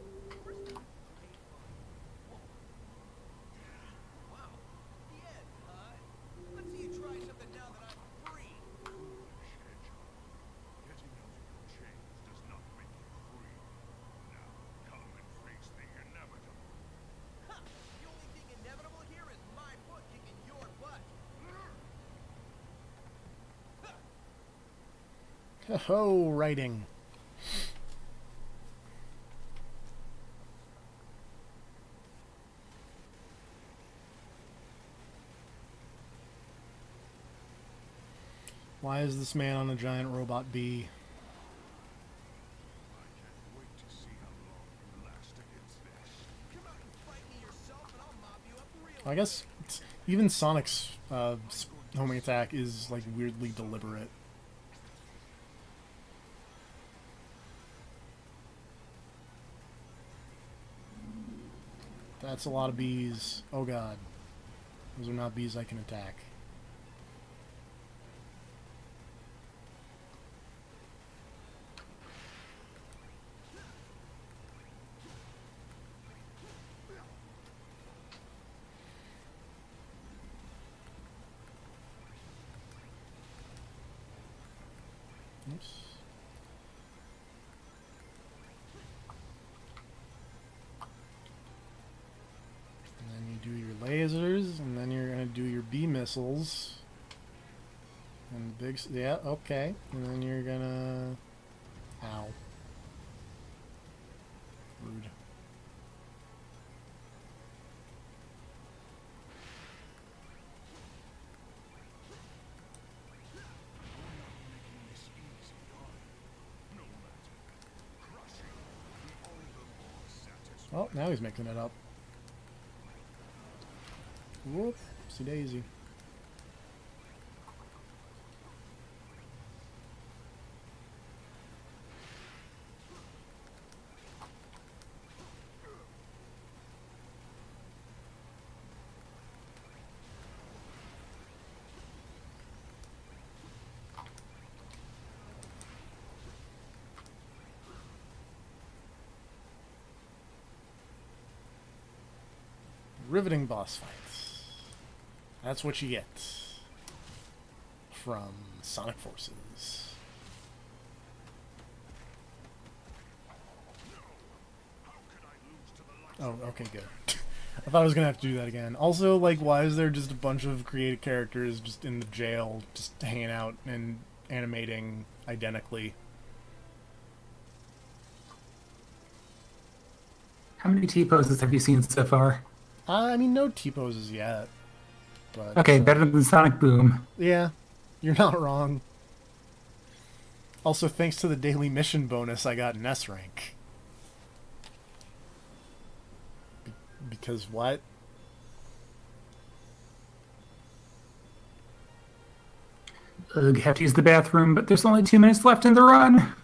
First, okay, fine. Whoa. Wow. The end, let's see you try something now that I'm free. Getting out of your chains does not make you free. Now, come and face the inevitable. Ha! The only thing inevitable here is my foot kicking your butt. Oh, writing. Why is this man on a giant robot bee? I can't wait to see how long you last against this. Come out and fight me yourself and I'll mop you up real. I guess even Sonic's homing attack is like weirdly deliberate. That's a lot of bees. Oh god. Those are not bees I can attack. Oops. And then you do your lasers, and then you're gonna do your bee missiles. And the big, yeah, okay. And then you're gonna, ow. Rude. Oh, now he's mixing it up. Whoopsie daisy. Riveting boss fights. That's what you get from Sonic Forces. Oh, okay, good. I thought I was gonna have to do that again. Also, like, why is there just a bunch of created characters just in the jail, just hanging out and animating identically? How many T-poses have you seen so far? I mean, no T-poses yet. But, Okay, better than Sonic Boom. yeah, you're not wrong. Also, thanks to the daily mission bonus, I got an S rank. Because what? Ugh, have to use the bathroom, but there's only 2 minutes left in the run.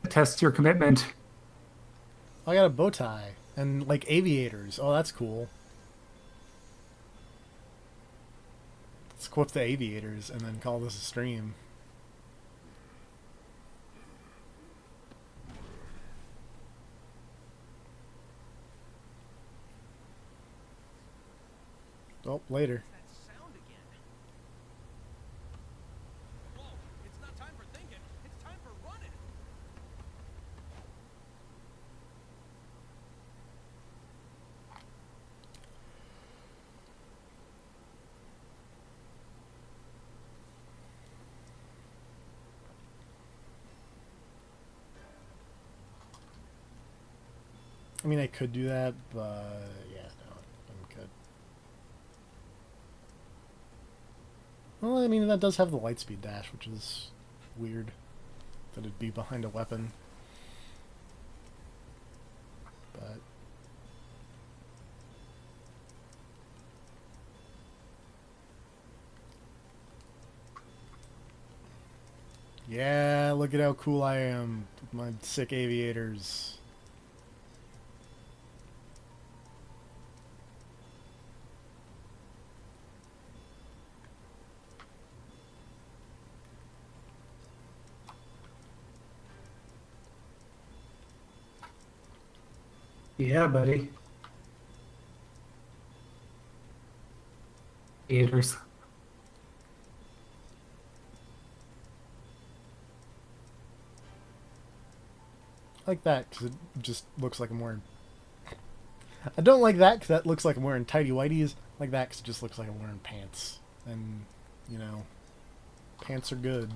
Test your commitment. I got a bow tie and like aviators. Oh, that's cool. Let's equip the aviators and then call this a stream. Oh, later. That sound again. Whoa, it's not time for thinking. It's time for running. I mean, I could do that, but yeah, no, I'm good. Well, I mean, that does have the lightspeed dash, which is weird that it'd be behind a weapon. But yeah, look at how cool I am with my sick aviators. Yeah, buddy. Theaters. I like that because it just looks like I'm wearing. I don't like that because that looks like I'm wearing tidy whities. I like that because it just looks like I'm wearing pants. And, you know, pants are good.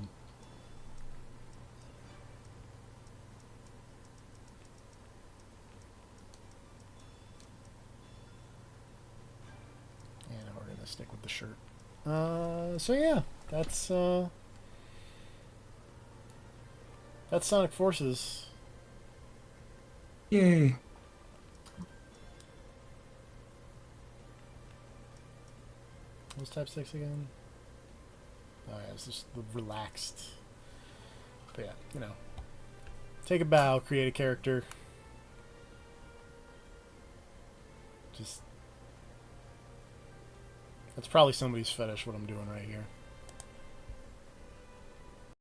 And we're going to stick with the shirt. So yeah, that's Sonic Forces. Yay. What was Type 6 again? Oh yeah, it's just the relaxed. But yeah, you know. Take a bow, create a character. Just... That's probably somebody's fetish, what I'm doing right here.